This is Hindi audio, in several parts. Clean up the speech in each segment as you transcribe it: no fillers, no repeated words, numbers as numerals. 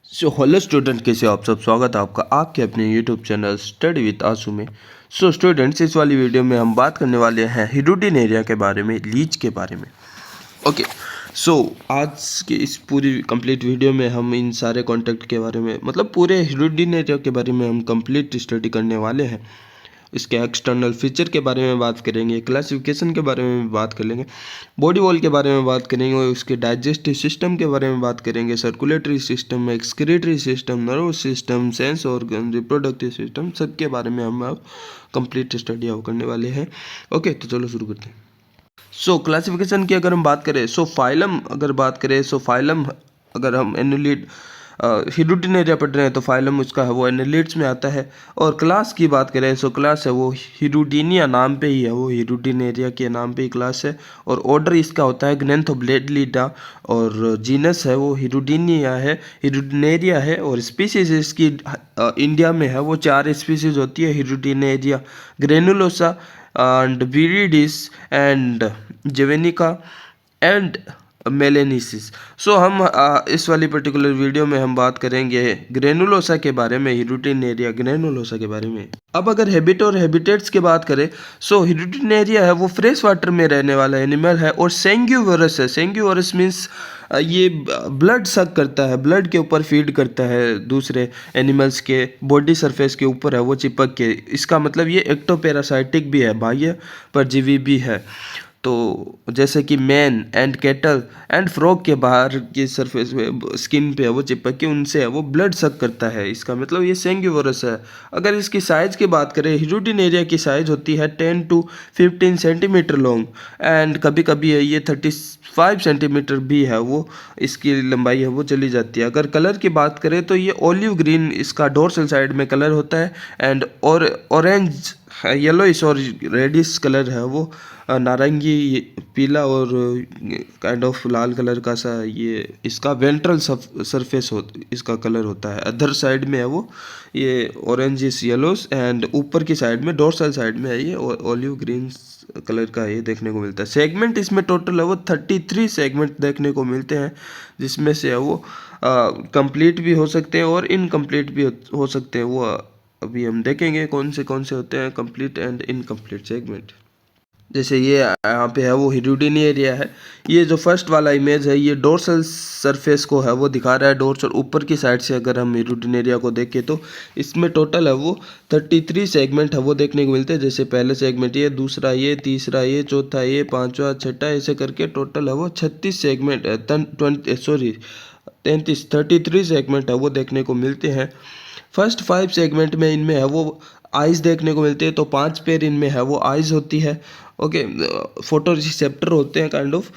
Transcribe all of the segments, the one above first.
हेलो स्टूडेंट, कैसे हो आप सब। स्वागत है आपका आपके अपने यूट्यूब चैनल स्टडी विद आंसू में। स्टूडेंट्स, इस वाली वीडियो में हम बात करने वाले हैं हिडुटिन एरिया के बारे में, लीच के बारे में। ओके। आज की इस पूरी कंप्लीट वीडियो में हम इन सारे कॉन्टेक्ट के बारे में, मतलब पूरे हिडुटिन एरिया के बारे में हम कंप्लीट स्टडी करने वाले हैं। इसके एक्सटर्नल फीचर के बारे में बात करेंगे, क्लासिफिकेशन के बारे में बात कर लेंगे, बॉडी वॉल के बारे में बात करेंगे, और उसके डाइजेस्टिव सिस्टम के बारे में बात करेंगे, circulatory system, excretory system, nervous system, sense organ, reproductive system, सबके बारे में हम अब कंप्लीट स्टडी अब करने वाले हैं। ओके, तो चलो शुरू करते हैं। क्लासिफिकेशन की अगर हम बात करें, फाइलम अगर बात करें, फाइलम अगर हम एनुलिड हिडुटिन एरिया पढ़ रहे हैं तो फाइलम उसका है वो एनुलिड्स में आता है। और क्लास की बात करें, क्लास है वो हिडुटिनिया, नाम पे ही है वो, हिडुटिन एरिया के नाम पे ही क्लास है। और ऑर्डर इसका होता है ग्नेथोब्लेडलिडा, और जीनस है वो हिडुटिनिया है, हिडुटिनेरिया है। और स्पीसीज इसकी इंडिया में है वो 4 स्पीसीज होती है हिडुटिनेरिया: ग्रेनुलोसा एंड विरिडिस एंड जेवेनिका एंड मेलेनिसिस। हम इस वाली पर्टिकुलर वीडियो में हम बात करेंगे ग्रेनुलोसा के बारे में, हिडुटिनेरिया ग्रेनुलोसा के बारे में। अब अगर हैबिट और हैबिटेट्स की बात करें, हिडुटिनेरिया है वो फ्रेश वाटर में रहने वाला एनिमल है और सेंग्यूवरस है। सेंग्यूवरस मीन्स ये ब्लड सक करता है, ब्लड के ऊपर फीड करता है, दूसरे एनिमल्स के बॉडी सरफेस के ऊपर है वो चिपक के। इसका मतलब ये एक्टोपैरासाइटिक भी है, बाह्य परजीवी भी है। तो जैसे कि man and cattle and frog के बाहर की सरफेस पे, स्किन पे है वो चिपक के, उनसे है वो ब्लड सक करता है। इसका मतलब ये सेंग्यूवरस है। अगर इसकी साइज़ की बात करें, हिडुटिन एरिया की साइज़ होती है 10 to 15 सेंटीमीटर लॉन्ग, एंड कभी कभी है ये 35 सेंटीमीटर भी है वो, इसकी लंबाई है वो चली जाती है। अगर कलर की बात करें तो ये ऑलिव ग्रीन इसका डोर्सल साइड में कलर होता है, एंड और ऑरेंज येलोइश और रेडिश कलर है वो, नारंगी, पीला और काइंड ऑफ लाल कलर का सा ये इसका वेंट्रल सरफेस हो, इसका कलर होता है। अदर साइड में है वो ये ऑरेंजिश येलोस, एंड ऊपर की साइड में डोर्सल साइड में है ये ऑलिव ग्रीन कलर का ये देखने को मिलता है। सेगमेंट इसमें टोटल है वो 33 सेगमेंट देखने को मिलते हैं, जिसमें से है वो कंप्लीट भी हो सकते हैं और इनकम्प्लीट भी हो सकते हैं। वो अभी हम देखेंगे कौन से होते हैं कंप्लीट एंड इनकम्प्लीट सेगमेंट। जैसे ये यहाँ पे है वो हिडुटिन एरिया है। ये जो फर्स्ट वाला इमेज है ये डोर्सल सरफेस को है वो दिखा रहा है। डोर्सल ऊपर की साइड से अगर हम हिडुटिन एरिया को देखें तो इसमें टोटल है वो 33 सेगमेंट है वो देखने को मिलते हैं। जैसे पहले सेगमेंट ये, दूसरा ये, तीसरा ये, चौथा ये, पांचवा, छठा, ऐसे करके टोटल है वो 36 सेगमेंट 33 सेगमेंट है वो देखने को मिलते हैं। फर्स्ट 5 सेगमेंट में इनमें है वो आइज देखने को मिलते हैं, तो 5 पेयर इनमें है वो आइज होती है। ओके, फोटो रिसेप्टर होते हैं काइंड ऑफ।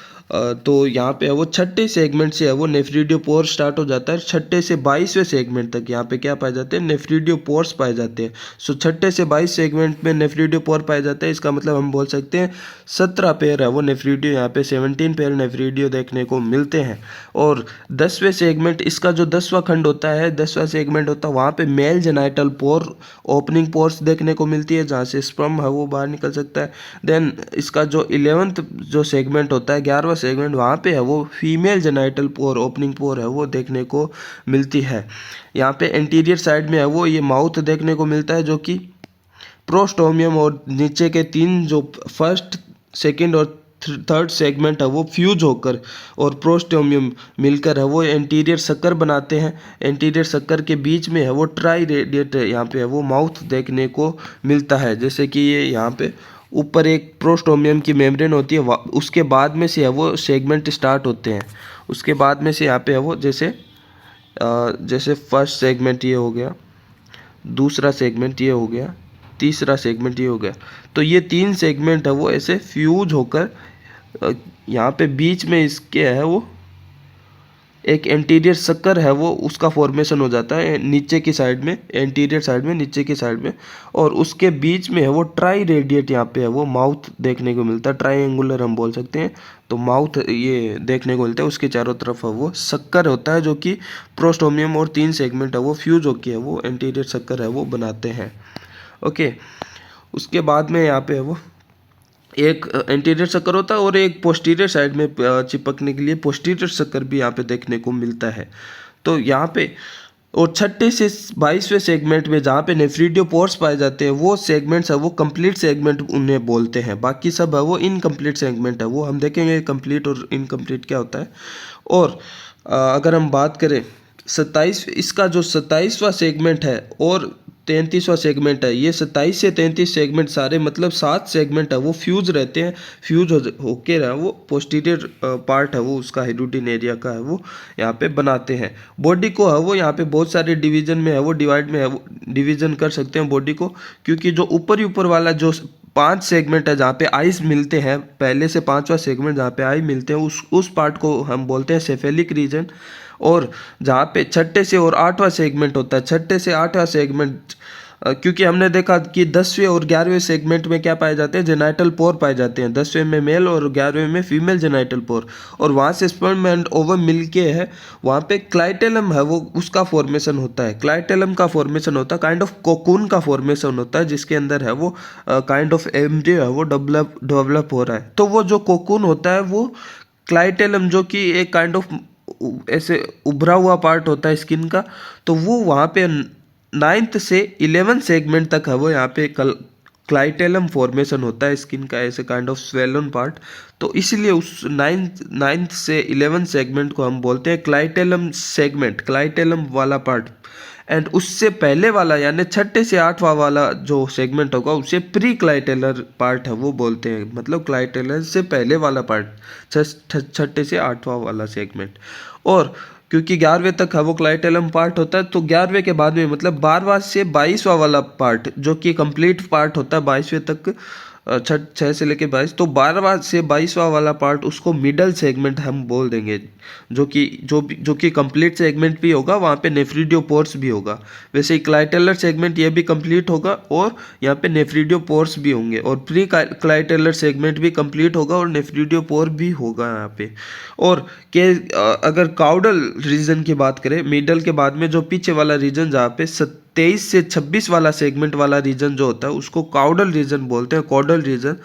तो यहाँ पे है वो छठे सेगमेंट से है वो नेफ्रिडियोपोर स्टार्ट हो जाता है। छठे से 22वें सेगमेंट तक यहाँ पे क्या पाए जाते हैं, नेफ्रिडियोपोर्स पाए जाते हैं। छठे से 22 सेगमेंट में नेफ्रिडियोपोर पाए जाते हैं। इसका मतलब हम बोल सकते हैं 17 पेयर है वो नेफ्रिडियो, यहाँ पे 17 पेयर नेफ्रिडियो देखने को मिलते हैं। और 10वें सेगमेंट, इसका जो 10वां खंड होता है, 10वां सेगमेंट होता है, वहाँ पे मेल जेनाइटल पोर, ओपनिंग पोर्स देखने को मिलती है, जहाँ से स्पर्म है वो बाहर निकल सकता है। देन इसका जो 11th जो सेगमेंट होता है, 11वां सेगमेंट, वहाँ पे है वो फीमेल जेनाइटल पोर, ओपनिंग पोर है वो देखने को मिलती है। यहाँ पे एंटीरियर साइड में है वो ये माउथ देखने को मिलता है, जो कि प्रोस्टोमियम और नीचे के 3 जो फर्स्ट, सेकेंड और थर्ड सेगमेंट है वो फ्यूज होकर और प्रोस्टोमियम मिलकर है वो एंटीरियर सक्कर बनाते हैं। एंटीरियर सक्कर के बीच में है वो ट्राई रेडिएट, यहाँ पे है वो माउथ देखने को मिलता है। जैसे कि ये यहाँ पे ऊपर एक प्रोस्टोमियम की मेम्ब्रेन होती है, उसके बाद में से है वो सेगमेंट स्टार्ट होते हैं। उसके बाद में से यहाँ पे है वो जैसे फर्स्ट सेगमेंट ये हो गया, दूसरा सेगमेंट ये हो गया, तीसरा सेगमेंट ये हो गया। तो ये 3 सेगमेंट है वो ऐसे फ्यूज होकर यहाँ पे बीच में इसके है वो एक एंटीरियर सक्कर है वो, उसका फॉर्मेशन हो जाता है नीचे की साइड में, एंटीरियर साइड में, नीचे की साइड में। और उसके बीच में है वो ट्राई रेडिएट, यहाँ पे है वो माउथ देखने को मिलता है, ट्राइंगुलर हम बोल सकते हैं। तो माउथ ये देखने को मिलता है, उसके चारों तरफ है वो सक्कर होता है, जो कि प्रोस्टोमियम और 3 सेगमेंट है वो फ्यूज होकर है वो एंटीरियर सक्कर है वो बनाते हैं। ओके, उसके बाद में यहाँ पे है वो एक एंटीरियर सक्कर होता है और एक पोस्टीरियर साइड में चिपकने के लिए पोस्टीरियर सक्कर भी यहाँ पे देखने को मिलता है। तो यहाँ पे और छठे से 22वें सेगमेंट में जहाँ पे नेफ्रिडियोपोर्स पाए जाते हैं वो सेगमेंट्स है वो कंप्लीट सेगमेंट उन्हें बोलते हैं। बाकी सब है वो इनकम्प्लीट सेगमेंट है, वो हम देखेंगे कंप्लीट और इनकम्प्लीट क्या होता है। और अगर हम बात करें 27, इसका जो 27वां सेगमेंट है और 33वां सेगमेंट है, ये 27 से 33 सेगमेंट सारे मतलब 7 सेगमेंट है वो फ्यूज रहते हैं। फ्यूज होके रहा वो पोस्टीरियर पार्ट है वो उसका हिडुटिन एरिया का है वो यहाँ पे बनाते हैं। बॉडी को है वो यहाँ पे बहुत सारे डिवीजन में है वो डिवाइड में है वो डिवीजन कर सकते हैं बॉडी को, क्योंकि जो ऊपर वाला जो 5 सेगमेंट है जहाँ पे आइस मिलते हैं, पहले से 5वां सेगमेंट जहाँ पे आई मिलते हैं उस पार्ट को हम बोलते हैं सेफेलिक रीजन। और जहाँ पे छठे से और 8वां सेगमेंट होता है, छठे से 8वां सेगमेंट क्योंकि हमने देखा कि 10वें और 11वें सेगमेंट में क्या पाए जाते हैं, जेनाइटल पोर पाए जाते हैं। 10वें में मेल और 11वें में फीमेल जेनाइटल पोर, और वहाँ से स्पर्म एंड ओवम मिलके है वहाँ पे क्लाइटेलम है वो उसका फॉर्मेशन होता है। क्लाइटेलम का फॉर्मेशन होता है, काइंड ऑफ कोकून का फॉर्मेशन होता है जिसके अंदर है वो काइंड ऑफ एम्ब्रियो है वो डेवलप हो रहा है। तो वो जो कोकून होता है वो क्लाइटेलम जो कि एक काइंड ऑफ ऐसे उभरा हुआ पार्ट होता है स्किन का, तो वो वहाँ पे 9th से 11th सेगमेंट तक है वो यहाँ पे क्लाइटेलम फॉर्मेशन होता है स्किन का, ऐसे काइंड ऑफ स्वेलन पार्ट। तो इसलिए उस 9th से 11th सेगमेंट को हम बोलते हैं क्लाइटेलम सेगमेंट, क्लाइटेलम वाला पार्ट। एंड उससे पहले वाला यानी छठे से 8वां वाला जो सेगमेंट होगा उसे प्री क्लाइटेलर पार्ट है वो बोलते हैं, मतलब क्लाइटेलर से पहले वाला पार्ट छठे से 8वां वाला सेगमेंट। और क्योंकि 11वें तक है वो क्लाइटेलम पार्ट होता है, तो 11वें के बाद में मतलब 12वां से 22वां वाला पार्ट जो कि कंप्लीट पार्ट होता है 22वें तक, 6 से लेके 22, तो 12वां से 22वां वाला पार्ट उसको मिडल सेगमेंट हम बोल देंगे, जो कि कंप्लीट सेगमेंट भी होगा, वहाँ पे नेफ्रिडियोपोर्स भी होगा। वैसे ही क्लाइटेलर सेगमेंट ये भी कंप्लीट होगा और यहाँ पे नेफ्रिडियोपोर्स भी होंगे, और प्री क्लाइटेलर सेगमेंट भी कंप्लीट होगा और नेफ्रिडियोपोर भी होगा यहाँ पे। और अगर काउडल रीजन की बात करें, मिडल के बाद में जो पीछे वाला रीजन जहाँ पे 23 से 26 वाला सेगमेंट वाला रीजन जो होता है उसको काउडल रीजन बोलते हैं, कॉडल रीजन।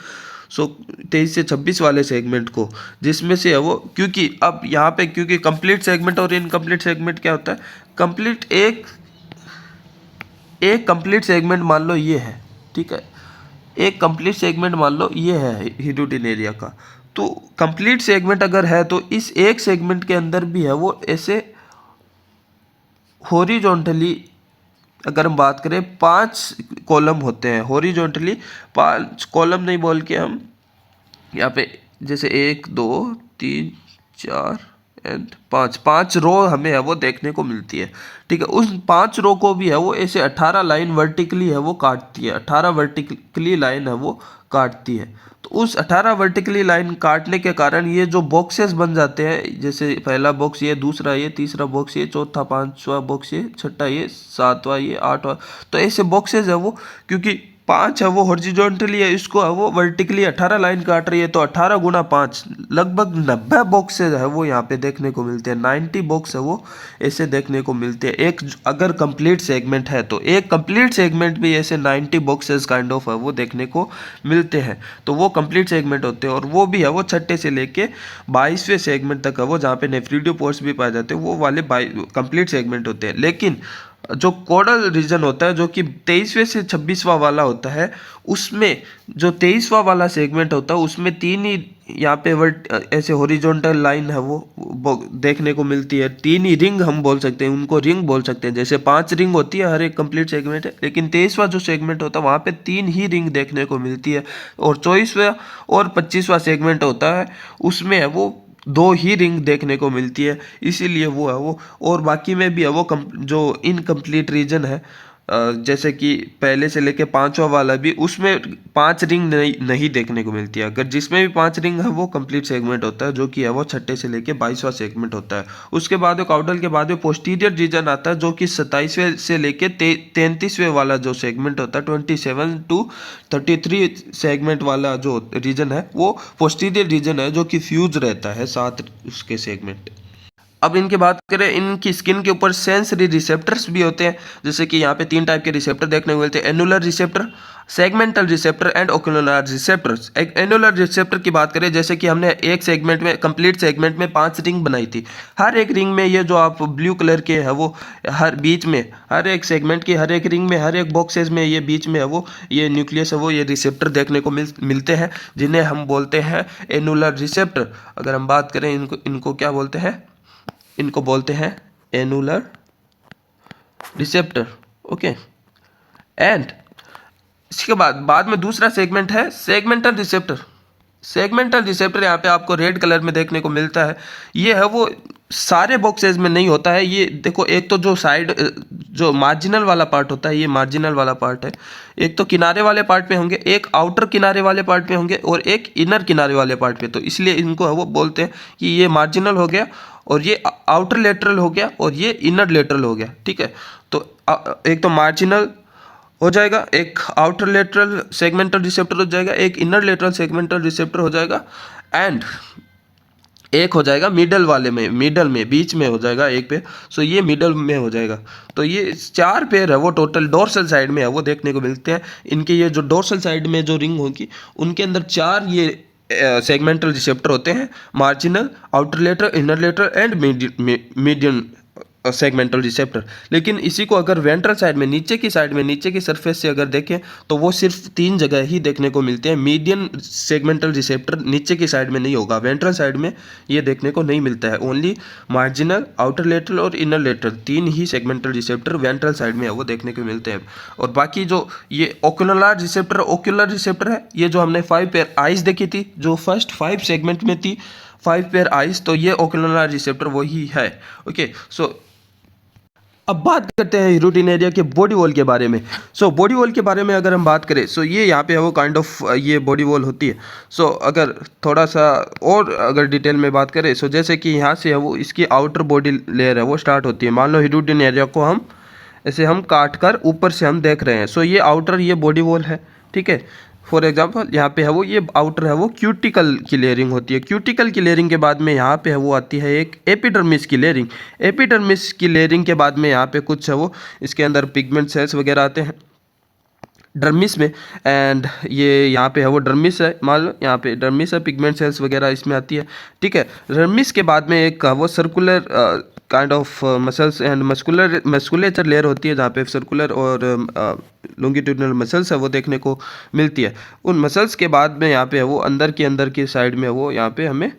सो 23 से 26 वाले सेगमेंट को, जिसमें से है वो, क्योंकि अब यहाँ पे क्योंकि कंप्लीट सेगमेंट और इनकम्प्लीट सेगमेंट क्या होता है, कंप्लीट एक कंप्लीट सेगमेंट मान लो ये है, ठीक है, एक कंप्लीट सेगमेंट मान लो ये है हिडुटिन एरिया का। तो कंप्लीट सेगमेंट अगर है तो इस एक सेगमेंट के अंदर भी है वो ऐसे हॉरिजॉन्टली, अगर हम बात करें 5 कॉलम होते हैं हॉरिजॉन्टली, 5 कॉलम नहीं बोल के हम यहाँ पे जैसे 1 2 3 4 एंड 5 रो हमें है वो देखने को मिलती है, ठीक है। उस 5 रो को भी है वो ऐसे 18 लाइन वर्टिकली है वो काटती है, 18 वर्टिकली लाइन है वो काटती है। तो उस 18 वर्टिकली लाइन काटने के कारण ये जो बॉक्सेस बन जाते हैं, जैसे पहला बॉक्स ये, दूसरा ये, तीसरा बॉक्स ये, चौथा 5वां बॉक्स ये, छठा ये, 7वां ये, 8वां, तो ऐसे बॉक्सेस है वो, क्योंकि 5 है वो हॉरिजॉन्टली है, इसको है वो वर्टिकली 18 लाइन काट रही है, तो 18 गुना 5 लगभग 90 बॉक्सेज है वो यहाँ पे देखने को मिलते हैं, 90 बॉक्स है वो ऐसे देखने को मिलते हैं। एक अगर कंप्लीट सेगमेंट है तो एक कंप्लीट सेगमेंट भी ऐसे 90 बॉक्सेस काइंड ऑफ है वो देखने को मिलते हैं, तो वो कंप्लीट सेगमेंट होते हैं। और वो भी है वो छठे से लेके 22वें सेगमेंट तक है वो, जहाँ पे नेफ्रिडियोपोर्स भी पाए जाते हैं, वो वाले कंप्लीट सेगमेंट होते हैं। लेकिन जो कोडल रीजन होता है जो कि 23वें से 26वां वाला होता है, उसमें जो 23वां वाला सेगमेंट होता है उसमें 3 ही यहाँ पे ऐसे हॉरिजॉन्टल लाइन है वो देखने को मिलती है, 3 ही रिंग हम बोल सकते हैं, उनको रिंग बोल सकते हैं। जैसे 5 रिंग होती है हर एक कंप्लीट सेगमेंट है, लेकिन 23वां जो सेगमेंट होता है वहाँ पे 3 ही रिंग देखने को मिलती है। और 24वां और 25वां सेगमेंट होता है उसमें है वो 2 ही रिंग देखने को मिलती है, इसीलिए वो है वो। और बाकी में भी है वो जो इनकम्प्लीट रीजन है, जैसे कि पहले से लेके 5वां वाला भी, उसमें 5 रिंग नहीं देखने को मिलती है। अगर जिसमें भी 5 रिंग है वो कंप्लीट सेगमेंट होता है, जो कि है वो छठे से लेके 22वां सेगमेंट होता है। उसके बाद काउडल के बाद पोस्टीरियर रीजन आता है, जो कि 27वें से लेके 33वें वाला जो सेगमेंट होता है, 27 to 33 सेगमेंट वाला जो रीजन है वो पोस्टीरियर रीजन है, जो कि फ्यूज रहता है 7 उसके सेगमेंट। अब इनकी बात करें, इनकी स्किन के ऊपर सेंसरी रिसेप्टर्स भी होते हैं, जैसे कि यहाँ पे 3 टाइप के रिसेप्टर देखने को मिलते हैं, annular receptor, segmental receptor and ocular receptors. एक एनुलर रिसेप्टर की बात करें, जैसे कि हमने एक सेगमेंट में, कंप्लीट सेगमेंट में 5 रिंग बनाई थी, हर एक रिंग में ये जो आप ब्लू कलर के है वो हर बीच में, हर एक सेगमेंट की हर एक रिंग में, हर एक बॉक्सेस में ये बीच में है वो ये न्यूक्लियस है वो ये रिसेप्टर देखने को मिलते हैं, जिन्हें हम बोलते हैं एनुलर रिसेप्टर। अगर हम बात करें इनको क्या बोलते हैं, इनको बोलते हैं एनुलर रिसेप्टर। ओके, एंड इसके बाद में दूसरा सेगमेंट है सेगमेंटल रिसेप्टर। सेगमेंटल रिसेप्टर यहाँ पे आपको रेड कलर में देखने को मिलता है। ये है वो सारे बॉक्सेस में नहीं होता है, ये देखो, एक तो जो साइड जो मार्जिनल वाला पार्ट होता है, ये मार्जिनल वाला पार्ट है, एक तो किनारे वाले पार्ट में होंगे, एक आउटर किनारे वाले पार्ट में होंगे और एक इनर किनारे वाले पार्ट में। तो इसलिए इनको है वो बोलते हैं कि ये मार्जिनल हो गया और ये आउटर लेटरल हो गया और ये इनर लेटरल हो गया। ठीक है, तो एक तो मार्जिनल हो जाएगा, एक आउटर लेटरल सेगमेंटल रिसेप्टर हो जाएगा, एक इनर लेटरल सेगमेंटल रिसेप्टर हो जाएगा, एंड एक हो जाएगा मिडल वाले में, मिडल में बीच में हो जाएगा एक पेयर। सो ये मिडल में हो जाएगा। तो ये 4 पेयर है वो टोटल डोर्सल साइड में है वो देखने को मिलते हैं। इनके ये जो डोर्सल साइड में जो रिंग होगी उनके अंदर 4 ये सेगमेंटल रिसेप्टर होते हैं, marginal, outer lateral, inner lateral and median segmental receptor. लेकिन इसी को अगर वेंट्रल साइड में, नीचे की साइड में, नीचे की सरफेस से अगर देखें तो वो सिर्फ 3 जगह ही देखने को मिलते हैं। मीडियन सेगमेंटल रिसेप्टर नीचे की साइड में नहीं होगा, वेंट्रल साइड में ये देखने को नहीं मिलता है। ओनली मार्जिनल, आउटर लेटरल और इनर लेटरल 3 ही सेगमेंटल रिसेप्टर वेंट्रल साइड में है वो देखने को मिलते हैं। और बाकी जो ये ओकुलर रिसेप्टर है, ये जो हमने 5 पेयर आइज देखी थी, जो फर्स्ट 5 सेगमेंट में थी 5 पेयर आइज, तो ये ओकुलर रिसेप्टर वही है। ओके, सो अब बात करते हैं हीरोटिन एरिया के बॉडी वॉल के बारे में। सो बॉडी वॉल के बारे में अगर हम बात करें, सो ये यहाँ पे है वो काइंड ऑफ ये बॉडी वॉल होती है। सो अगर थोड़ा सा और अगर डिटेल में बात करें, सो जैसे कि यहाँ से है वो इसकी आउटर बॉडी लेयर है वो स्टार्ट होती है। मान लो हीरोटिन एरिया को हम ऐसे हम काट कर ऊपर से हम देख रहे हैं, सो ये आउटर ये बॉडी वॉल है। ठीक है, फॉर एग्जांपल यहाँ पे है वो ये आउटर है वो क्यूटिकल की लेयरिंग होती है। क्यूटिकल की लेयरिंग के बाद में यहाँ पे है वो आती है एक एपिडर्मिस की लेयरिंग। एपिडर्मिस की लेयरिंग के बाद में यहाँ पे कुछ है वो इसके अंदर पिगमेंट सेल्स वगैरह आते हैं डर्मिस में, एंड ये यहाँ पे है वो डर्मिस है, मान लो यहाँ पे डर्मिस है, पिगमेंट सेल्स वगैरह इसमें आती है। ठीक है, डर्मिस के बाद में एक वो circular kind of muscles and musculature layer होती है, जहाँ पे सर्कुलर और लॉन्गिट्यूडिनल मसल्स है वो देखने को मिलती है। उन मसल्स के बाद में यहाँ पे है वो अंदर की साइड में वो यहाँ पे हमें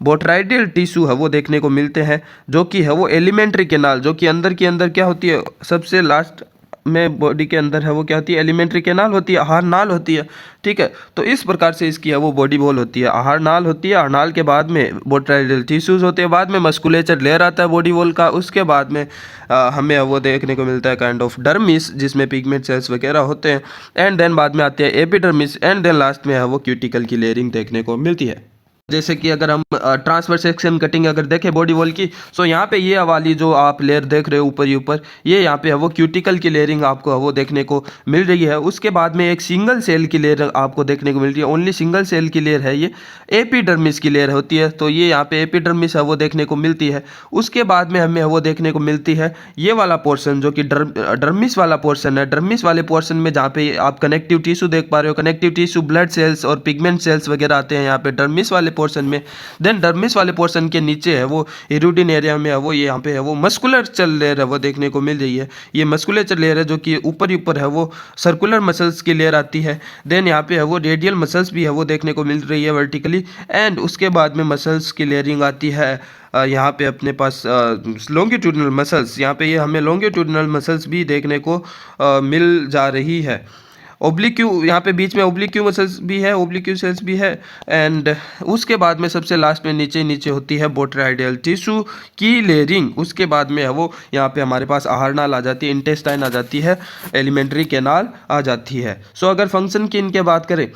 बोट्राइडियल टिश्यू है वो देखने को मिलते हैं, जो कि है वो एलिमेंट्री कैनाल, जो कि अंदर क्या होती है, सबसे लास्ट में बॉडी के अंदर है वो क्या होती है, एलिमेंट्री कैनाल होती है, आहार नाल होती है। ठीक है, तो इस प्रकार से इसकी है वो बॉडी वॉल होती है। आहार नाल होती है, आहार नाल के बाद में बोट्राइडियल टिश्यूज होते हैं, बाद में मस्कुलेचर लेयर आता है बॉडी वॉल का, उसके बाद में हमें वो देखने को मिलता है काइंड ऑफ डर्मिस, जिसमें पिगमेंट सेल्स वगैरह होते हैं, एंड देन बाद में आते हैं एपिडर्मिस, एंड देन लास्ट में है वो क्यूटिकल की लेयरिंग देखने को मिलती है। जैसे कि अगर हम ट्रांसवर्स सेक्शन कटिंग अगर देखें बॉडी वॉल की, सो यहाँ पे ये वाली जो आप लेयर देख रहे हो ऊपर ही ऊपर, ये यहाँ पे है वो क्यूटिकल की लेयरिंग आपको वो देखने को मिल रही है। उसके बाद में एक सिंगल सेल की लेयर आपको देखने को मिल रही है, ओनली सिंगल सेल की लेयर है, ये एपिडर्मिस की लेयर होती है। तो ये यहाँ पे एपिडर्मिस है वो देखने को मिलती है। उसके बाद में हमें वो देखने को मिलती है ये वाला पोर्शन, जो कि डर्मिस वाला पोर्शन है। डर्मिस वाले पोर्शन में जहाँ पे आप कनेक्टिव टिश्यू देख पा रहे हो, कनेक्टिव टिश्यू, ब्लड सेल्स और पिगमेंट सेल्स वगैरह आते हैं यहाँ पे डर्मिस वाले पोर्शन में। देन डर्मिस वाले पोर्शन के नीचे है वो हीरोटिन एरिया में है वो ये यहाँ पे है वो मस्कुलर लेयर है वो देखने को मिल रही है। ये मस्कुलेचर लेयर है जो कि ऊपर ही ऊपर है वो सर्कुलर मसल्स की लेयर आती है। देन यहाँ पे है वो रेडियल मसल्स भी है वो देखने को मिल रही है वर्टिकली, एंड उसके बाद में मसल्स की लेयरिंग आती है। यहाँ पे अपने पास लॉन्गिट्यूडिनल मसल्स, यहाँ पे ये हमें लॉन्गिट्यूडिनल मसल्स भी देखने को मिल जा रही है। ओब्लिक्यू, यहाँ पे बीच में ओब्लिक्यू मसल्स भी है, ओब्लिक्यू सेल्स भी है, एंड उसके बाद में सबसे लास्ट में नीचे होती है बोट्राइडियल टिश्यू की लेयरिंग। उसके बाद में है वो यहाँ पे हमारे पास आहार नाल आ जाती है, इंटेस्टाइन आ जाती है, एलिमेंट्री कैनाल आ जाती है। सो अगर फंक्शन की इनके बात करें,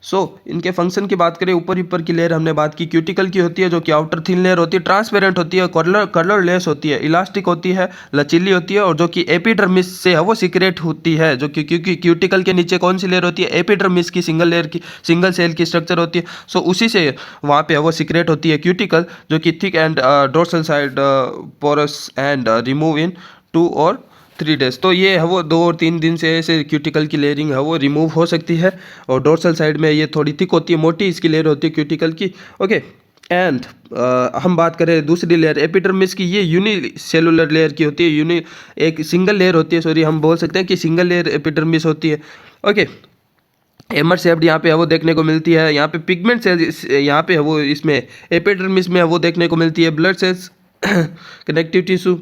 सो इनके फंक्शन की बात करें, ऊपर की लेयर हमने बात की क्यूटिकल की होती है, जो कि आउटर थिन लेयर होती है, ट्रांसपेरेंट होती है, कलर लेस होती है, इलास्टिक होती है, लचीली होती है, और जो कि एपिडर्मिस से है वो सीक्रेट होती है, जो कि क्योंकि क्यूटिकल के नीचे कौन सी लेयर होती है, एपिडर्मिस की सिंगल सेल की स्ट्रक्चर होती है। सो उसी से वहाँ पे है वो सीक्रेट होती है क्यूटिकल, जो कि thick and dorsal side porous and remove in 2 और 3 days। तो ये है वो 2 और 3 दिन से ऐसे क्यूटिकल की लेयरिंग है वो रिमूव हो सकती है। और डोर्सल साइड में ये थोड़ी थिक होती है, मोटी इसकी लेयर होती है क्यूटिकल की। ओके, एंड हम बात करें दूसरी लेयर एपिडर्मिस की, ये यूनिसेलुलर लेयर की होती है, एक सिंगल लेयर होती है, सॉरी हम बोल सकते हैं कि सिंगल लेयर एपिडर्मिस होती है। ओके, एमर शेप्ड यहाँ पे है वो देखने को मिलती है। यहाँ पे पिगमेंट सेल्स यहाँ पे है वो इसमें एपिडर्मिस में है वो देखने को मिलती है। Blood cells, connective tissue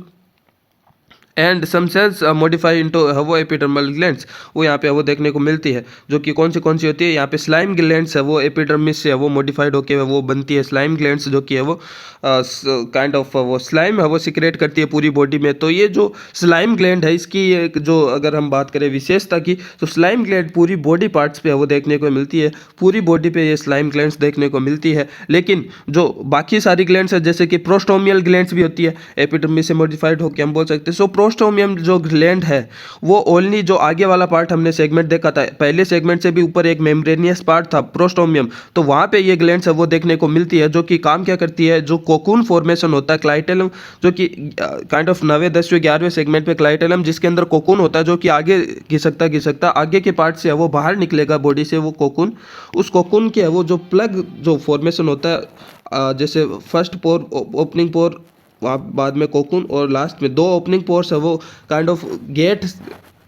and some cells modify into वो एपिडर्मल ग्लैंड्स, वो यहाँ पे वो देखने को मिलती है, जो कि कौन सी होती है, यहाँ पे स्लाइम ग्लैंड्स है वो एपिडर्मिस से है वो मॉडिफाइड होके वो बनती है स्लाइम ग्लैंड्स, जो कि है वो काइंड ऑफ वो स्लाइम है वो सिक्रेट करती है पूरी बॉडी में। तो ये जो स्लाइम ग्लैंड है इसकी एक जो अगर हम बात करें विशेषता की, तो स्लाइम ग्लैंड पूरी बॉडी पार्ट्स पे वो देखने को मिलती है, पूरी बॉडी पे ये स्लाइम ग्लैंड्स देखने को मिलती है। लेकिन जो बाकी सारी ग्लैंड्स है जैसे कि प्रोस्टोमियल ग्लैंड्स भी होती है एपिडर्मिस से मॉडिफाइड होकर, हम बोल सकते हैं। सो प्रोस्टोमियम जो ग्लैंड है वो ओनली जो आगे वाला पार्ट हमने सेगमेंट देखा था, पहले सेगमेंट से भी ऊपर एक मेम्ब्रेनियस पार्ट था प्रोस्टोमियम, तो वहाँ पे ये ग्लैंड्स है वो देखने को मिलती है, जो कि काम क्या करती है, जो कोकून फॉर्मेशन होता है क्लाइटेलम, जो कि काइंड ऑफ 9वें 10वें 11वें सेगमेंट पे क्लाइटेलम जिसके अंदर कोकून होता है, जो कि आगे घिसकता आगे के पार्ट से है वो बाहर निकलेगा बॉडी से वो कोकून। उस कोकून के है वो जो प्लग जो फॉर्मेशन होता है, जैसे फर्स्ट पोर ओपनिंग पोर, बाद में कोकून, और लास्ट में 2 ओपनिंग पोर्स है वो काइंड ऑफ गेट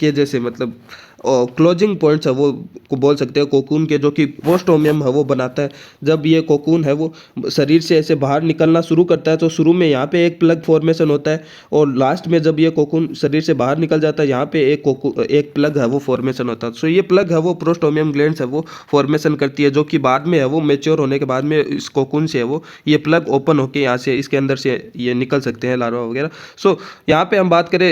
के जैसे, मतलब क्लोजिंग पॉइंट्स है वो को बोल सकते हैं कोकून के, जो कि पोस्टोमियम है वो बनाता है। जब ये कोकून है वो शरीर से ऐसे बाहर निकलना शुरू करता है, तो शुरू में यहाँ पे एक प्लग फॉर्मेशन होता है, और लास्ट में जब ये कोकून शरीर से बाहर निकल जाता है यहाँ पे एक प्लग है वो फॉर्मेशन होता है। सो ये प्लग है वो प्रोस्टोमियम ग्लैंड्स है वो फॉर्मेशन करती है, जो कि बाद में है वो मेच्योर होने के बाद में इस कोकून से है वो ये प्लग ओपन होके यहाँ से इसके अंदर से ये निकल सकते हैं लार्वा वगैरह। सो यहाँ पे हम बात करें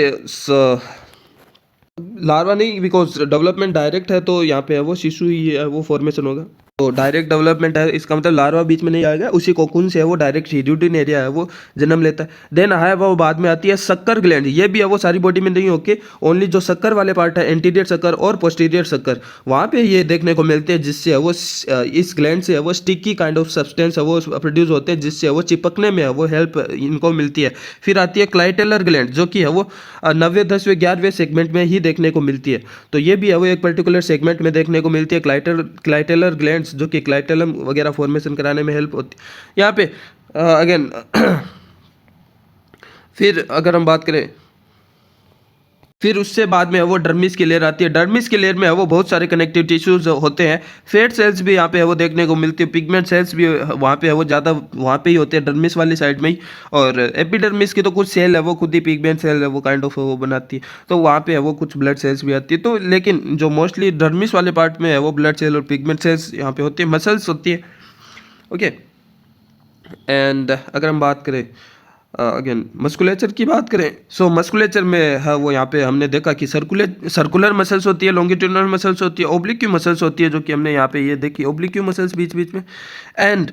लार्वा नहीं, बिकॉज डेवलपमेंट डायरेक्ट है, तो यहाँ पे है वो शिशु ही है वो फॉर्मेशन होगा, तो डायरेक्ट डेवलपमेंट है, इसका मतलब लार्वा बीच में नहीं आएगा, उसी कोकून से है वो डायरेक्ट हीड्यूटिन एरिया है वो जन्म लेता है। देन है वो बाद में आती है शक्कर ग्लैंड, ये भी है वो सारी बॉडी में नहीं होके ओनली जो शक्कर वाले पार्ट है एंटीरियर शक्कर और पोस्टीरियर शक्कर, वहाँ पे ये देखने को मिलते हैं, जिससे है वो इस ग्लैंड से है वो स्टिकी काइंड ऑफ सब्सटेंस है वो प्रोड्यूस होते हैं, जिससे है वो चिपकने में है वो हेल्प इनको मिलती है। फिर आती है क्लाइटेलर ग्लैंड, जो कि है वो 9वें 10वें 11वें सेगमेंट में ही देखने को मिलती है, तो ये भी है वो एक पर्टिकुलर सेगमेंट में देखने को मिलती है क्लाइटेलर ग्लैंड्स, जो कि क्लाइटेलम वगैरह फॉर्मेशन कराने में हेल्प होती है यहाँ पे। अगेन फिर अगर हम बात करें, फिर उससे बाद में है वो डर्मिस की लेयर आती है। डर्मिस की लेयर में है वो बहुत सारे कनेक्टिव टिश्यूज होते हैं, फैट सेल्स भी यहाँ पे है वो देखने को मिलती है, पिगमेंट सेल्स भी वहाँ पे है वो ज़्यादा वहाँ पे ही होते हैं डर्मिस वाली साइड में ही, और एपिडर्मिस की तो कुछ सेल है वो खुद ही पिगमेंट सेल है वो काइंड ऑफ वो बनाती है, तो वहाँ पे है वो कुछ ब्लड सेल्स भी आती है। तो लेकिन जो मोस्टली डर्मिस वाले पार्ट में है वो ब्लड सेल और पिगमेंट सेल्स यहाँ पे होती है, मसल्स होती है। ओके, एंड अगर हम बात करें अगेन मस्कुलेचर की बात करें, सो मस्कुलेचर में है वो यहाँ पे हमने देखा कि सर्कुलर मसल्स होती है, लॉन्गिट्यूडनल मसल्स होती है, ओब्लिक्यू मसल्स होती है, जो कि हमने यहाँ पे ये देखी ओब्लिक्यू मसल्स बीच बीच में, एंड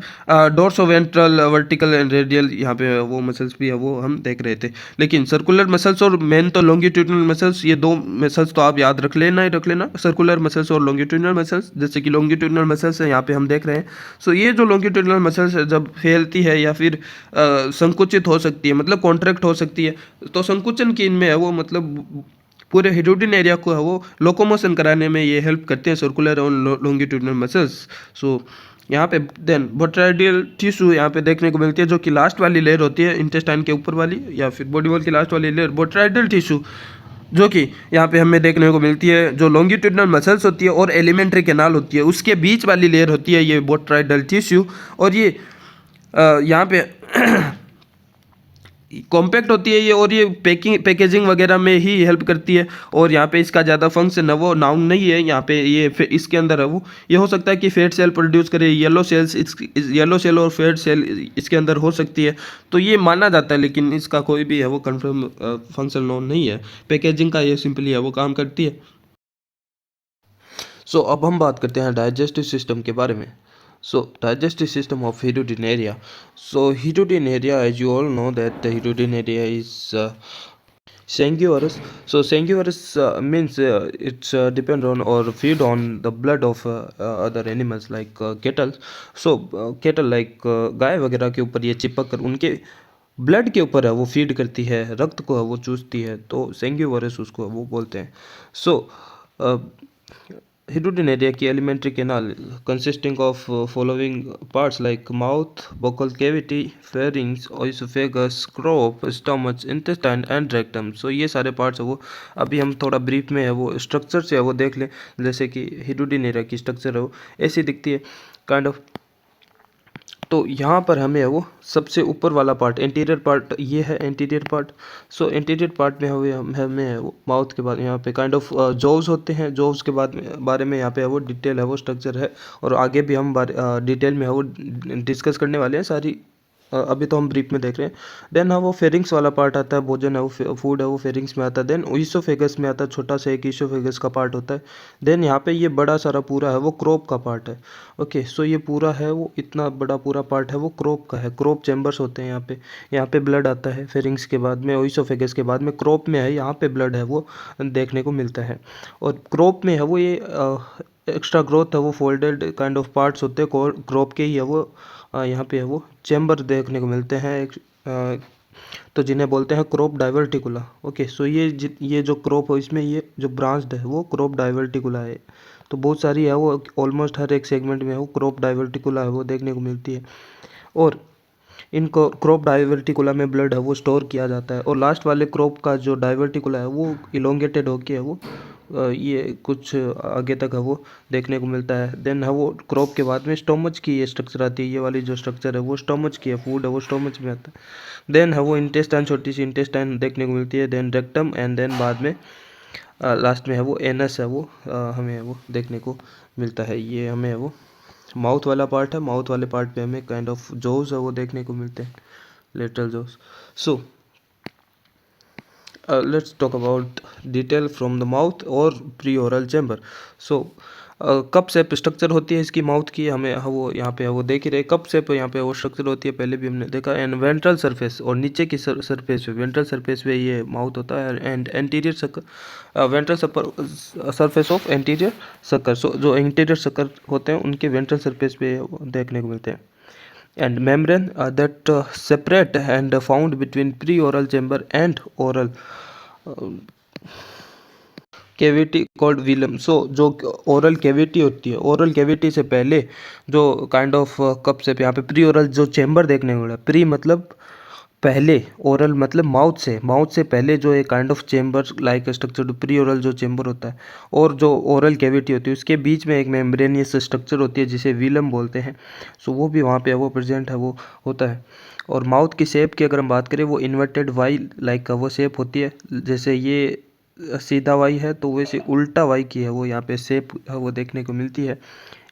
डोर्सोवेंट्रल वर्टिकल एंड रेडियल यहाँ पे वो मसल्स भी है वो हम देख रहे थे। लेकिन सर्कुलर मसल्स और मेन तो लॉन्गिट्यूडनल मसल्स, ये 2 मसल्स तो आप याद रख लेना सर्कुलर मसल्स और लॉन्गिट्यूडनल मसल्स। जैसे कि लॉन्गिट्यूडनल मसल्स है यहाँ पे हम देख रहे हैं, सो ये जो लॉन्गिट्यूडनल मसल्स जब फैलती है या फिर संकुचित हो सकती है, मतलब कॉन्ट्रैक्ट हो सकती है, तो संकुचन की इनमें है वो मतलब पूरे हीड्यूटिन एरिया को है वो लोकोमोशन कराने में ये हेल्प करते हैं सर्कुलर और लॉन्गिट्यूडनल मसल्स। सो यहाँ पे देन बोट्राइडियल टिश्यू यहाँ पे देखने को मिलती है, जो कि लास्ट वाली लेयर होती है इंटेस्टाइन के ऊपर वाली या फिर बॉडी वॉल की लास्ट वाली लेयर बोट्राइडियल टिश्यू, जो कि यहाँ पे हमें देखने को मिलती है। जो लॉन्गिट्यूडनल मसल्स होती है और एलिमेंट्री कैनाल होती है, उसके बीच वाली लेयर होती है ये बोट्राइडल टिश्यू, और ये यहाँ पे कॉम्पैक्ट होती है ये, और ये पैकेजिंग वगैरह में ही हेल्प करती है, और यहाँ पे इसका ज़्यादा फंक्शन है वो नाउन नहीं है यहाँ पे, ये इसके अंदर है वो ये हो सकता है कि फैट सेल प्रोड्यूस करे, येलो सेल और फैट सेल इसके अंदर हो सकती है, तो ये माना जाता है, लेकिन इसका कोई भी है वो कंफर्म फंक्शन नोन नहीं है। पैकेजिंग का ये सिंपली है वो काम करती है। सो अब हम बात करते हैं डाइजेस्टिव सिस्टम के बारे में। So digestive system of hirudinaria. So hirudinaria, as you all know that hirudinaria is sanguivorous. So sanguivorous means it's depend on or feed on the blood of other animals like cattle. So cattle like गाय वगैरह के ऊपर ये चिपक कर उनके ब्लड के ऊपर है वो फीड करती है, रक्त को है वो चूसती है, तो सेंग्यूवरस उसको वो बोलते हैं। सो हिडोटिनेरिया की alimentary canal consisting of following parts like mouth, buccal cavity, pharynx, oesophagus, crop, stomach, intestine and rectum. So ये सारे पार्ट्स है वो अभी हम थोड़ा ब्रीफ में है वो स्ट्रक्चर से है वो देख लें। जैसे कि हिडोटिनेरिया की स्ट्रक्चर है वो ऐसी दिखती है काइंड ऑफ। तो यहाँ पर हमें वो सबसे ऊपर वाला पार्ट एंटीरियर पार्ट ये है एंटीरियर पार्ट। सो एंटीरियर पार्ट में हमें वो माउथ के बाद यहाँ पे काइंड ऑफ जॉव्स होते हैं। जॉव्स के बाद बारे में यहाँ पे है वो डिटेल है वो स्ट्रक्चर है, और आगे भी हम डिटेल में है वो डिस्कस करने वाले हैं सारी। अभी तो हम ब्रीफ में देख रहे हैं। देन हाँ वो फेरिंग्स वाला पार्ट आता है, भोजन है वो फूड है वो फेरिंग्स में आता है। देन ईसोफेगस में आता है, छोटा सा एक ईसोफेगस का पार्ट होता है। देन यहाँ पे ये बड़ा सारा पूरा है वो क्रोप का पार्ट है। ओके, सो ये पूरा है वो इतना बड़ा पूरा पार्ट है वो क्रोप का है। क्रोप चैम्बर्स होते हैं यहाँ पे ब्लड आता है फेरिंग्स के बाद में, ईसोफेगस के बाद में क्रोप में है, यहाँ पे ब्लड है वो देखने को मिलता है। और क्रोप में है वो ये एक्स्ट्रा ग्रोथ है वो फोल्डेड काइंड ऑफ पार्ट्स होते हैं क्रोप के ही है वो। यहाँ पे है वो चैम्बर देखने को मिलते हैं एक तो जिन्हें बोलते हैं क्रोप डाइवर्टिकुला। ओके, सो ये जो क्रोप है इसमें ये जो ब्रांच्ड है वो क्रोप डाइवर्टिकुला है। तो बहुत सारी है वो ऑलमोस्ट हर एक सेगमेंट में वो क्रोप डाइवर्टिकुला है वो देखने को मिलती है। और इनको क्रोप डाइवर्टिकुला में ब्लड है वो स्टोर किया जाता है। और लास्ट वाले क्रोप का जो डाइवर्टिकुला है वो इलोंगेटेड होके है वो ये कुछ आगे तक है वो देखने को मिलता है। देन है वो क्रोप के बाद में स्टोमच की ये स्ट्रक्चर आती है। ये वाली जो स्ट्रक्चर है वो स्टोमच की है, फूड है वो स्टोमच में आता है। देन है वो इंटेस्टाइन, छोटी सी इंटेस्टाइन देखने को मिलती है। देन रेक्टम एंड देन बाद में लास्ट में है वो एनस है वो हमें वो देखने को मिलता है। ये हमें वो माउथ वाला पार्ट है। माउथ वाले पार्ट पे हमें काइंड ऑफ जोज है वो देखने को मिलते हैं, lateral jaws. So let's talk about detail from the mouth और pre oral chamber. So cup shape structure होती है इसकी माउथ की, हमें वो यहाँ पे वो देख ही रहे कप शेप यहाँ पे वो स्ट्रक्चर होती है, पहले भी हमने देखा। एंड वेंट्रल सरफेस और नीचे की सरफेस पे वेंट्रल सरफेस पे ये माउथ होता है। And anterior sucker ventral surface of anterior sucker. So जो इंटीरियर सकर होते हैं उनके वेंट्रल सरफेस पे देखने को मिलते हैं। And membrane that separate and found between pre-oral chamber and oral cavity called velum. So जो ओरल कैविटी होती है, ओरल कैविटी से पहले जो काइंड ऑफ कप से यहाँ पे प्री ओरल जो चैम्बर देखने को मिला। प्री मतलब पहले, ओरल मतलब माउथ से पहले जो एक kind of chamber like structure pre oral जो चेम्बर होता है, और जो ओरल कैविटी होती है उसके बीच में एक मेम्ब्रेनियस स्ट्रक्चर होती है जिसे विलम बोलते हैं। सो वो भी वहाँ पे वो प्रेजेंट है वो होता है। और माउथ की शेप की अगर हम बात करें वो इन्वर्टेड वाई लाइक वो शेप होती है। जैसे ये सीधा वाई है तो वैसे उल्टा वाई की है वो यहाँ पे शेप है वो देखने को मिलती है।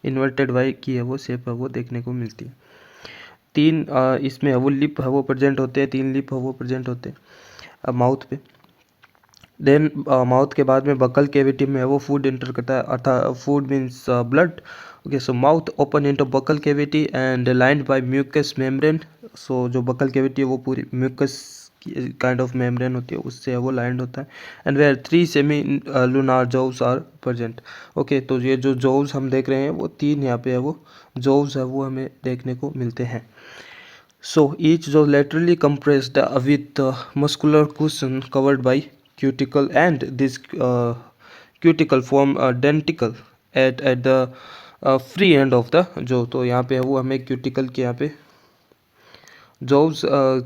इन्वर्टेड वाई की है वो शेप है वो देखने को मिलती है। तीन इसमें है वो लिप है वो प्रेजेंट होते हैं, 3 लिप है वो प्रेजेंट होते हैं माउथ पे। देन माउथ के बाद में बकल कैविटी में है वो फूड इंटर करता है, अर्थात food means blood. Okay, so mouth open into buccal cavity and lined by mucous membrane. So जो बकल कैविटी है वो पूरी म्यूकस काइंड ऑफ मेम्ब्रेन होती है उससे है वो लाइंड होता है। And where 3 semilunar jaws are present. Okay, तो ये जो जॉव्स हम देख रहे हैं वो 3 यहाँ पे है वो जॉव्स है वो हमें देखने को मिलते हैं। So each jaw laterally compressed with muscular cushion covered by cuticle, and this cuticle form a denticle at the free end of the jaw। तो यहाँ पे है वो हमें क्यूटिकल के यहाँ पे जॉव्स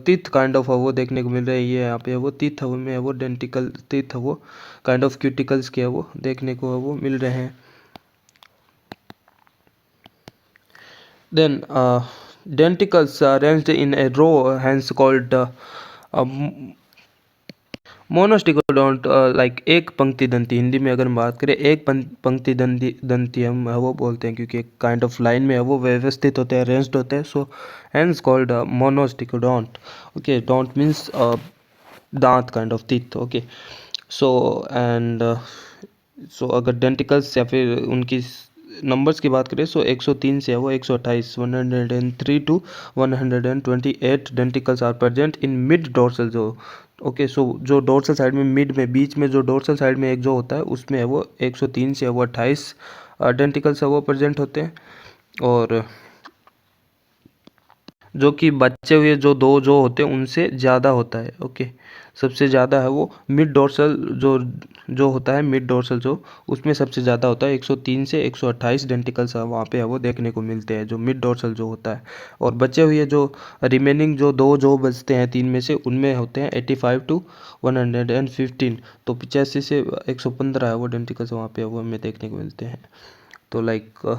टीथ काइंड ऑफ है वो देखने को मिल रहा है। ये यहाँ पे है वो टीथ है वो में है वो डेंटिकल टीथ है वो काइंड ऑफ क्यूटिकल्स के है वो देखने को है वो मिल रहे हैं। Then denticles are arranged in a row, hence called monostichodont like एक पंक्ति दंती। हिंदी में अगर हम बात करें एक पंक्ति दंती हम वो बोलते हैं क्योंकि एक काइंड ऑफ लाइन में है वो व्यवस्थित होते हैं, अरेंज्ड होते हैं। So hence called monostichodont. Okay, dont means दांत kind of teeth. Okay, so and so अगर डेंटिकल्स या फिर उनकी नंबर्स की बात करें, सो 103 से है वो 128, 103 to 128 denticles are present in mid dorsal jaw. Okay, so जो डोर्सल साइड में मिड में बीच में जो डोर्सल साइड में एक जो होता है उसमें है वो 103 से है वो 28 डेंटिकल्स है वो प्रेजेंट होते हैं। और जो कि बचे हुए जो दो जो होते हैं उनसे ज़्यादा होता है। ओके, सबसे ज़्यादा है वो मिड डोर्सल जो जो होता है, मिड डोर्सल जो उसमें सबसे ज़्यादा होता है। 103 से 128 डेंटिकल्स वहाँ पे है वो देखने को मिलते हैं जो मिड डोर्सल जो होता है। और बचे हुए जो रिमेनिंग जो दो जो बचते हैं तीन में से, उनमें होते हैं 85 टू 115। तो 85 से 115 है वो डेंटिकल्स वहाँ पे वो हमें देखने को मिलते हैं। तो लाइक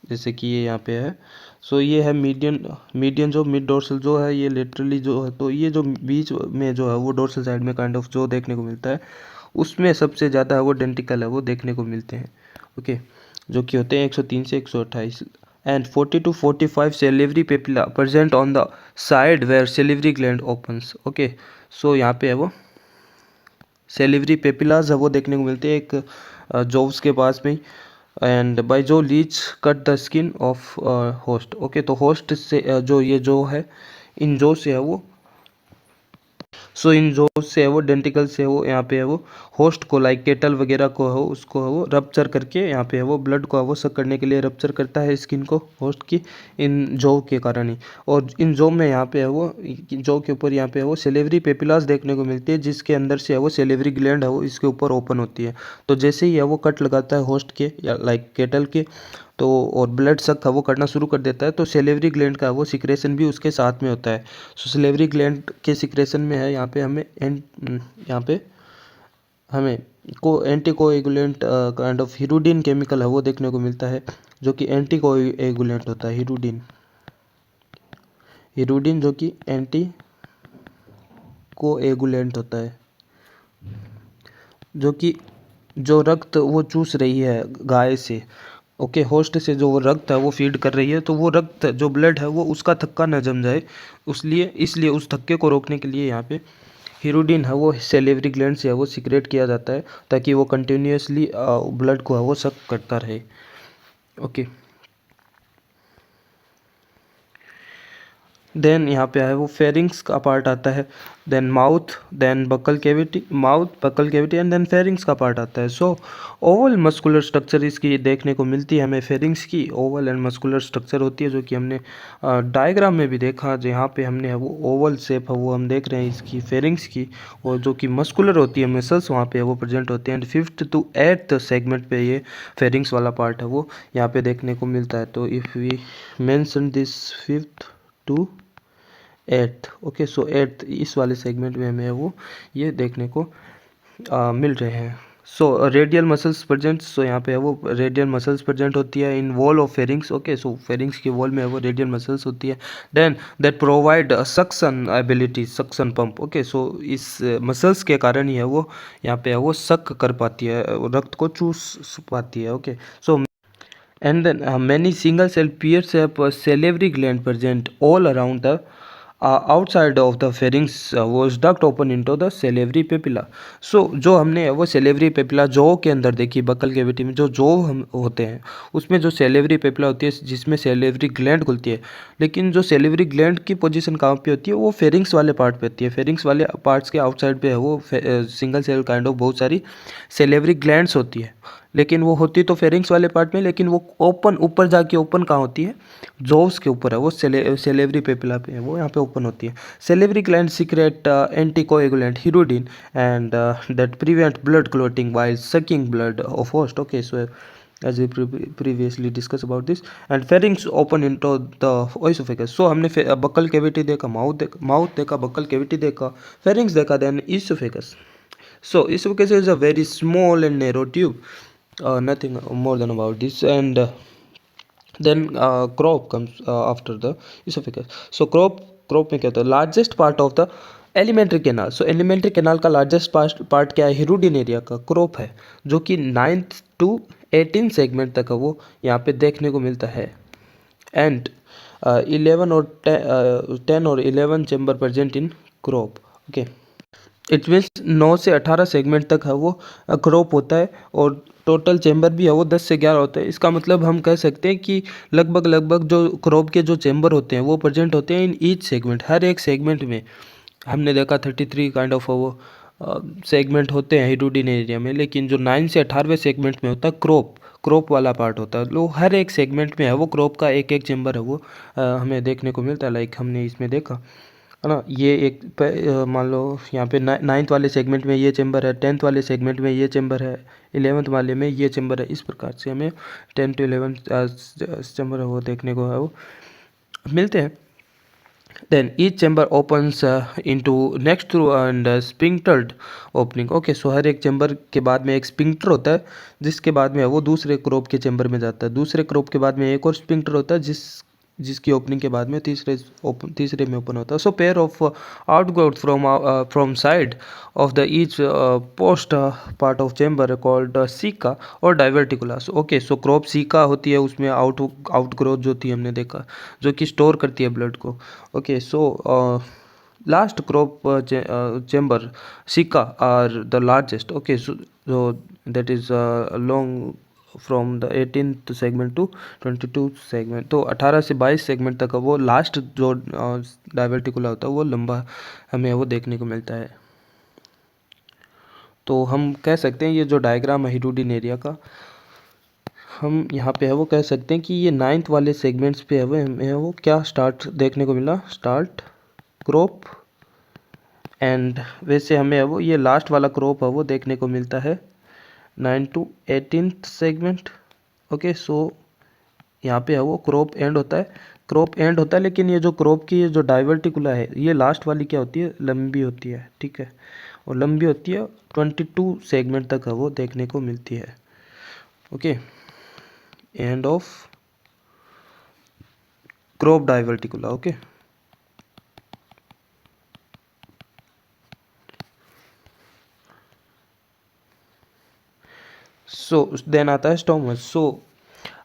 जैसे कि ये यहाँ पे है, सो ये है मीडियन। मीडियन जो मिड डोर्सल जो है ये लिटरली जो है, तो ये जो बीच में जो है वो डोर्सल साइड में काइंड ऑफ जो देखने को मिलता है उसमें सबसे ज़्यादा है वो डेंटिकल है वो देखने को मिलते हैं। ओके, जो कि होते हैं 103 से 128। And 40 to 45 salivary papilla present on the side where salivary gland opens. Okay, so यहाँ पे है वो सेलिवरी पेपिलाज है वो देखने को मिलते हैं एक जोव्स के पास में। And by jaw leech cut the skin of host. Okay, तो होस्ट से जो ये जो है इन जो से है वो, सो इन जो से है वो डेंटिकल से है वो यहाँ पे है वो होस्ट को लाइक केटल वगैरह को है उसको है वो रप्चर करके यहाँ पे है वो ब्लड को है वो सक करने के लिए रप्चर करता है स्किन को होस्ट की इन जो के कारण ही। और इन जो में यहाँ पे है वो जो के ऊपर यहाँ पे है वो सेलेवरी पेपिलास देखने को मिलती है जिसके अंदर से है वो सेलेवरी ग्लैंड है वो इसके ऊपर ओपन होती है। तो जैसे ही है वो कट लगाता है होस्ट के या लाइक केटल के, तो और ब्लड सक है वो करना शुरू कर देता है, तो सेलेवरी ग्लैंड का वो सिक्रेशन भी उसके साथ में होता है। सो सेलेवरी ग्लैंड के सिक्रेशन में है यहाँ पे हमें यहाँ पे हमें को anti coagulant kind of hirudin chemical है वो देखने को मिलता है जो कि एंटी कोएगुलेंट होता है। हिरुडिन, हिरुडिन जो कि एंटी कोएगुलेंट होता है, जो कि जो रक्त वो चूस रही है गाय से, ओके, होस्ट से जो वो रक्त है वो फीड कर रही है, तो वो रक्त जो ब्लड है वो उसका थक्का न जम जाए, इसलिए उस थक्के को रोकने के लिए यहाँ पे हिरुडिन है वो सेलेवरी ग्लैंड से है वो सिक्रेट किया जाता है ताकि वो कंटिन्यूसली ब्लड को है वो सक करता रहे। ओके, देन यहाँ पे है वो फेरिंग्स का पार्ट आता है, then mouth, then buccal cavity, mouth buccal cavity and then pharynx का पार्ट आता है। सो ओवल मस्कुलर स्ट्रक्चर इसकी देखने को मिलती है हमें। फेरिंग्स की ओवल एंड मस्कुलर स्ट्रक्चर होती है जो कि हमने डायग्राम में भी देखा, जहाँ पे हमने वो ओवल शेप है वो हम देख रहे हैं इसकी फेरिंग्स की, और जो कि मस्कुलर होती है मसल्स वहाँ पे वो प्रेजेंट होते हैं। And 5th to 8th segment पे ये फेरिंग्स वाला पार्ट है वो यहाँ पे देखने को मिलता है। तो if we mention this 5th to 8th, okay, so 8th इस वाले सेगमेंट में हमें वो ये देखने को मिल रहे हैं। So radial muscles present, so यहाँ पे है वो रेडियल मसल्स प्रेजेंट होती है in wall of pharynx. Okay, so pharynx की वॉल में है वो रेडियल मसल्स होती है। Then that provide suction ability, suction pump. Okay, so इस मसल्स के कारण ही है वो यहाँ पे है वो सक कर पाती है, रक्त को चूस पाती है। Okay, so and then many single cell pairs have a salivary gland present all around the outside of the pharynx was duct open into the salivary papilla। so जो हमने वो salivary papilla जो के अंदर देखी बकल कैविटी में जो हम होते हैं उसमें जो salivary papilla होती है जिसमें salivary gland खुलती है, लेकिन जो salivary gland की पोजीशन कहाँ पे होती है वो फेरिंग्स वाले पार्ट पे होती है। फेरिंग्स वाले पार्ट्स के आउटसाइड पे है वो सिंगल सेल काइंड ऑफ बहुत सारी salivary glands होती है, लेकिन वो होती तो फेरिंग्स वाले पार्ट में, लेकिन वो ओपन ऊपर जाके ओपन कहाँ होती है, जोव्स के ऊपर है वो सेलेवरी पेपिला पे है वो यहाँ पे ओपन होती है। Salivary gland secret anticoagulant hirudin and that prevent blood clotting while sucking blood of host. Okay, so as we previously discussed about this, and pharynx open into the esophagus। so हमने बकल कैविटी देखा, माउथ देखा, बकल कैविटी देखा, pharynx देखा, then esophagus। so esophagus is a very small and narrow tube, nothing more than about this, and then crop comes after the esophagus। so crop में क्या होता है, largest part of the alimentary canal. So alimentary canal का लार्जेस्ट पार्ट क्या है, हिरुडिन एरिया का crop है, जो कि 9th to 18 सेगमेंट तक है वो यहाँ पे देखने को मिलता है। एंड 11 और 10 और 11 chamber present in crop। Okay, it means 9 से 18 सेगमेंट तक है वो क्रोप होता है, और टोटल चेम्बर भी है वो 10 से 11 होता है। इसका मतलब हम कह सकते हैं कि लगभग जो क्रोप के जो चेम्बर होते हैं वो प्रेजेंट होते हैं इन ईच सेगमेंट, हर एक सेगमेंट में। हमने देखा 33 काइंड ऑफ वो सेगमेंट होते हैं हिडूडिन एरिया में, लेकिन जो 9 से 18वें सेगमेंट में होता है क्रोप वाला पार्ट होता है, तो हर एक सेगमेंट में है वो क्रोप का एक एक चेम्बर है वो हमें देखने को मिलता है। लाइक हमने इसमें देखा है ना, ये एक मान लो यहाँ पे 9th वाले सेगमेंट में ये चेम्बर है, 10th वाले सेगमेंट में ये चेम्बर है, 11th वाले में ये चेम्बर है। इस प्रकार से हमें 10 to 11 चेम्बर है वो देखने को है वो मिलते हैं। Then each chamber opens into next through and sphinctered opening. Okay, so हर एक चैम्बर के बाद में एक स्पिंक्टर होता है, जिसके बाद में वो दूसरे क्रोप के चैम्बर में जाता है। दूसरे क्रोप के बाद में एक और स्पिंक्टर होता है जिसकी ओपनिंग के बाद में तीसरे में ओपन होता है। So pair of outgrowth from side of the each post part of chamber called caeca और diverticulus. Okay, so crop caeca होती है, उसमें आउटग्रोथ जो थी हमने देखा, जो कि स्टोर करती है ब्लड को। Okay, so last crop chamber caeca are the largest. Okay, so that is long from the 18th segment to 22 segment, तो 18 से 22 सेगमेंट तक वो लास्ट जो डाइवर्टिकुला होता है वो लंबा हमें वो देखने को मिलता है। तो हम कह सकते हैं ये जो डायग्राम है हिडूडिन एरिया का, हम यहाँ पे है वो कह सकते हैं कि ये 9th वाले सेगमेंट्स पे है वो हमें वो क्या स्टार्ट देखने को मिला, स्टार्ट क्रोप, एंड वैसे हमें है वो ये लास्ट वाला क्रोप है वो देखने को मिलता है 9 to 18th segment. Okay, so यहाँ पे है वो क्रॉप एंड होता है, लेकिन ये जो क्रॉप की ये जो डाइवर्टिकुला है ये लास्ट वाली क्या होती है, लंबी होती है, ठीक है, और लंबी होती है 22 सेगमेंट तक है वो देखने को मिलती है। Okay, and of crop diverticula. Okay, so then आता है stomach. So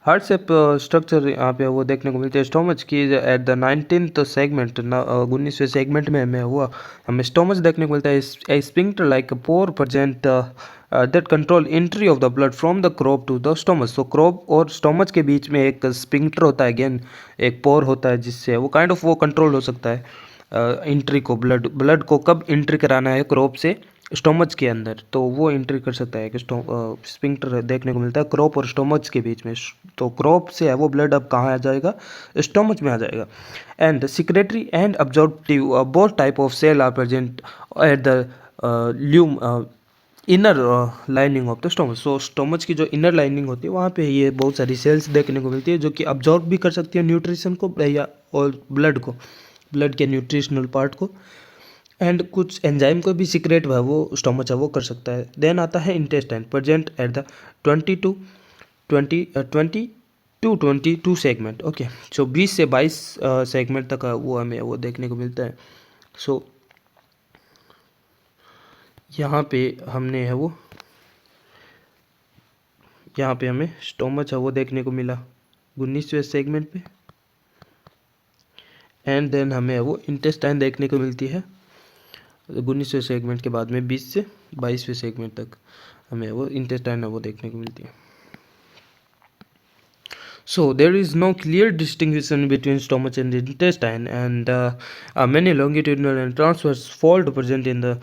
heart shape structure यहाँ पे वो देखने को मिलती है स्टोमच की एट द 19th सेगमेंट, 19वें सेगमेंट में हमें स्टोमच देखने को मिलता है। Sphincter like pore present that control entry of the blood from the crop to the stomach. So crop और स्टोमच के बीच में एक स्पिंक्टर होता है, अगेन एक पोर होता है, जिससे वो काइंड ऑफ वो कंट्रोल हो सकता है एंट्री को, ब्लड को कब एंट्री कराना है क्रोप से स्टोमच के अंदर, तो वो एंट्री कर सकता है कि स्पिंक्टर देखने को मिलता है क्रोप और स्टोमच के बीच में। तो क्रोप से है वो ब्लड अब कहाँ आ जाएगा, स्टोमच में आ जाएगा। And secretory and absorptive both type of cell are present at the lume inner lining of the stomach. So stomach की जो इनर लाइनिंग होती है वहाँ पे ये बहुत सारी सेल्स देखने को मिलती है, जो कि अब्जॉर्ब भी कर सकती है न्यूट्रिशन को या और ब्लड के न्यूट्रिशनल पार्ट को, एंड कुछ एंजाइम को भी सीक्रेट है वो स्टोमच है वो कर सकता है। देन आता है intestine present at the 20 to 22 segment. Okay, so 20 से 22 सेगमेंट तक वो हमें वो देखने को मिलता है। सो यहाँ पे हमने है वो यहाँ पे हमें स्टोमच है वो देखने को मिला 19वें सेगमेंट पे, एंड देन हमें वो इंटेस्टाइन देखने को मिलती है 19वें सेगमेंट के बाद में 20 से 22वें सेगमेंट तक हमें वो इंटेस्टाइन है वो देखने को मिलती है। So there is no clear distinction between stomach and intestine, and many longitudinal and transverse fold present in the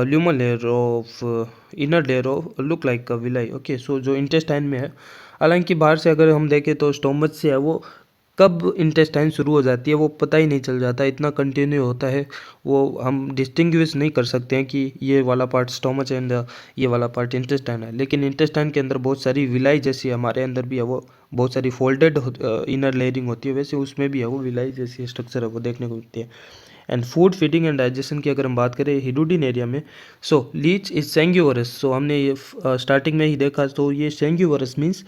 lumen layer of inner layer of look like a villi. Okay, so जो intestine में है, हालांकि बाहर से अगर हम देखें तो स्टोमच से है वो कब इंटेस्टाइन शुरू हो जाती है वो पता ही नहीं चल जाता, इतना कंटिन्यू होता है वो, हम डिस्टिंग्विश नहीं कर सकते हैं कि ये वाला पार्ट स्टोमच एंड ये वाला पार्ट इंटेस्टाइन है। लेकिन इंटेस्टाइन के अंदर बहुत सारी विलाई जैसी हमारे अंदर भी है वो बहुत सारी फोल्डेड इनर लेयरिंग होती है, वैसे उसमें भी है वो विलाई जैसी स्ट्रक्चर है वो देखने को मिलती है। And food feeding and digestion की अगर हम बात करें हिडूडिन एरिया में, सो लीच इज सेंग्यूवरस। सो हमने ये स्टार्टिंग में ही देखा, तो ये सेंग्यूवरस मीन्स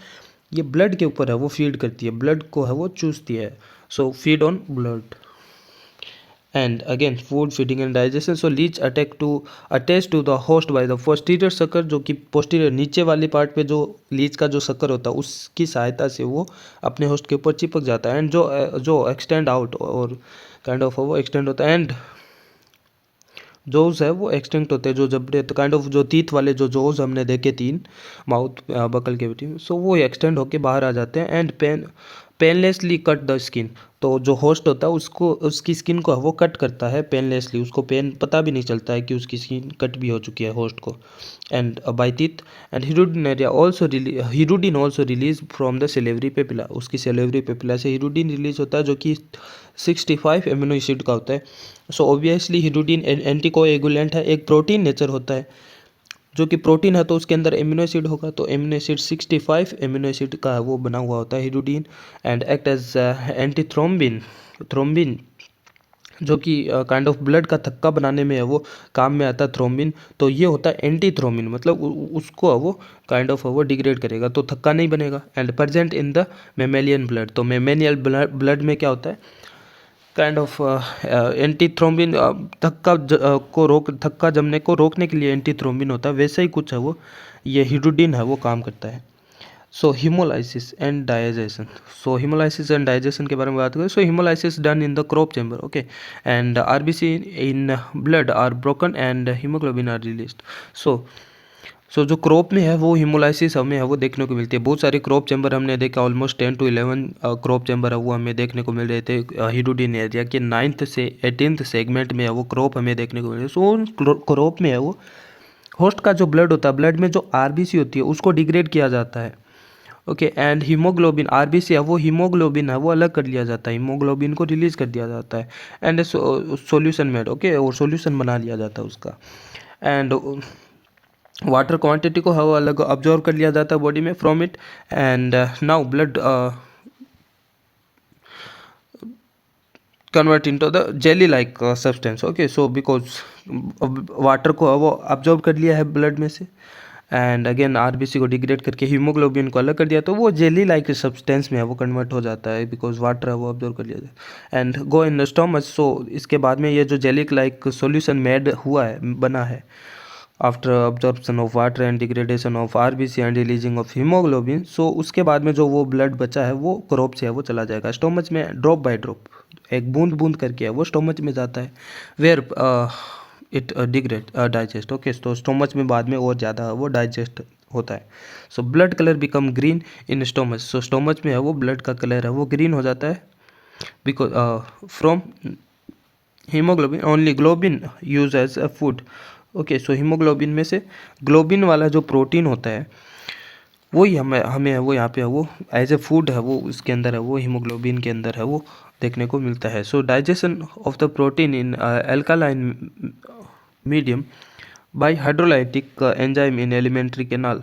ये ब्लड के ऊपर है वो फीड करती है, ब्लड को है वो चूसती है। So feed on blood and again food feeding and digestion. So leech attach to the host by the posterior sucker, जो कि पोस्टीरियर नीचे वाली पार्ट पे जो लीच का जो सकर होता है उसकी सहायता से वो अपने होस्ट के ऊपर चिपक जाता है, एंड जो एक्सटेंड आउट और काइंड ऑफ वो एक्सटेंड होता है, एंड जोज है वो एक्सटिंक्ट होते हैं, जो जबड़े काइंड ऑफ जो टीथ वाले जो जोज हमने देखे 3 माउथ बकल कैविटी में, सो वो एक्सटेंड होके बाहर आ जाते हैं एंड पेनलेसली कट द स्किन। तो जो होस्ट होता है उसको उसकी स्किन को वो कट करता है पेनलेसली, उसको पेन पता भी नहीं चलता है कि उसकी स्किन कट भी हो चुकी है होस्ट को, and by teeth. And hirudin also release from the salivary papilla, उसकी सेलेवरी पेपिला से हिरुडिन रिलीज होता है जो कि 65 एमिनो एसिड का होता है। सो ऑब्वियसली हिरुडिन एंटीकोएगुलेंट है, एक प्रोटीन नेचर होता है, जो कि प्रोटीन है तो उसके अंदर एमिनो एसिड होगा, तो एमिनो एसिड 65 एमिनो एसिड का वो बना हुआ होता है hirudin. And act as anti thrombin जो कि काइंड ऑफ ब्लड का थक्का बनाने में है वो काम में आता है थ्रोम्बिन। तो ये होता है एंटी थ्रोम्बिन, मतलब उसको वो काइंड ऑफ वो डिग्रेड करेगा तो थक्का नहीं बनेगा। And present in the mammalian blood, तो मेमेलियन ब्लड में क्या होता है काइंड ऑफ एंटी थ्रोम्बिन, थक्का जमने को रोकने के लिए एंटी थ्रोम्बिन होता है, वैसे ही कुछ है वो ये हिरुडिन है वो काम करता है। So haemolysis and digestion, so haemolysis and digestion के बारे में बात करें, so haemolysis done in the crop chamber, okay, and RBC in blood are broken and haemoglobin are released. So जो क्रॉप में है वो हिमोलाइसिस हमें है वो देखने को मिलती है। बहुत सारे क्रॉप चैम्बर हमने देखा, ऑलमोस्ट 10 to 11 क्रॉप चैम्बर है वो हमें देखने को मिल रहे थे हिरुडिन एरिया के 9th से 18th सेगमेंट में है वो क्रॉप हमें देखने को मिल रही है। सो उन क्रॉप में है वो होस्ट का जो ब्लड होता है, ब्लड में जो आरबीसी होती है उसको डिग्रेड किया जाता है, ओके, एंड हीमोग्लोबिन आरबीसी है वो हीमोग्लोबिन है वो अलग कर लिया जाता है, हीमोग्लोबिन को रिलीज कर दिया जाता है एंड सॉल्यूशन मेड, ओके, और सॉल्यूशन बना लिया जाता है उसका। एंड वाटर क्वांटिटी को हवा अलग ऑब्जर्व कर लिया जाता है बॉडी में from it. And now blood convert into the jelly like substance, okay, so because water को वो ऑब्जर्व कर लिया है ब्लड में से एंड अगेन आरबीसी को डिग्रेड करके हीमोग्लोबिन को अलग कर दिया, तो वो जेली लाइक सब्सटेंस में है वो कन्वर्ट हो जाता है बिकॉज वाटर है वो ऑब्जर्व कर लिया जाता है and go in the stomach. So इसके बाद में ये जो जेलिक लाइक सॉल्यूशन मेड हुआ है बना है after absorption of water and degradation of RBC and releasing of haemoglobin, so उसके बाद में जो वो ब्लड बचा है वो क्रॉप से है वो चला जाएगा स्टोमच में, ड्रॉप बाय ड्रॉप, एक बूंद बूंद करके है वो स्टोमच में जाता है, where it degrade digest, okay, तो स्टोमच में बाद में और ज़्यादा वो डाइजेस्ट होता है। So blood colour become green in stomach, so stomach में है वो ब्लड का कलर है वो ग्रीन हो जाता है because from haemoglobin only globin use as a food, okay, so haemoglobin में से ग्लोबिन वाला जो प्रोटीन होता है वही हमें हमें है वो यहाँ पे है वो एज ए फूड है वो उसके अंदर है वो हीमोग्लोबिन के अंदर है वो देखने को मिलता है। So digestion of the protein in alkaline medium by hydrolytic enzyme in alimentary canal,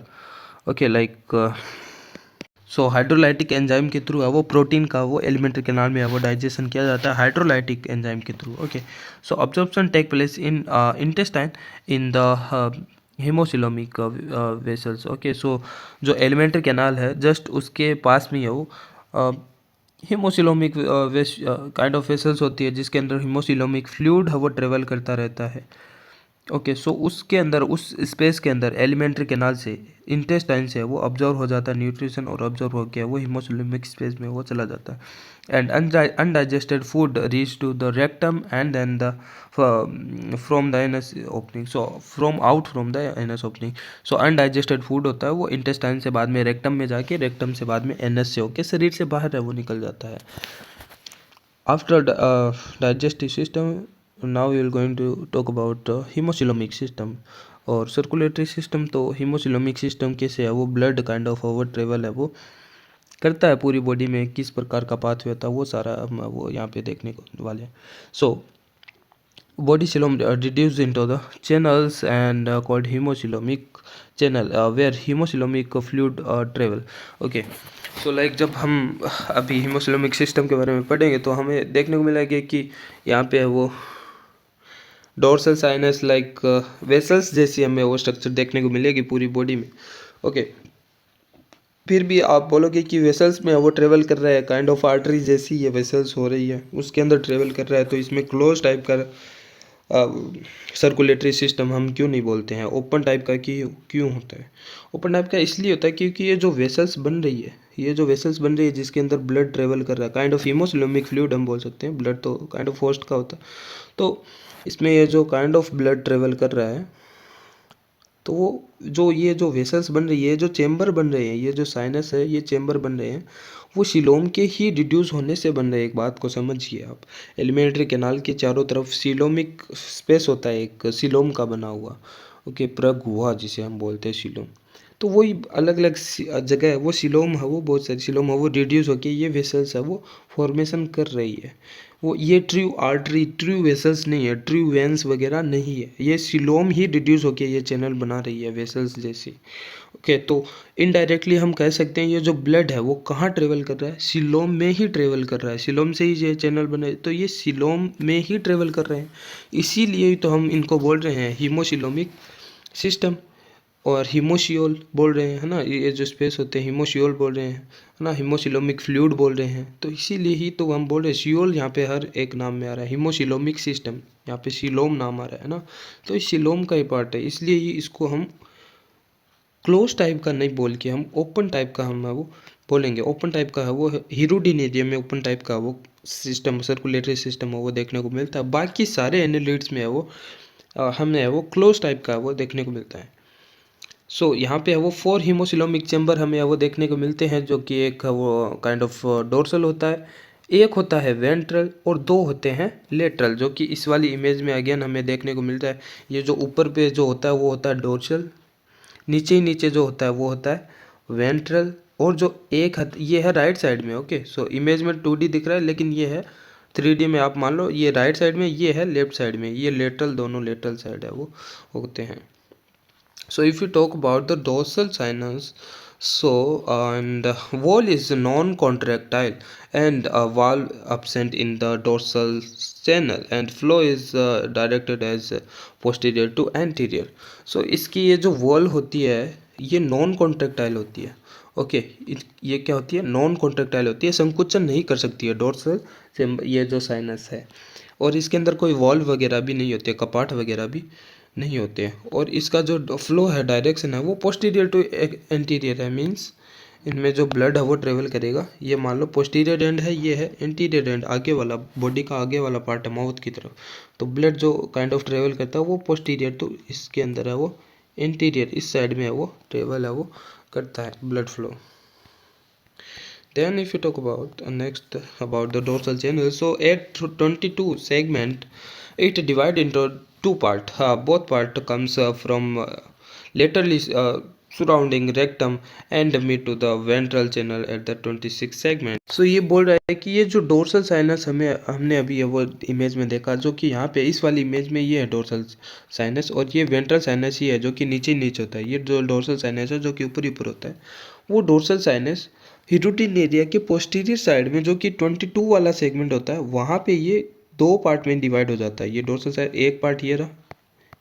okay, like so hydrolytic enzyme के थ्रू है वो प्रोटीन का वो एलिमेंट्री कैनाल में है वो डाइजेशन किया जाता है हाइड्रोलाइटिक एंजाइम के through, okay. So absorption take place in intestine in the haemocoelomic vessels, okay, so जो एलिमेंट्री कैनाल है जस्ट उसके पास में है वो हीमोसिलोमिक काइंड ऑफ वेसल्स होती है जिसके अंदर हीमोसिलोमिक फ्लूइड है वो ट्रेवल करता रहता है, ओके, सो उसके अंदर उस स्पेस के अंदर एलिमेंट्री कैनाल से इंटेस्टाइन से वो ऑब्जर्व हो जाता है न्यूट्रिशन और ऑब्जर्व हो गया वो हीमोसिलोमिक स्पेस में वो चला जाता है and undigested food reach to the rectum and then the from the anus opening, so from out from the anus opening, so undigested food होता है वो इंटेस्टाइन से बाद में रेक्टम में जाके रेक्टम से बाद में एनस से होके शरीर से बाहर है वो निकल जाता है। After digestive system now we are going to talk about hemocoelomic system और सर्कुलेटरी सिस्टम। तो हीमोसिलोमिक सिस्टम कैसे है वो blood kind of over travel है वो करता है पूरी बॉडी में, किस प्रकार का पाथवे होता है वो सारा हम वो यहाँ पे देखने को वाले हैं। सो body coelom reduced into the channels and called hemocoelomic channel where hemocoelomic fluid travel, okay, so like जब हम अभी हीमोसिलोमिक सिस्टम के बारे में पढ़ेंगे तो हमें देखने को मिलेगा कि यहाँ पे है वो डोर्सल साइनस लाइक वेसल्स जैसी हमें वो स्ट्रक्चर देखने को मिलेगी पूरी बॉडी में, ओके। फिर भी आप बोलोगे कि वेसल्स में वो ट्रेवल कर रहा है काइंड ऑफ आर्टरी जैसी ये वेसल्स हो रही है उसके अंदर ट्रेवल कर रहा है, तो इसमें क्लोज टाइप का सर्कुलेटरी सिस्टम हम क्यों नहीं बोलते हैं, ओपन टाइप का क्यों होता है? ओपन टाइप का इसलिए होता है क्योंकि ये जो वेसल्स बन रही है, ये जो वेसल्स बन रही है जिसके अंदर ब्लड ट्रेवल कर रहा है, काइंड ऑफ हीमोसिलोमिक फ्लूइड हम बोल सकते हैं, ब्लड तो काइंड ऑफ होस्ट का होता है, तो इसमें ये जो काइंड ऑफ ब्लड ट्रेवल कर रहा है, तो वो जो ये जो वेसल्स बन रही है, जो चेम्बर बन रहे हैं, ये जो साइनस है, ये चेम्बर बन रहे हैं, वो सीलोम के ही रिड्यूस होने से बन रहे हैं। एक बात को समझिए आप, एलिमेंट्री कैनाल के चारों तरफ सीलोमिक स्पेस होता है, एक सीलोम का बना हुआ, ओके, प्रगुहा जिसे हम बोलते हैं सीलोम। तो वही अलग अलग जगह है, वो सीलोम है, वो बहुत सारी सीलोम है, वो रिड्यूस होके ये वेसल्स है वो फॉर्मेशन कर रही है। वो ये ट्रू आर्टरी, ट्रू वेसल्स नहीं है, ट्रू वेंस वगैरह नहीं है, ये सीलोम ही रिड्यूस होके ये चैनल बना रही है वेसल्स जैसी। ओके, तो इनडायरेक्टली हम कह सकते हैं ये जो ब्लड है वो कहाँ ट्रेवल कर रहा है, सीलोम में ही ट्रेवल कर रहा है, सीलोम से ही ये चैनल बने, तो ये सीलोम में ही ट्रेवल कर रहे हैं। इसीलिए तो हम इनको बोल रहे हैं हीमोसीलोमिक सिस्टम, और हीमोशियोल बोल रहे हैं, है ना, ये जो स्पेस होते हैं हीमोशियोल बोल रहे हैं, है ना, हीमोशिलोमिक फ्लूइड बोल रहे हैं। तो इसीलिए ही तो हम बोल रहे हैं शियोल यहाँ पे हर एक नाम में आ रहा है, हीमोशिलोमिक सिस्टम यहाँ पे सीलोम नाम आ रहा है ना, तो इस सीलोम का ही पार्ट है। इसलिए ही इसको हम क्लोज टाइप का नहीं बोल के हम ओपन टाइप का हम वो बोलेंगे। ओपन टाइप का है वो हीरोडिनेरियम में, ओपन टाइप का वो सिस्टम, सर्कुलेटरी सिस्टम है वो देखने को मिलता है। बाकी सारे एनालिड्स में है वो हमें है वो क्लोज टाइप का वो देखने को मिलता है। सो यहाँ पे है वो 4 हीमोसिलोमिक चैम्बर हमें वो देखने को मिलते हैं, जो कि एक वो काइंड ऑफ डोर्सल होता है, एक होता है वेंट्रल, और 2 होते हैं लेटरल, जो कि इस वाली इमेज में अगेन हमें देखने को मिलता है। ये जो ऊपर पे जो होता है वो होता है डोर्सल, नीचे ही नीचे जो होता है वो होता है वेंट्रल, और जो एक ये है राइट साइड में। ओके, सो इमेज में 2D दिख रहा है, लेकिन ये है 3D में, आप मान लो ये राइट साइड में, ये है लेफ्ट साइड में, ये लेटरल, दोनों लेटरल साइड है वो होते हैं। So if you talk about the dorsal sinus, so and wall is non-contractile and a valve absent in the dorsal channel and flow is directed as posterior to anterior. So इसकी ये जो wall होती है ये नॉन कॉन्ट्रेक्टाइल होती है। ओके, ये क्या होती है, नॉन कॉन्ट्रेक्टाइल होती है, संकुचन नहीं कर सकती है डोर्सल ये जो साइनस है, और इसके अंदर कोई वॉल्व वगैरह भी नहीं होती है, कपाट वगैरह भी नहीं होते हैं। और इसका जो फ्लो है, डायरेक्शन है, वो पोस्टीरियर टू एंटीरियर है, मीन्स इनमें जो ब्लड है वो ट्रेवल करेगा, ये मान लो पोस्टीरियर एंड है, ये है एंटीरियर एंड, आगे वाला, बॉडी का आगे वाला पार्ट है माउथ की तरफ। तो ब्लड जो काइंड ऑफ ट्रेवल करता है वो पोस्टीरियर, तो इसके अंदर है वो इंटीरियर, इस साइड में है वो ट्रेवल है वो करता है blood flow. Then if you talk about next about the dorsal channel, so at 22 segment it divide into two part. Both part comes from laterally surrounding rectum and meet to the ventral channel at the 26 segment. So ये बोल रहा है कि ये जो डोर्सल साइनस हमने अभी ये वो इमेज में देखा, जो कि यहाँ पे इस वाली इमेज में ये है डोर्सल साइनस, और ये वेंट्रल साइनस ही है जो कि नीचे नीचे होता है। ये जो डोर्सल साइनस है जो कि ऊपर ऊपर होता है, वो डोर्सल साइनस हीरोटिन एरिया के पोस्टीरियर साइड में, जो कि 22 वाला सेगमेंट होता है, वहाँ पे ये 2 पार्ट में डिवाइड हो जाता है। ये डोर्सल साइड, एक पार्ट ये रहा,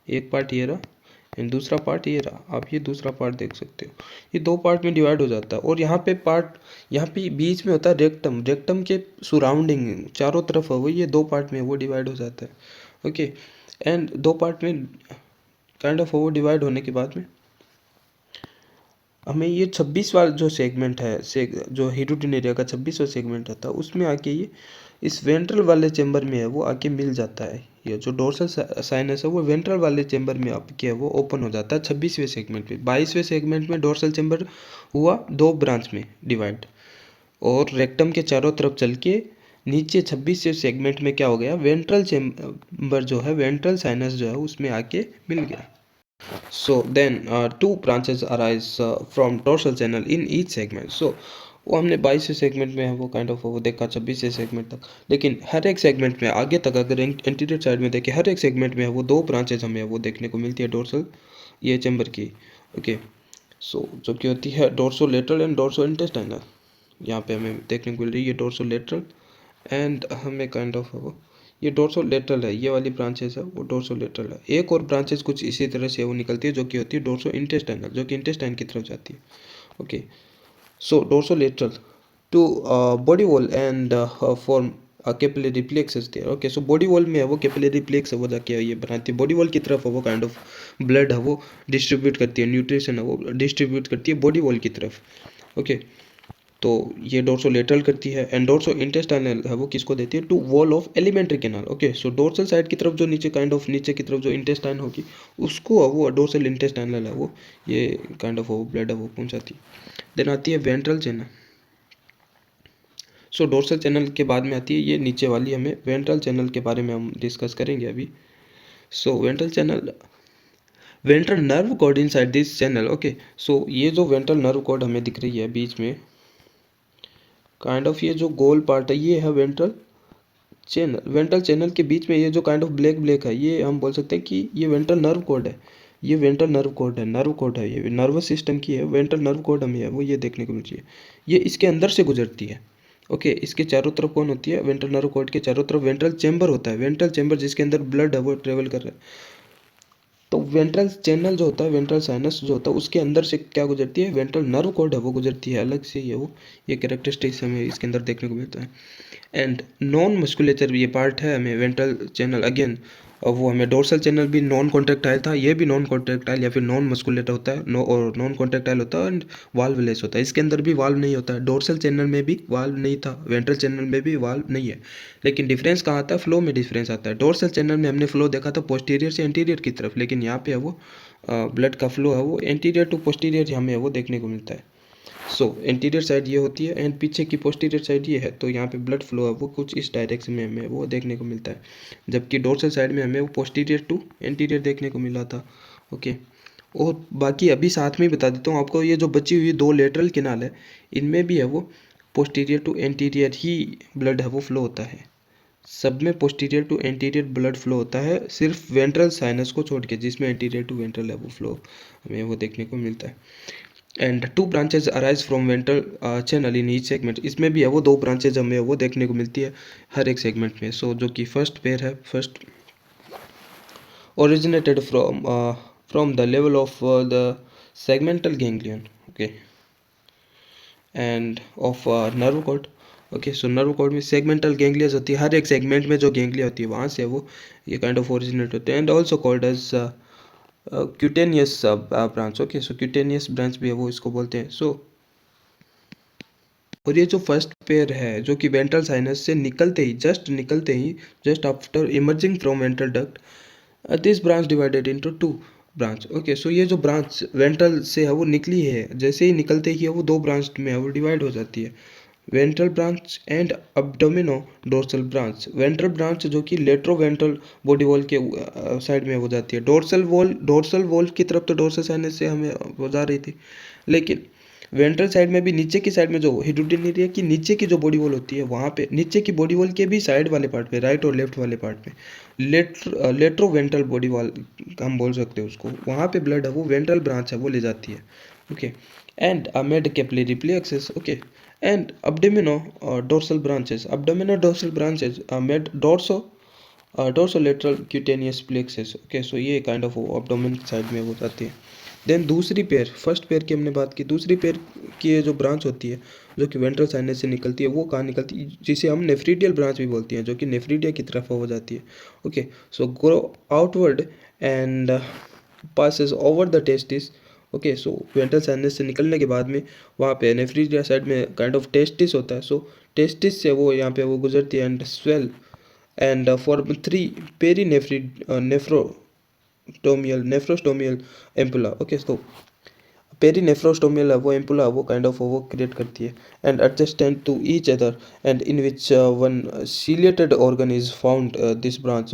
एक पार्ट ये रहा, एंड दूसरा पार्ट ये रहा। आप ये दूसरा पार्ट देख सकते हो, ये 2 पार्ट में डिवाइड हो जाता है। और यहाँ पे पार्ट, यहाँ पे बीच में होता है रेक्टम, रेक्टम के सराउंडिंग चारों तरफ है वो, ये 2 पार्ट में वो डिवाइड हो जाता है। ओके, एंड 2 पार्ट में काइंड ऑफ वो डिवाइड होने के बाद में हमें ये 26 वाला जो सेगमेंट है, जो हीरोटिन एरिया का 26वां सेगमेंट आता है, उसमें आके ये इस वेंट्रल वाले चेम्बर में है वो आके मिल जाता है। ये जो डोर्सल साइनस है वो वेंट्रल वाले चेम्बर में आके है वो ओपन हो जाता है 26वें सेगमेंट में। 22वें सेगमेंट में डोर्सल चेम्बर हुआ 2 ब्रांच में डिवाइड, और रेक्टम के चारों तरफ चल के नीचे 26वें सेगमेंट में क्या हो गया, वेंट्रल चेम्बर जो है, वेंट्रल साइनस जो है उसमें आके मिल गया। So then 2 branches arise from dorsal channel in each segment. So वो हमने 22वें सेगमेंट में है वो काइंड ऑफ वो देखा 26वें सेगमेंट तक, लेकिन हर एक सेगमेंट में आगे तक अगर एंटीरियर साइड में देखें, हर एक सेगमेंट में है वो 2 ब्रांचेज हमें वो देखने को मिलती है डोर्सल ये चैम्बर की। ओके, सो जो कि होती है dorso lateral and dorso intestinal, यहाँ पे हमें देखने को मिल रही है डोर्सो लेटरल एंड हमें काइंड ऑफ वो ये डोर्सो लेटरल है, ये वाली ब्रांचेस है वो डोर्सो लेटरल है। एक और ब्रांचेस कुछ इसी तरह से वो निकलती है, जो कि होती है डोर्सो इंटेस्टाइनल, जो कि इंटेस्टाइन की तरफ जाती है। Okay, so dorso lateral to body wall and form capillary plexus there. Okay, so body wall में है वो कैपिलरी प्लेक्स है वो जाके ये बनाती है, बॉडी वॉल की तरफ है वो काइंड ऑफ ब्लड है वो डिस्ट्रीब्यूट करती है, न्यूट्रिशन है वो डिस्ट्रीब्यूट करती है बॉडी वॉल की तरफ। ओके, तो ये डोर्सोलेटरल करती है। एंड डोर्सो इंटेस्टाइनल है वो किसको देती है? To wall of alimentary canal. Okay, so dorsal side की तरफ जो नीचे काइंड ऑफ नीचे की तरफ जो इंटेस्टाइन होगी उसको वो डोर्सल इंटेस्टाइनल है वो ये काइंड ऑफ वो ब्लड है वो पहुंचाती है। देन आती है वेंट्रल चैनल। सो डोर्सल चैनल के बाद में आती है ये नीचे वाली, हमें वेंट्रल चैनल के बारे में हम डिस्कस करेंगे अभी। So ventral channel, ventral nerve cord inside this channel. Okay, so ये जो वेंट्रल नर्व कॉर्ड हमें दिख रही है बीच में काइंड ऑफ ये जो गोल पार्ट है ये है वेंट्रल चैनल। वेंट्रल चैनल के बीच में ये जो काइंड ऑफ ब्लैक ब्लैक है ये हम बोल सकते हैं कि ये वेंट्रल नर्व कॉर्ड है। ये वेंट्रल नर्व कॉर्ड है, नर्व कॉर्ड है, ये नर्वस सिस्टम की है। वेंट्रल नर्व कॉर्ड हमें है वो ये देखने को मिलती है, ये इसके अंदर से गुजरती है। ओके, इसके चारों तरफ कौन होती है? वेंट्रल नर्व कॉर्ड के चारों तरफ वेंट्रल चैम्बर होता है। वेंट्रल चैम्बर जिसके अंदर ब्लड है वो ट्रेवल कर रहा है। तो वेंट्रल चैनल जो होता है, वेंट्रल साइनस जो होता है उसके अंदर से क्या गुजरती है? वेंट्रल नर्व कॉर्ड है वो गुजरती है, अलग से ये वो ये कैरेक्टरिस्टिक्स हमें इसके अंदर देखने को मिलता है। एंड नॉन मस्कुलेचर ये पार्ट है हमें वेंट्रल चैनल अगेन, और वो हमें डोर्सल चैनल भी नॉन कॉन्ट्रैक्टाइल था, ये भी नॉन कॉन्ट्रैक्टाइल या फिर नॉन मस्कुलेटर होता है, और नॉन कॉन्ट्रैक्टाइल होता है एंड वाल्वलेस होता है। इसके अंदर भी वाल्व नहीं होता है। डोर्सल चैनल में भी वाल्व नहीं था, वेंट्रल चैनल में भी वाल्व नहीं है। लेकिन डिफरेंस कहाँ आता है? फ्लो में डिफरेंस आता है। डोर्सल चैनल में हमने फ्लो देखा था पोस्टीरियर से एंटीरियर की तरफ, लेकिन यहाँ पे है वो ब्लड का फ्लो है वो एंटीरियर टू पोस्टीरियर हमें वो देखने को मिलता है। सो एंटीरियर साइड ये होती है एंड पीछे की पोस्टीरियर साइड ये है, तो यहाँ पे ब्लड फ्लो है वो कुछ इस डायरेक्शन में हमें वो देखने को मिलता है, जबकि डोर्सल साइड में हमें वो पोस्टीरियर टू एंटीरियर देखने को मिला था। ओके, और बाकी अभी साथ में ही बता देता हूँ आपको, ये जो बची हुई दो लेटरल किनाल है इनमें भी है वो पोस्टीरियर टू एंटीरियर ही ब्लड है वो फ्लो होता है। सब में posterior to anterior blood flow होता है, सिर्फ वेंट्रल साइनस को छोड़ के जिसमें एंटीरियर टू वेंट्रल है वो फ्लो हमें वो देखने को मिलता है। And two branches arise from ventral channel in each segment, इसमें भी है वो दो ब्रांचेज हमें वो देखने को मिलती है हर एक सेगमेंट में। सो जो कि फर्स्ट पेयर है, first originated from the level of the segmental ganglion, okay, and of nerve cord। Okay, so nerve cord में सेगमेंटल गैंग्लियाज होती है, हर एक सेगमेंट में जो गैंग्लिया होती है वहाँ से वो ये काइंड ऑफ ओरिजिनेट होते हैं। And also called as cutaneous branch. Okay, so cutaneous branch भी है वो इसको बोलते हैं। सो और ये जो फर्स्ट पेयर है जो कि वेंट्रल साइनस से निकलते ही just after emerging from ventral duct, this branch divided into two branch. Okay, so ये जो ब्रांच वेंट्रल से है वो निकली है, जैसे ही निकलते ही है वो दो ब्रांच में है वो डिवाइड हो जाती है, ventral branch and abdomino dorsal branch. Ventral branch जो कि लेट्रो वेंट्रल बॉडी वॉल के साइड में हो जाती है। डोर्सल वॉल की तरफ तो डोर्सल साइनस से हमें हो जा रही थी, लेकिन वेंट्रल साइड में भी नीचे की साइड में जो हिडुटिन एरिया की नीचे की जो बॉडी वॉल होती है वहाँ पे नीचे की बॉडी वॉल के भी साइड वाले पार्ट पे, राइट और लेफ्ट वाले पार्ट पे लेट्रो वेंट्रल बॉडी वॉल हम बोल सकते हैं उसको, वहाँ पे ब्लड है वो वेंट्रल ब्रांच है वो ले जाती है। Okay, and made capillary plexuses. Okay, and abdomino dorsal branches, abdomino dorsal branches are made dorsolateral cutaneous plexus। Okay, so ये काइंड ऑफ abdomen साइड में वो जाती है। देन दूसरी पेयर, फर्स्ट पेयर की हमने बात की, दूसरी पेयर की ये जो ब्रांच होती है जो कि वेंट्रल साइनस से निकलती है वो कहाँ निकलती है? जिसे हम नेफ्रीडियल ब्रांच भी बोलती हैं, जो कि नेफ्रीडिया की तरफ हो जाती है। Okay, so grow outward and passes over the testis. Okay, so ventral sinus से निकलने के बाद में वहाँ पे नेफ्रीडिया साइड में काइंड ऑफ टेस्टिस होता है। सो टेस्टिस से वो यहाँ पे वो गुजरती है and swell and form three perinephrostomial ampulla. Okay, तो पेरीनेफ्रोस्टोमियल वो एम्पुला वो काइंड ऑफ वो क्रिएट करती है and adjacent to each other and in which one ciliated organ is found, this branch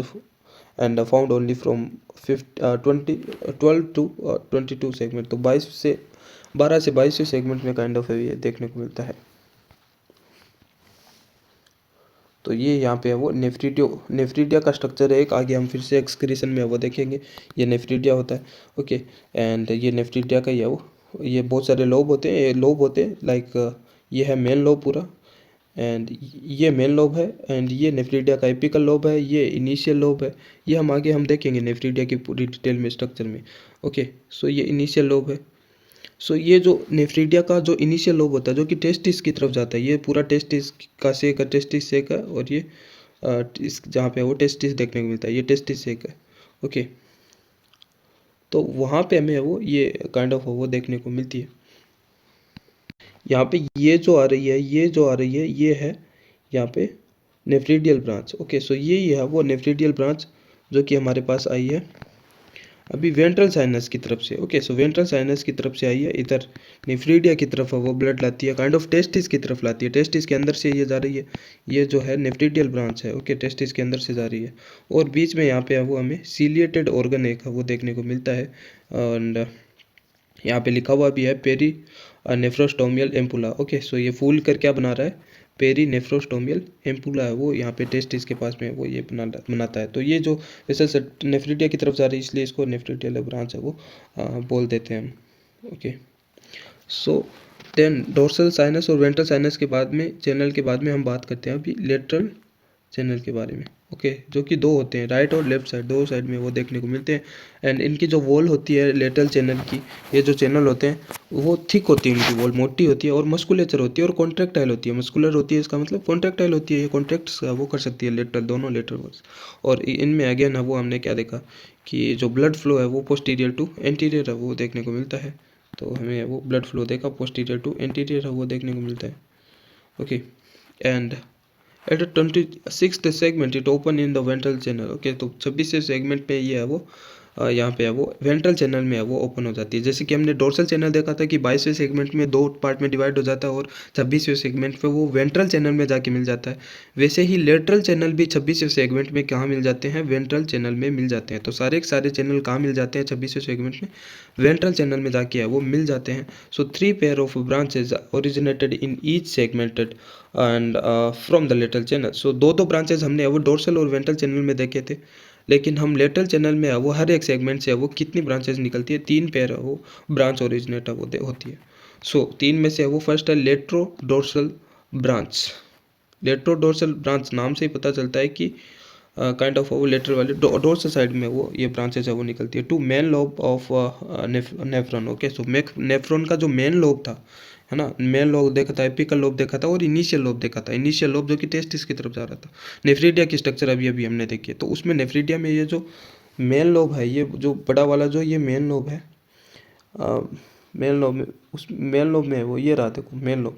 and found only from 12 to 22 segment. तो 12 से 22 सेगमेंट में काइंड ऑफ ये देखने को मिलता है। तो ये यहाँ पे है वो नेफ्रीडिया का स्ट्रक्चर है एक, आगे हम फिर से एक्सक्रीशन में वो देखेंगे ये नेफ्रीडिया होता है। ओके, एंड ये नेफ्रीडिया का ही है वो, ये बहुत सारे लोब होते हैं, ये लोब होते हैं लाइक ये है मेन लोब पूरा, एंड ये मेन लोब है, एंड ये नेफ्रीडिया का एपिकल लोब है, ये इनिशियल लोब है। ये हम आगे हम देखेंगे नेफ्रीडिया की पूरी डिटेल में स्ट्रक्चर में। ओके, सो ये इनिशियल लोब है। सो ये जो नेफ्रीडिया का जो इनिशियल लोब होता है जो कि टेस्टिस की तरफ जाता है, ये पूरा टेस्टिस का सेक है, टेस्टिस सेक है, और ये इस जहाँ पे वो टेस्टिस देखने को मिलता है ये टेस्टिस सेक है। ओके, तो वहाँ पे हमें वो ये काइंड ऑफ वो देखने को मिलती है। यहाँ पे ये जो आ रही है, ये है यहाँ पे नेफ्रीडियल ब्रांच। ओके, सो ये है वो नेफ्रीडियल ब्रांच जो कि हमारे पास आई है अभी वेंट्रल साइनस की तरफ से। ओके, सो वेंट्रल साइनस की तरफ से आई है, इधर नेफ्रीडिया की तरफ है वो ब्लड लाती है, काइंड ऑफ टेस्टिस की तरफ लाती है, टेस्टिस के अंदर से ये जा रही है, ये जो है नेफ्रीडियल ब्रांच है। ओके, टेस्टिस के अंदर से जा रही है और बीच में यहाँ पे है वो हमें सीलिएटेड ऑर्गन एक है वो देखने को मिलता है। एंड यहाँ पे लिखा हुआ भी है पेरी नेफ्रोस्टोमियल एम्पुला। ओके, सो ये फूल कर क्या बना रहा है, पेरी नेफ्रोस्टोमियल एम्पुला है वो यहाँ पे टेस्टिस के पास में वो ये बनाता है। तो ये जो वैसे नेफ्रीडिया की तरफ जा रही है इसलिए इसको नेफ्रीडियल ब्रांच है वो बोल देते हैं हम। Okay, so then dorsal sinus और वेंट्रल साइनस के बाद में चैनल के बाद में हम बात करते हैं अभी लेटरल चैनल के बारे में। ओके, जो कि दो होते हैं, राइट और लेफ्ट साइड, दो साइड में वो देखने को मिलते हैं। एंड इनकी जो वॉल होती है लेटरल चैनल की, ये जो चैनल होते हैं वो थिक होती है, इनकी वॉल मोटी होती है और मस्कुलेचर होती है और कॉन्ट्रैक्टाइल होती है। मस्कुलर होती है इसका मतलब कॉन्ट्रैक्टाइल होती है, ये कॉन्ट्रैक्ट वो कर सकती है लेटरल, दोनों लेटरल वॉल्स। और इनमें अगेन है वो हमने क्या देखा कि जो ब्लड फ्लो है वो पोस्टीरियर टू एंटीरियर है वो देखने को मिलता है। तो हमें वो ब्लड फ्लो देखा पोस्टीरियर टू एंटीरियर है वो देखने को मिलता है। Okay, and at 26th segment it open in the ventral channel. Okay, तो 26वें सेगमेंट पे ये है वो यहाँ पे है वो वेंट्रल चैनल में है वो ओपन हो जाती है। जैसे कि हमने डोर्सल चैनल देखा था कि 22वें सेगमेंट में दो पार्ट में डिवाइड हो जाता है और 26वें सेगमेंट पे वो वेंट्रल चैनल में जाके मिल जाता है। वैसे ही लेटरल चैनल भी 26वें सेगमेंट में कहाँ मिल जाते हैं, वेंट्रल चैनल में मिल जाते हैं। तो सारे के सारे चैनल कहाँ मिल जाते हैं 26वें सेगमेंट में, वेंट्रल चैनल में जाके है वो मिल जाते हैं। So 3 pair of branches originated in each segmented and from the lateral channel. So दो ब्रांचेज हमने वो डोर्सल और वेंट्रल चैनल में देखे थे, लेकिन हम लेटरल चैनल में है वो हर एक सेगमेंट से है वो कितनी ब्रांचेज निकलती है, 3 पेयर है वो ब्रांच ओरिजिनेट है वो होती है। सो 3 में से है वो फर्स्ट है latero dorsal branch. Latero dorsal branch नाम से ही पता चलता है कि काइंड ऑफ वो लेटरल वाले डोर्सल साइड में वो ये ब्रांचेज है वो निकलती है to main lobe of nephron. Okay, so nephron का जो मेन लोब था है ना, मेन लोब देखा था, एपिकल लोब देखा था और इनिशियल लोब देखा था। इनिशियल लोब जो कि टेस्टिस की तरफ जा रहा था। नेफ्रीडिया की स्ट्रक्चर अभी अभी हमने देखी है, तो उसमें नेफ्रीडिया में ये जो मेन लोब है, ये जो बड़ा वाला जो ये मेन लोब है, मेन लोब में उस मेन लोब में है वो ये रहा देखो मेन लोब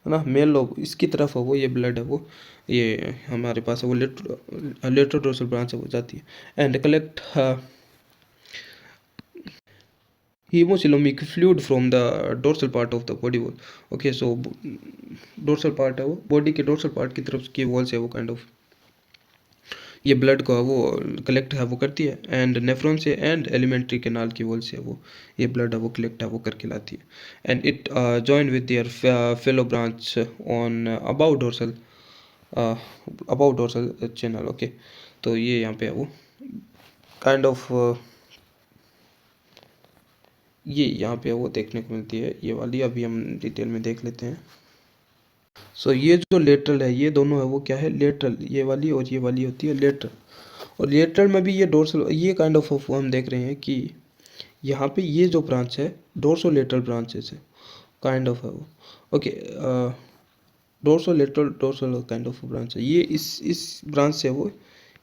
है ना, मेन लोब इसकी तरफ है वो ये ब्लड है वो ये हमारे पास है वो लेटरल डोर्सल ब्रांच है वो जाती है and collect hemocoelomic fluid from the dorsal part of the body wall. Okay, so dorsal part है वो बॉडी के डोर्सल पार्ट की तरफ की वॉल से वो काइंड ऑफ ये ब्लड को वो कलेक्ट है वो करती है एंड नेफ्रॉन से एंड एलिमेंट्री कैनाल की वॉल से वो ये ब्लड है वो कलेक्ट है वो करके लाती है and it join with their fellow branch on about dorsal channel. Okay, तो ये यहाँ पे है वो काइंड ऑफ ये यहाँ पे वो देखने को मिलती है ये वाली, अभी हम डिटेल में देख लेते हैं। सो ये जो लेटरल है ये दोनों है वो क्या है, लेटरल, ये वाली और ये वाली होती है लेटरल। और लेटरल में भी ये डोर्सल ये काइंड ऑफ हम देख रहे हैं कि यहाँ पे ये जो ब्रांच है डोर्सो लेटरल ब्रांचेस है काइंड ऑफ है वो। Okay, dorso lateral dorsal kind of branch है ये, इस ब्रांच से वो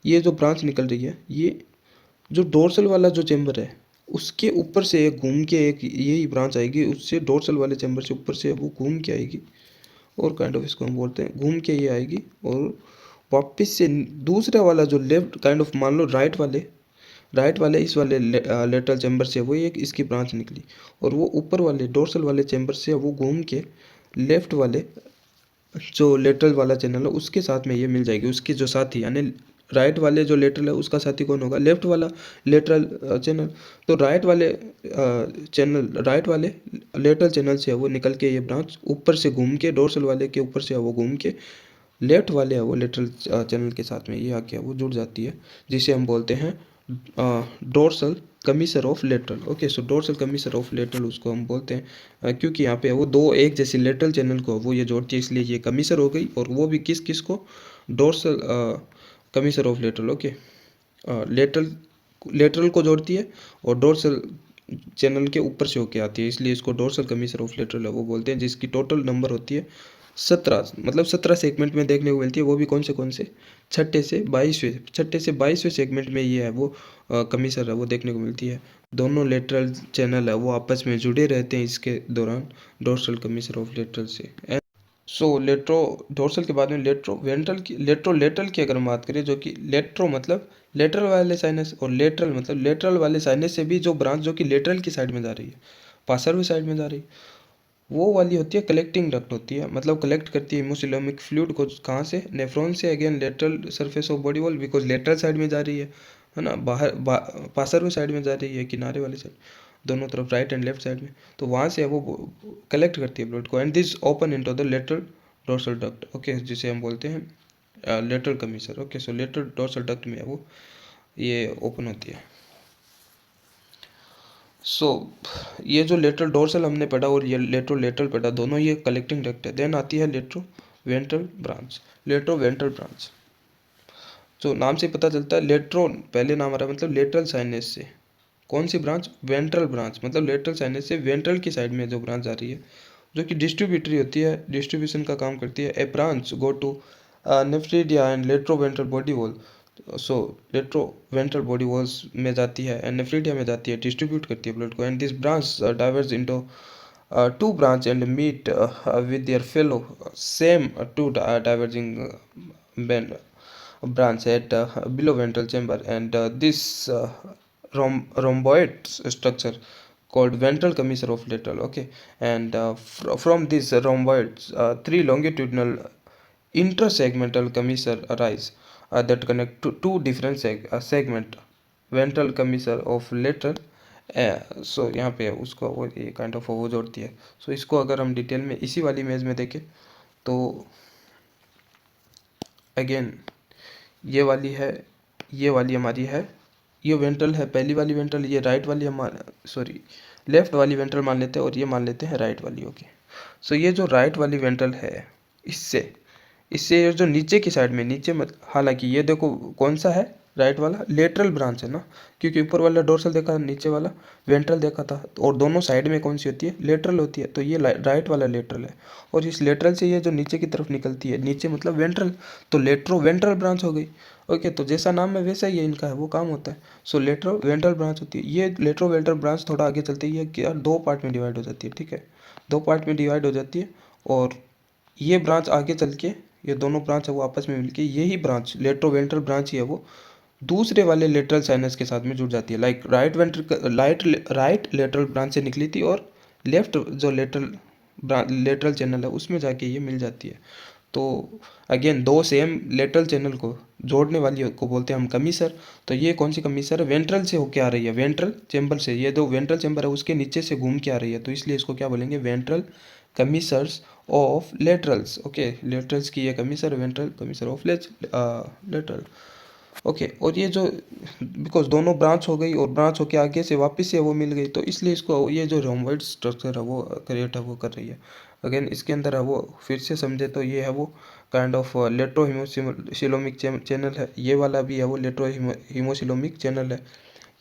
ये जो ब्रांच निकल रही है, ये जो डोर्सल वाला जो चेम्बर है उसके ऊपर से एक घूम के एक यही ब्रांच आएगी, उससे डोर्सल वाले चैम्बर से ऊपर से वो घूम के आएगी और काइंड ऑफ इसको हम बोलते हैं घूम के ये आएगी और वापस से दूसरा वाला जो लेफ्ट काइंड ऑफ मान लो राइट वाले इस वाले लेटरल चैम्बर से वो एक इसकी ब्रांच निकली और वो ऊपर वाले डोर्सल वाले चैम्बर से वो घूम के लेफ्ट वाले जो लेटरल वाला चैनल है उसके साथ में ये मिल जाएगी, उसके जो साथी यानी राइट वाले जो लेटरल है उसका साथी कौन होगा, लेफ्ट वाला लेटरल चैनल। तो राइट वाले लेटरल चैनल से है वो निकल के ये ब्रांच ऊपर से घूम के डोर्सल वाले के ऊपर से है वो घूम के लेफ्ट वाले है वो लेटरल चैनल के साथ में ये आके वो जुड़ जाती है, जिसे हम बोलते हैं dorsal commissure of lateral. Okay, so dorsal commissure of lateral उसको हम बोलते हैं क्योंकि यहाँ पे वो दो एक जैसी लेटरल चैनल को वो ये जोड़ती है, इसलिए ये कमीसर हो गई। और वो भी किस को, dorsal commissure of lateral. Okay, lateral को जोड़ती है और डोर्सल चैनल के ऊपर से होके आती है, इसलिए इसको डोर्सल कमीसर ऑफ लेटरल है वो बोलते हैं, जिसकी टोटल नंबर होती है 17 मतलब 17 सेगमेंट में देखने को मिलती है, वो भी कौन से छठे से 22वें सेगमेंट में ये है वो कमीसर है वो देखने को मिलती है। दोनों लेटरल चैनल है वो आपस में जुड़े रहते हैं इसके दौरान डोर्सल कमीसर ऑफ लेटरल से। सो लेट्रो डोर्सल के बाद में लेट्रो वेंट्रल की लेटरल की अगर हम बात करें, जो कि लेट्रो मतलब लेटरल वाले साइनस और लेटरल मतलब लेटरल वाले साइनस से भी जो ब्रांच जो कि लेटरल की साइड में जा रही है, पासरवी साइड में जा रही है, वो वाली होती है कलेक्टिंग डक्ट होती है, मतलब कलेक्ट करती है हिमोसिलोमिक फ्लूइड को कहाँ से, नेफ्रॉन से, again lateral surface of body wall, because lateral side में जा रही है ना, पासरवी साइड में जा रही है, किनारे वाली साइड, दोनों तरफ राइट एंड लेफ्ट साइड में, तो वहाँ से वो कलेक्ट करती है ब्लड को, and this open into the lateral dorsal duct, okay, जिसे हम बोलते हैं लेटरल कमीसर। ओके, सो लेटरल डोर्सल डक्ट में वो ये ओपन होती है। सो ये जो लेटरल डोर्सल हमने पढ़ा और ये लेटरल पढ़ा, दोनों ये कलेक्टिंग डक्ट है। देन आती है लेट्रो वेंट्रल ब्रांच। लेट्रो वेंट्रल ब्रांच जो नाम से पता चलता है, लेट्रो पहले नाम आ रहा है मतलब लेटरल साइनस से, कौन सी ब्रांच, वेंट्रल ब्रांच, मतलब लेटरल साइनस से वेंट्रल की साइड में जो ब्रांच जा रही है, जो कि डिस्ट्रीब्यूटरी होती है, डिस्ट्रीब्यूशन का काम करती है। A branch go to nephridia and latero ventral body wall, so latero ventral body walls में जाती है एंड नेफ्रिडिया में जाती है, डिस्ट्रीब्यूट करती है ब्लड को, and this branch diverse into two branch and meet with their fellow same to diverging branch at below ventral chamber, and this rhomboid structure called ventral commissure of lateral. Okay, and from this rhomboids, three longitudinal intersegmental commissure arise that connect to two different segment ventral commissure of lateral। सो यहाँ पे उसको वो ये काइंड ऑफ वो जोड़ती है। सो इसको अगर हम डिटेल में इसी वाली इमेज में देखें तो अगेन ये वाली है, ये वाली हमारी है, ये वेंट्रल है, पहली वाली वेंट्रल, ये राइट वाली हम सॉरी लेफ्ट वाली वेंट्रल मान लेते हैं और ये मान लेते हैं राइट वाली। ओके, सो ये जो राइट वाली वेंट्रल है, इससे इससे ये जो नीचे की साइड में नीचे मत, हालांकि ये देखो कौन सा है, राइट वाला लेटरल ब्रांच है ना, क्योंकि ऊपर वाला डोर्सल देखा, नीचे वाला वेंट्रल देखा था, और दोनों साइड में कौन सी होती है, लेटरल होती है, तो ये राइट वाला लेटरल है, और इस लेटरल से ये जो नीचे की तरफ निकलती है, नीचे मतलब वेंट्रल, तो लेट्रो वेंट्रल ब्रांच हो गई। ओके, तो जैसा नाम है वैसा ही है इनका है वो काम होता है। सो लेट्रो वेंट्रल ब्रांच होती है। ये लेट्रो वेंट्रल ब्रांच थोड़ा आगे चलती है, क्या दो पार्ट में डिवाइड हो जाती है, ठीक है, दो पार्ट में डिवाइड हो जाती है, और ये ब्रांच आगे चल के, ये दोनों ब्रांच है वो आपस में मिलके यही ब्रांच लेट्रो वेंट्रल ब्रांच ही है वो दूसरे वाले लेटरल साइनस के साथ में जुड़ जाती है। लाइक राइट लेटरल ब्रांच से निकली थी और लेफ्ट जो लेटरल चैनल है उसमें जाके ये मिल जाती है। तो अगेन दो सेम लेटरल चैनल को जोड़ने वाली को बोलते हैं हम कमीसर। तो ये कौन सी कमीसर है, वेंट्रल से होके आ रही है, वेंट्रल चैम्बर से, ये जो वेंट्रल चैम्बर है उसके नीचे से घूम के आ रही है, तो इसलिए इसको क्या बोलेंगे, ventral commissures of laterals. Okay, laterals की ये commissure, ventral commissure of lateral. Okay, और ये जो बिकॉज दोनों ब्रांच हो गई और ब्रांच होके आगे से वापस से वो मिल गई, तो इसलिए इसको ये जो रोमोइड स्ट्रक्चर है वो क्रिएट है वो कर रही है। अगेन इसके अंदर है वो फिर से समझे तो ये है वो काइंड ऑफ लेट्रो हिमोसिलोमिक चैनल है, ये वाला भी है वो लेट्रो हिमोसिलोमिक चैनल है।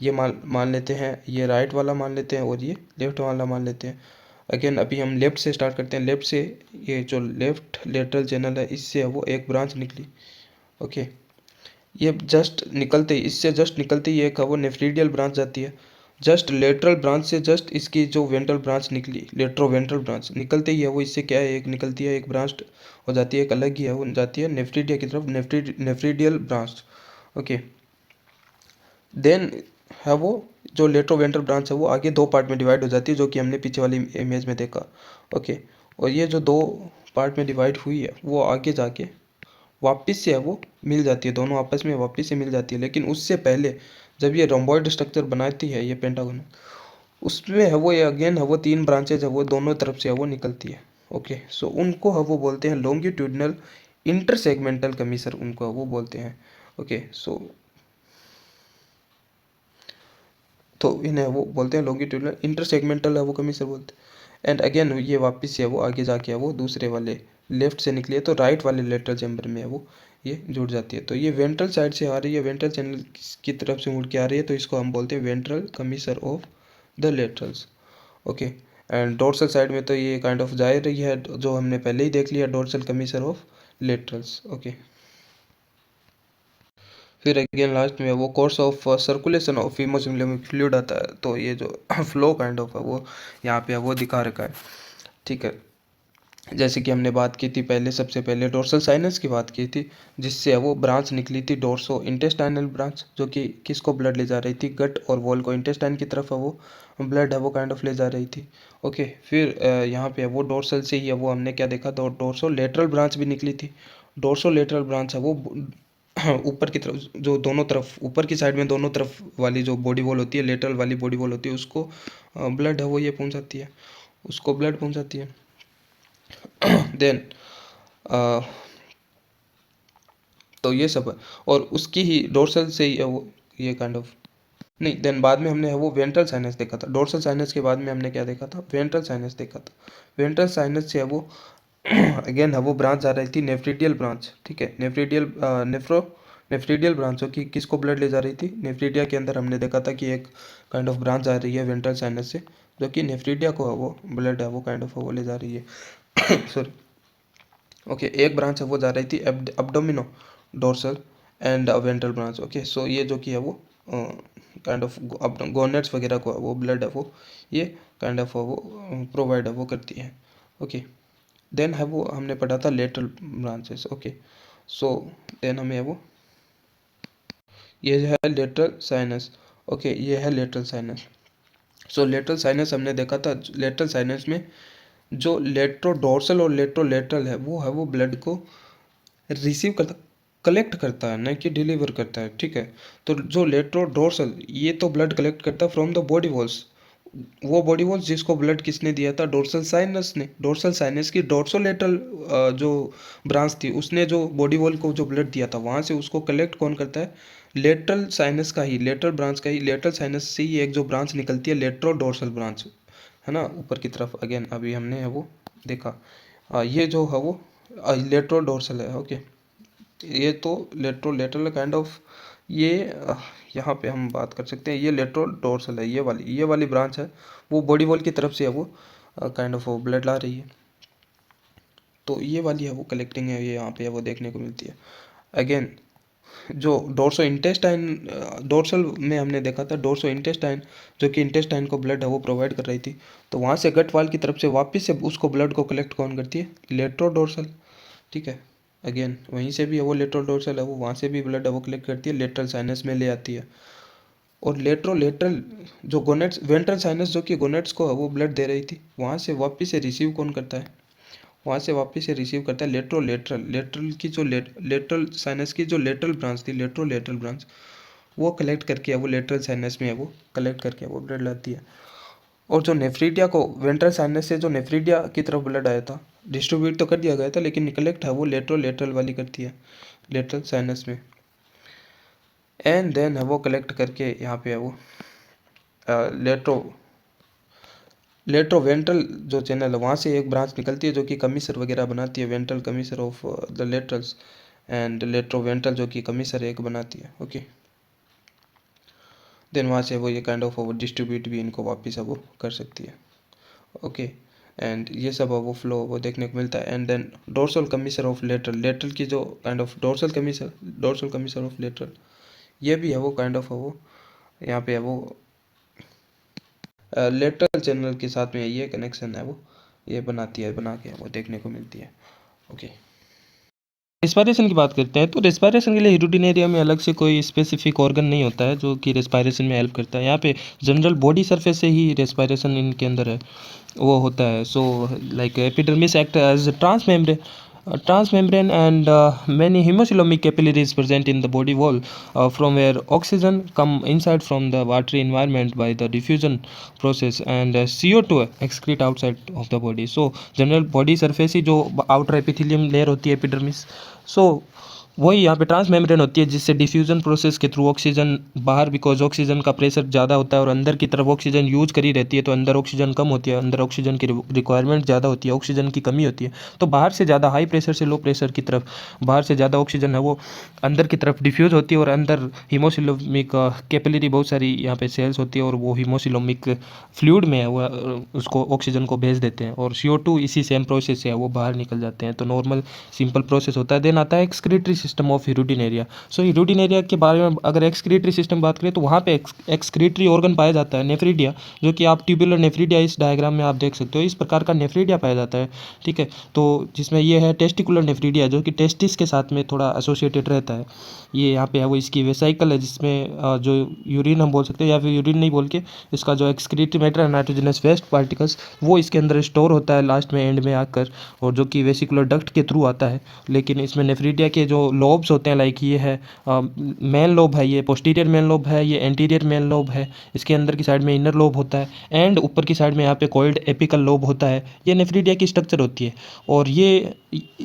ये मान लेते हैं, ये राइट वाला मान लेते हैं और ये लेफ्ट वाला मान लेते हैं। अगेन अभी हम लेफ्ट से स्टार्ट करते हैं, लेफ्ट से ये जो लेफ्ट लेटरल चैनल है इससे वो एक ब्रांच निकली। ओके, ये जस्ट निकलते ही, इससे जस्ट निकलते ही एक वो नेफ्रीडियल ब्रांच जाती है, जस्ट लेटरल ब्रांच से जस्ट इसकी जो वेंट्रल ब्रांच निकली, लेट्रो वेंट्रल ब्रांच निकलते ही है वो इससे क्या है, एक निकलती है, एक ब्रांच हो जाती है, एक अलग ही है वो जाती है नेफ्रीडिया की तरफ, नेफ्रीडियल ब्रांच। ओके, देन है वो जो लेट्रो वेंट्रल ब्रांच है वो आगे दो पार्ट में डिवाइड हो जाती है, जो कि हमने पीछे वाली इमेज में देखा। ओके, और ये जो दो पार्ट में डिवाइड हुई है वो आगे जाके वापस से है वो मिल जाती है, दोनों आपस में वापस से मिल जाती है, लेकिन उससे पहले जब ये रोम्बॉइड स्ट्रक्चर बनाती है ये पेंटागन, उसमें है वो ये अगेन है वो तीन ब्रांचेज है वो दोनों तरफ से है वो निकलती है। ओके, सो उनको है वो बोलते हैं लॉन्गिट्यूडनल इंटरसेगमेंटल कमीसर, उनको है वो बोलते हैं। ओके, सो तो इन्हें वो बोलते हैं लॉन्गिट्यूडनल इंटरसेगमेंटल है वो कमीसर बोलते हैं। एंड अगेन ये वापस से है वो आगे जाके है वो दूसरे वाले लेफ्ट से निकली है तो राइट वाले लेटरल चैम्बर में है वो ये जुड़ जाती है। तो ये वेंट्रल साइड से आ रही है, वेंट्रल चैनल की तरफ से मुड़ के आ रही है, तो इसको हम बोलते हैं ventral commissure of the laterals. Okay, and dorsal side में तो ये काइंड ऑफ जा रही है, जो हमने पहले ही देख लिया, dorsal commissure of laterals. Okay, फिर अगेन लास्ट में वो course of circulation of haemosystemic fluid आता है, तो ये जो फ्लो काइंड ऑफ है वो यहाँ पे वो दिखा रखा है। ठीक है, जैसे कि हमने बात की थी पहले, सबसे पहले डोर्सल साइनस की बात की थी, जिससे वो ब्रांच निकली थी डोर्सो इंटेस्टाइनल ब्रांच, जो कि किसको ब्लड ले जा रही थी, गट और वॉल को, इंटेस्टाइन की तरफ है वो ब्लड है वो काइंड ऑफ ले जा रही थी। ओके, फिर यहाँ पे वो डोर्सल से ही है वो हमने क्या देखा, तो डोर्सो लेटरल ब्रांच भी निकली थी। डोर्सो लेटरल ब्रांच है वो ऊपर की तरफ, जो दोनों तरफ ऊपर की साइड में दोनों तरफ वाली जो बॉडी वॉल होती है, लेटरल वाली बॉडी वॉल होती है, उसको ब्लड है वो ये पहुंचाती है, उसको ब्लड पहुंचाती है। देन तो ये सब है, और उसकी ही डोर्सल से ही है वो ये काइंड ऑफ नहीं। देन बाद में हमने है वो वेंट्रल साइनस देखा था। डोर्सल साइनस के बाद में हमने क्या देखा था, वेंट्रल साइनस देखा था। वेंट्रल साइनस से है वो अगेन है वो ब्रांच जा रही थी, नेफ्रिडियल ब्रांच। ठीक है, नेफ्रिडियल नेफ्रिडियल ब्रांच हो कि किसको ब्लड ले जा रही थी, नेफ्रिडिया के अंदर हमने देखा था कि एक काइंड ऑफ ब्रांच जा रही है वेंट्रल साइनस से, जो कि नेफ्रिडिया को है वो ब्लड है वो काइंड ऑफ वो ले जा रही है सॉरी। ओके, एक ब्रांच है वो जा रही थी abdomino dorsal and ventral branch. Okay, so ये जो कि है वो काइंड ऑफ गोनेट्स वगैरह को वो ब्लड है वो ये काइंड ऑफ वो प्रोवाइड है वो करती है। ओके, देन है वो हमने पढ़ा था lateral branches. Okay, so then हमें है वो ये है लेटरल साइनस। ओके, ये है लेटरल साइनस। सो लेटरल साइनस हमने देखा था, लेटरल साइनस में जो लेट्रोडोर्सल और लेट्रोलेटरल है वो ब्लड को रिसीव करता, कलेक्ट करता है, न कि डिलीवर करता है। ठीक है, तो जो लेट्रोडोर्सल ये तो ब्लड कलेक्ट करता है फ्रॉम द बॉडी वॉल्स, वो बॉडी वॉल्स जिसको ब्लड किसने दिया था, डोर्सल साइनस ने। डोर्सल साइनस की डोर्सोलेटरल जो ब्रांच थी, उसने जो बॉडी वॉल को जो ब्लड दिया था, वहाँ से उसको कलेक्ट कौन करता है, लेटरल साइनस का ही, लेटरल ब्रांच का ही, लेटरल साइनस से ही एक जो ब्रांच निकलती है लेट्रोडोर्सल ब्रांच, है ना, ऊपर की तरफ। अगेन अभी हमने है वो देखा ये जो है वो लेट्रोडोर्सल है। ओके, ये तो लेटरल काइंड ऑफ ये यहाँ पे हम बात कर सकते हैं, ये लेट्रोडोर्सल है, ये वाली ब्रांच है वो बॉडी वॉल की तरफ से है वो काइंड ऑफ ब्लड ला रही है, तो ये वाली है वो कलेक्टिंग है, ये यहाँ पे है वो देखने को मिलती है। अगेन जो डोर्सो इंटेस्टाइन, डोर्सल में हमने देखा था डोर्सो इंटेस्टाइन, जो कि इंटेस्टाइन को ब्लड है वो प्रोवाइड कर रही थी, तो वहाँ से गट वाल की तरफ से वापस से उसको ब्लड को कलेक्ट कौन करती है, लेट्रोडोर्सल। ठीक है, अगेन वहीं से भी है वो लेट्रोडोर्सल है वो, वहाँ से भी ब्लड है वो कलेक्ट करती है, लेटरल साइनस में ले आती है। और लेटरल जो गोनेट्स, वेंट्रल साइनस जो कि गोनेट्स को है वो ब्लड दे रही थी, वहाँ से वापस से रिसीव कौन करता है, वहाँ से वापस से रिसीव करता है लेटरल की जो लेटरल साइनस की जो लेटरल ब्रांच थी, लेटरल ब्रांच, वो कलेक्ट करके वो लेटरल साइनस में है वो कलेक्ट करके वो ब्लड लाती है। और जो नेफ्रीडिया को वेंट्रल साइनस से जो नेफ्रीडिया की तरफ ब्लड आया था, डिस्ट्रीब्यूट तो कर दिया गया था, लेकिन कलेक्ट है वो लेटरल वाली करती है लेटरल साइनस में, एंड देन है वो कलेक्ट करके यहाँ पे है वो लेट्रो वेंट्रल जो चैनल है वहाँ से एक ब्रांच निकलती है, जो कि कमीसर वगैरह बनाती है, ventral commissure of the laterals, and latero ventral जो कि कमीसर एक बनाती है। ओके, देन वहाँ से वो ये काइंड ऑफ वो डिस्ट्रीब्यूट भी इनको वापस है वो कर सकती है। ओके, एंड ये सब वो फ्लो वो देखने को मिलता है। And then dorsal commissure of lateral की जो kind of dorsal commissure of lateral, ये भी है वो काइंड ऑफ वो यहाँ पे है वो लेटरल चैनल के साथ में ये कनेक्शन है वो ये बनाती है, बना के वो देखने को मिलती है। ओके, रेस्पायरेशन की बात करते हैं, तो रेस्पायरेशन के लिए हीरोडिन एरिया में अलग से कोई स्पेसिफिक ऑर्गन नहीं होता है जो कि रेस्पायरेशन में हेल्प करता है। यहाँ पे जनरल बॉडी सरफेस से ही रेस्पायरेशन इनके अंदर है वो होता है। So like epidermis act as transmembrane and many hemocoelomic capillaries present in the body wall from where oxygen come inside from the watery environment by the diffusion process and CO2 excrete outside of the body. So general body surface ही जो outer epithelium layer होती है epidermis, so वही यहाँ पे ट्रांस मेम्ब्रेन होती है, जिससे डिफ्यूजन प्रोसेस के थ्रू ऑक्सीजन बाहर, बिकॉज ऑक्सीजन का प्रेशर ज़्यादा होता है और अंदर की तरफ ऑक्सीजन यूज करी रहती है, तो अंदर ऑक्सीजन कम होती है, अंदर ऑक्सीजन की रिक्वायरमेंट ज़्यादा होती है, ऑक्सीजन की कमी होती है। तो बाहर से ज़्यादा हाई प्रेशर से लो प्रेशर की तरफ बाहर से ज़्यादा ऑक्सीजन है वो अंदर की तरफ डिफ्यूज़ होती है, और अंदर हीमोसिलोमिक कैपिलरी बहुत सारी यहाँ पे सेल्स होती है, और वो हीमोसिलोमिक फ्लूइड में है वो उसको ऑक्सीजन को भेज देते हैं, और CO2 इसी सेम प्रोसेस से है वो बाहर निकल जाते हैं। तो नॉर्मल सिंपल प्रोसेस होता है। देन आता है एक्सक्रीटरी सिस्टम ऑफ यूरिनेरिया। सो यूरिनेरिया के बारे में अगर एक्सक्रीटरी सिस्टम बात करें तो वहाँ पे एक्सक्रीटरी ऑर्गन पाया जाता है नेफ्रीडिया, जो कि आप ट्यूबुलर नेफ्रीडिया इस डायग्राम में आप देख सकते हो, इस प्रकार का नेफ्रीडिया पाया जाता है। ठीक है, तो जिसमें ये है टेस्टिकुलर नेफ्रीडिया, जो कि टेस्टिस के साथ में थोड़ा एसोसिएटेड रहता है। ये यहाँ पे है वो इसकी वेसाइकल है, जिसमें जो यूरिन हम बोल सकते हैं, या फिर यूरिन नहीं बोल के इसका जो एक्सक्रीटरी मैटर है, नाइट्रोजनस वेस्ट पार्टिकल्स, वो इसके अंदर स्टोर होता है लास्ट में एंड में आकर, और जो कि वेसिकुलर डक्ट के थ्रू आता है। लेकिन इसमें नेफ्रीडिया के जो लोब्स होते हैं, लाइक ये है मेन लोब है, ये पोस्टीरियर मेन लोब है, ये एंटीरियर मेन लोब है, इसके अंदर की साइड में इनर लोब होता है, एंड ऊपर की साइड में यहाँ पे कॉइल्ड एपिकल लोब होता है। ये नेफ्रीडिया की स्ट्रक्चर होती है, और ये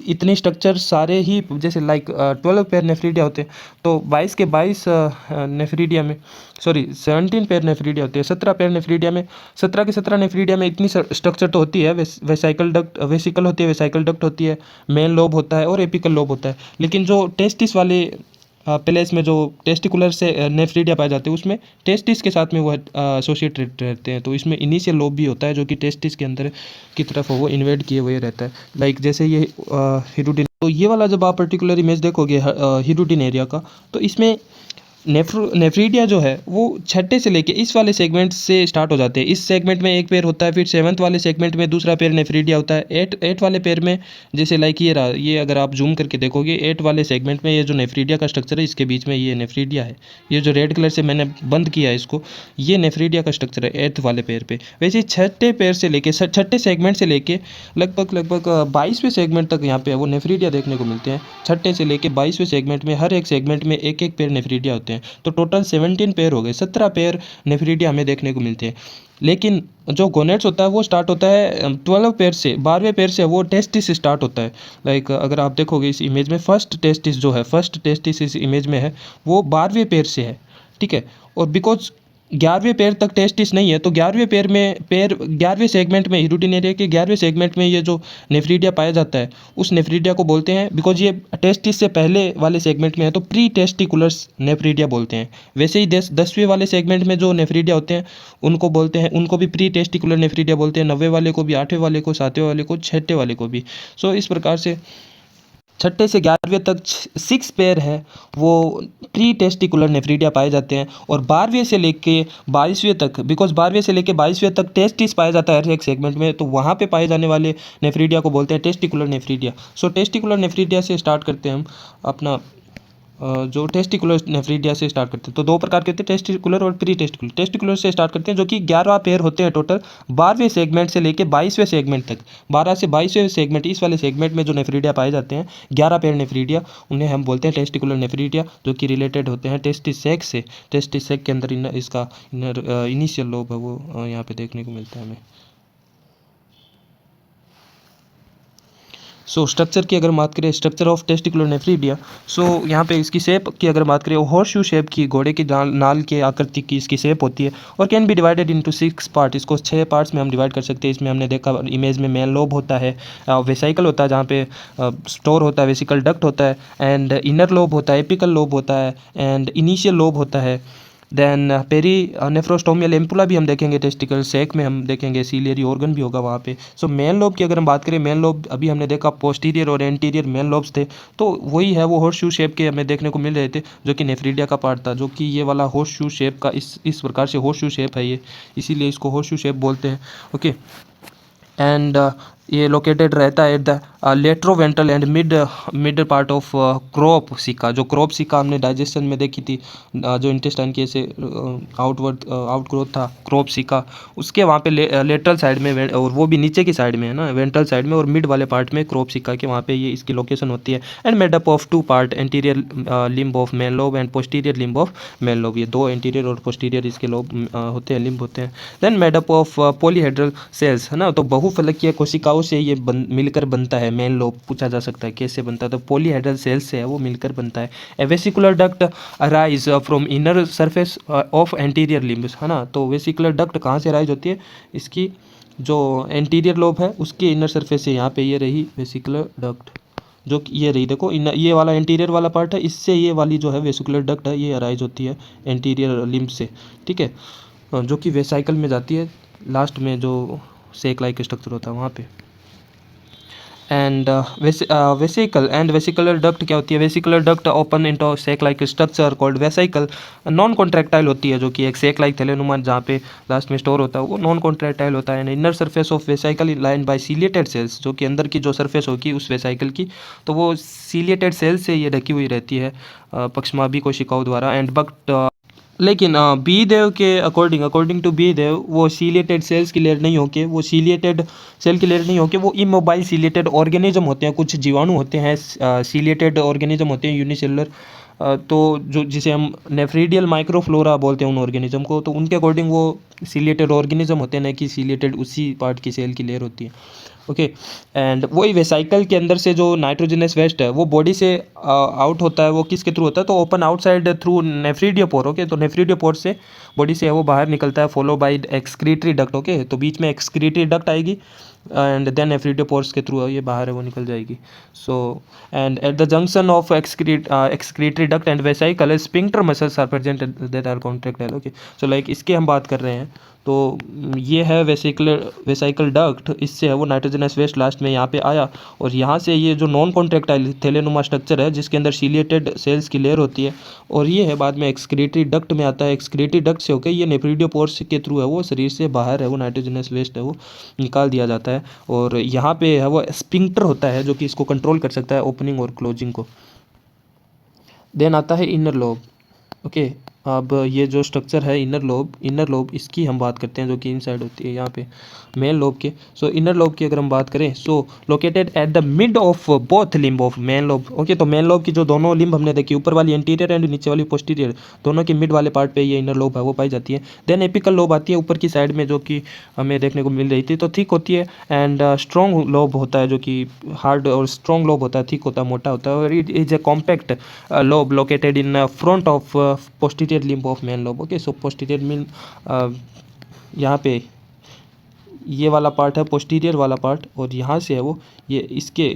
इतने स्ट्रक्चर सारे ही जैसे लाइक 12 पेयर नेफ्रीडिया होते हैं, तो 22 के 22 नेफ्रीडिया में, सॉरी 17 पेयर नेफ्रीडिया होते हैं, 17 पेयर नेफ्रीडिया में, 17 के 17 नेफ्रीडिया में इतनी स्ट्रक्चर तो होती है। वेसाइकल डक्ट, वेसिकल होती है, वेसाइकल डक्ट होती है, मेन लोब होता है और एपिकल लोब होता है। लेकिन जो टेस्टिस वाले प्लेस में जो टेस्टिकुलर से नेफ्रीडिया पाए जाते हैं, उसमें टेस्टिस के साथ में वो एसोसिएटेड रहते हैं, तो इसमें इनिशियल लोब भी होता है, जो कि टेस्टिस के अंदर की तरफ वो इन्वेड किए हुए रहता है। लाइक जैसे ये हिरुडिन, तो ये वाला जब आप पर्टिकुलर इमेज देखोगे हिरुडिन एरिया का, तो इसमें नेफ्रीडिया जो है वो छठे से लेके इस वाले सेगमेंट से स्टार्ट हो जाते हैं। इस सेगमेंट में एक पेयर होता है, फिर 7th वाले सेगमेंट में दूसरा पेयर नेफ्रीडिया होता है, 8 वाले पेयर में, जैसे लाइक ये रहा, ये अगर आप जूम करके देखोगे 8 वाले सेगमेंट में ये जो नेफ्रीडिया का स्ट्रक्चर है, इसके बीच में ये नेफ्रीडिया है, ये जो रेड कलर से मैंने बंद किया है इसको, ये नेफ्रीडिया का स्ट्रक्चर है 8th वाले पेयर पे। वैसे छठे पेयर से लेके छठे सेगमेंट से लेके लगभग 22वें सेगमेंट तक यहाँ पे वो नेफ्रीडिया देखने को मिलते हैं। छठे से लेके 22वें सेगमेंट में हर एक सेगमेंट में एक एक पेयर नेफ्रीडिया होते हैं, तो टोटल 17 पेयर हो गए, 17 पेयर नेफ्रीडिया हमें देखने को मिलते हैं। लेकिन जो गोनेट्स होता है वो स्टार्ट होता है 12 पेयर से, 12वें पेयर से वो टेस्टिस से स्टार्ट होता है। लाइक अगर आप देखोगे इस इमेज में फर्स्ट टेस्टिस जो है, फर्स्ट टेस्टिस इस इमेज में है, वो 12वें पेयर से है। ठीक है, और बिकॉज 11वें पेयर तक टेस्टिस नहीं है, तो 11वें पेयर में 11वें सेगमेंट में यूरिनेरिया के 11वें सेगमेंट में ये जो नेफ्रीडिया पाया जाता है, उस नेफ्रीडिया को बोलते हैं, बिकॉज ये टेस्टिस से पहले वाले सेगमेंट में है, तो प्री टेस्टिकुलर्स नेफ्रीडिया बोलते हैं। वैसे ही 10वें वाले सेगमेंट में जो नेफ्रीडिया होते हैं उनको बोलते हैं, उनको भी प्री टेस्टिकुलर नेफ्रीडिया बोलते हैं, 9वें वाले को भी, 8वें वाले को, 7वें वाले को, 6ठे वाले को भी। सो इस प्रकार से छठे से 11वें तक 6 पेयर है वो प्री टेस्टिकुलर नेफ्रीडिया पाए जाते हैं, और 12वें से लेके 22वें तक, बिकॉज 12वें से लेके 22वें तक टेस्टिस पाया जाता है हर एक सेगमेंट में, तो वहाँ पे पाए जाने वाले नेफ्रीडिया को बोलते हैं टेस्टिकुलर नेफ्रीडिया। सो टेस्टिकुलर नेफ्रीडिया से स्टार्ट करते हैं हम अपना जो टेस्टिकुलर नेफ्रीडिया से स्टार्ट करते हैं, तो दो प्रकार के होते हैं, टेस्टिकुलर और प्री टेस्टिकुलर। टेस्टिकुलर से स्टार्ट करते हैं, जो कि 11 पेयर होते हैं टोटल, 12वें सेगमेंट से लेके 22वें सेगमेंट तक, 12 से 22वें सेगमेंट, इस वाले सेगमेंट में जो नेफ्रीडिया पाए जाते हैं 11 पेयर नेफ्रीडिया, उन्हें हम बोलते हैं टेस्टिकुलर नेफ्रीडिया, जो कि रिलेटेड होते हैं टेस्टिस सेक से। टेस्टिस सेक के अंदर इसका इनिशियल लोब है वो यहाँ पे देखने को मिलता है हमें। सो स्ट्रक्चर की अगर बात करें, स्ट्रक्चर ऑफ टेस्टिकुलर नेफ्रीडिया, सो यहाँ पे इसकी शेप की अगर बात करें, हॉर्स शू शेप की, घोड़े की नाल के आकृति की इसकी शेप होती है, और can be divided into 6 part, इसको 6 पार्ट्स में हम डिवाइड कर सकते हैं। इसमें हमने देखा इमेज में मेन लोब होता है, वेसाइकल होता है जहाँ पे स्टोर होता है, वेसिकल डक्ट होता है, एंड इनर लोब होता है, एपिकल लोब होता है, एंड इनिशियल लोब होता है। देन पेरी नेफ्रोस्टोमियल एम्पुला भी हम देखेंगे, टेस्टिकल सेक में हम देखेंगे, सीलियरी ऑर्गन भी होगा वहाँ पे। सो मेन लोब की अगर हम बात करें, मेन लोब अभी हमने देखा पोस्टीरियर और एंटीरियर मेन लोब्स थे, तो वही है वो हॉर्स शू शेप के हमें देखने को मिल रहे थे, जो कि नेफ्रीडिया का पार्ट था, जो कि ये वाला हॉर्स शू शेप का इस प्रकार से हॉर्स शू शेप है ये, इसीलिए इसको हॉर्स शू शेप बोलते हैं। ओके, एंड ये लोकेटेड रहता है at the lateroventral and mid part of crop caeca. जो क्रॉप सिका हमने डाइजेशन में देखी थी, जो इंटेस्टाइन के ऐसे आउट ग्रोथ था क्रॉप सिका, उसके वहाँ पे लेटरल साइड में, और वो भी नीचे की साइड में है ना, वेंट्रल साइड में, और मिड वाले पार्ट में क्रॉप सिका के वहाँ पे ये इसकी लोकेशन होती है। And made up of 2 part, anterior limb of main lobe and posterior limb of main lobe, ये 2 एंटीरियर और पोस्टीरियर इसके लोब होते हैं, लिम्ब होते हैं। Then made up of polyhedral cells, है ना, तो बहुफलकीय कोशिकाओं कोशिकाओं से ये मिलकर बनता है। मेन लोब पूछा जा सकता है कैसे बनता है, तो पॉलीहेड्रल सेल्स से है वो मिलकर बनता है। A vesicular duct arise from inner surface of anterior limbs, है ना। तो वेसिकुलर डक्ट कहाँ से अराइज होती है, इसकी जो एंटीरियर लोब है उसके इनर सरफेस से। यहाँ पे ये रही वेसिकुलर डक्ट, जो कि ये रही देखो, ये वाला एंटीरियर वाला पार्ट है, इससे ये वाली जो है वेसिकुलर डक्ट है ये अराइज होती है एंटीरियर लिम्ब से, ठीक है, जो कि वेसाइकल में जाती है लास्ट में, जो सेक लाइक स्ट्रक्चर होता है वहाँ पे। And vesicle and vesicular duct क्या होती है, vesicular duct open into sac like structure called vesicle. Non contractile होती है, जो कि एक सेक लाइक थैलेनुमा जहाँ पे लास्ट में स्टोर होता है वो नॉन कॉन्ट्रैक्टाइल होता है। Inner surface of vesicle line by ciliated cells, जो कि अंदर की जो सरफेस होगी उस वेसाइकल की, तो वो सीलिएटेड सेल्स से ये ढकी हुई रहती है पक्षमाभी कोशिकाओं द्वारा। एंड बट लेकिन बी देव के अकॉर्डिंग टू बी देव, वो सीलिएटेड सेल्स की लेयर नहीं होके, वो सीलिएटेड सेल की लेयर नहीं होके, वो इमोबाइल सीलिएटेड ऑर्गेनिज्म होते हैं। कुछ जीवाणु होते हैं सीलिएटेड ऑर्गेनिज्म होते हैं यूनिसेलुलर, तो जो जिसे हम नेफ्रीडियल माइक्रोफ्लोरा बोलते हैं उन ऑर्गेनिज्म को, तो उनके अकॉर्डिंग वो सीलिएटेड ऑर्गेनिज्म होते हैं, न कि सीलिएटेड उसी पार्ट की सेल की लेयर होती है। ओके, एंड वही वेसाइकल के अंदर से जो नाइट्रोजनस वेस्ट है वो बॉडी से आउट होता है, वो किसके थ्रू होता है, तो ओपन आउटसाइड थ्रू नेफ्रीडियोपोर। ओके, तो नेफ्रीडियोपोर से बॉडी से है वो बाहर निकलता है, follow by excretory duct. Okay, तो बीच में एक्सक्रीटरी डक्ट आएगी एंड देन नेफ्रीडियोपोर्स के थ्रू ये बाहर है वो निकल जाएगी। So and at the junction of excretory duct and vesicle sphincter muscles are present that are contractile. Okay, so like इसके हम बात कर रहे हैं, तो ये है वेसाइकल डक्ट, इससे है वो नाइट्रोजनस वेस्ट लास्ट में यहाँ पे आया, और यहाँ से ये जो नॉन कॉन्ट्रैक्टाइल थैलेनुमा स्ट्रक्चर है जिसके अंदर सीलिएटेड सेल्स की लेयर होती है, और ये है बाद में एक्सक्रीटरी डक्ट में आता है। एक्सक्रीटरी डक्ट से होकर ये नेफ्रीडियोपोर्स के थ्रू है वो शरीर से बाहर है वो नाइट्रोजनस वेस्ट है वो निकाल दिया जाता है, और यहाँ पे है वो स्फिंक्टर होता है जो कि इसको कंट्रोल कर सकता है ओपनिंग और क्लोजिंग को। देन आता है इनर लोब। ओके, अब ये जो स्ट्रक्चर है इनर लोब इसकी हम बात करते हैं, जो कि इनसाइड होती है यहाँ पे मेन लोब के। सो इनर लोब की अगर हम बात करें, so located at the mid of both limb of main lobe. Okay, तो मेन लोब की जो दोनों लिम्ब हमने देखी, ऊपर वाली एंटीरियर एंड नीचे वाली पोस्टीरियर, दोनों के मिड वाले पार्ट पे ये इनर लोब है वो पाई जाती है। देन एपिकल लोब आती है ऊपर की साइड में, जो कि हमें देखने को मिल रही थी, तो थिक होती है। एंड स्ट्रॉन्ग लोब होता है, जो कि हार्ड और स्ट्रॉन्ग लोब होता है, थिक होता है, मोटा होता है, और it is a compact lobe located in front of posterior limb of main lobe. Okay, so posterior mean यहाँ पे ये वाला पार्ट है पोस्टीरियर वाला पार्ट, और यहाँ से है वो ये इसके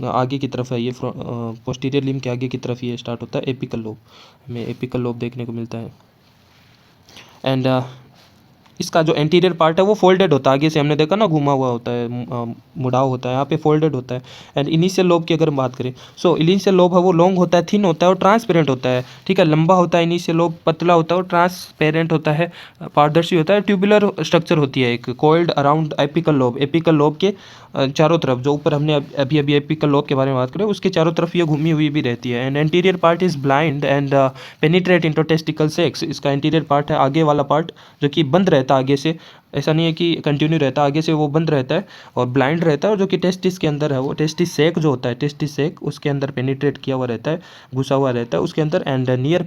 आगे की तरफ है, ये पोस्टीरियर लिम्ब के आगे की तरफ ये स्टार्ट होता है एपिकल लोब, हमें एपिकल लोब देखने को मिलता है। एंड इसका जो एंटीरियर पार्ट है वो फोल्डेड होता है, आगे से हमने देखा ना घुमा हुआ होता है, मुड़ाव होता है, यहाँ पे फोल्डेड होता है। एंड इनिशियल लोब की अगर हम बात करें, सो इनिशियल लोब है वो लॉन्ग होता है, थिन होता है और ट्रांसपेरेंट होता है, ठीक है, लंबा होता है इनिशियल लोब, पतला होता है और ट्रांसपेरेंट होता है, पारदर्शी होता है। ट्यूबुलर स्ट्रक्चर होती है एक, coiled around apical lobe, apical lobe के चारों तरफ, जो ऊपर हमने अभी एपिकल लोब के बारे में बात करें उसके चारों तरफ ये घूमी हुई भी रहती है। And anterior part is blind and penetrate into testicle sex, इसका एंटीरियर पार्ट है आगे वाला पार्ट, जो कि बंद रहता है आगे से, ऐसा नहीं है कि कंटिन्यू रहता है, आगे से वो बंद रहता है और ब्लाइंड रहता है, और जो कि टेस्टिस के अंदर है वो टेस्टिस सेक जो होता है, टेस्टिस सेक उसके अंदर पेनिट्रेट किया हुआ रहता है, घुसा हुआ रहता है उसके अंदर। And near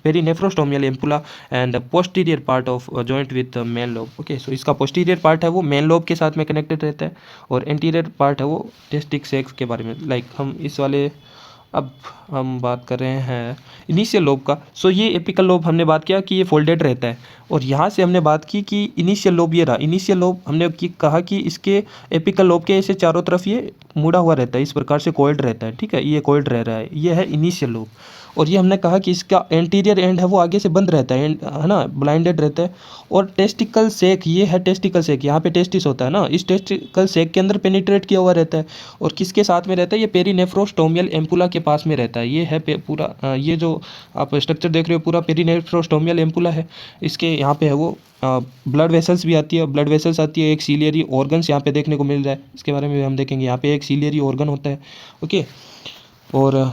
perinephrostomial ampulla and posterior part of joint with main lobe. Okay, so इसका पोस्टीरियर पार्ट है वो मेन लोब के साथ में कनेक्टेड रहता है, और एंटीरियर पार्ट है वो टेस्टिक सेक के बारे में। लाइक हम इस वाले, अब हम बात कर रहे हैं इनिशियल लोब का। सो ये एपिकल लोब हमने बात किया कि ये फोल्डेड रहता है, और यहाँ से हमने बात की कि इनिशियल लोब ये रहा। इनिशियल लोब हमने कहा कि इसके एपिकल लोब के ऐसे चारों तरफ ये मुड़ा हुआ रहता है, इस प्रकार से कॉइल्ड रहता है, ठीक है, ये कॉइल्ड रह रहा है, ये है इनिशियल लोब। और ये हमने कहा कि इसका एंटीरियर एंड है वो आगे से बंद रहता है ना, ब्लाइंडेड रहता है। और टेस्टिकल सेक, ये है टेस्टिकल सेक, यहाँ पे टेस्टिस होता है ना, इस टेस्टिकल सेक के अंदर पेनिट्रेट किया हुआ रहता है, और किसके साथ में रहता है, ये पेरीनेफ्रोस्टोमियल एम्पुला के पास में रहता है। ये है पूरा ये जो आप स्ट्रक्चर देख रहे हो पूरा पेरीनेफ्रोस्टोमियल एम्पुला है, इसके यहाँ पे है वो ब्लड वेसल्स भी आती है, ब्लड वेसल्स आती है, एक सीलियरी ऑर्गन्स यहाँ पे देखने को मिल रहा है, इसके बारे में हम देखेंगे। यहाँ पे एक सीलियरी ऑर्गन होता है, ओके, और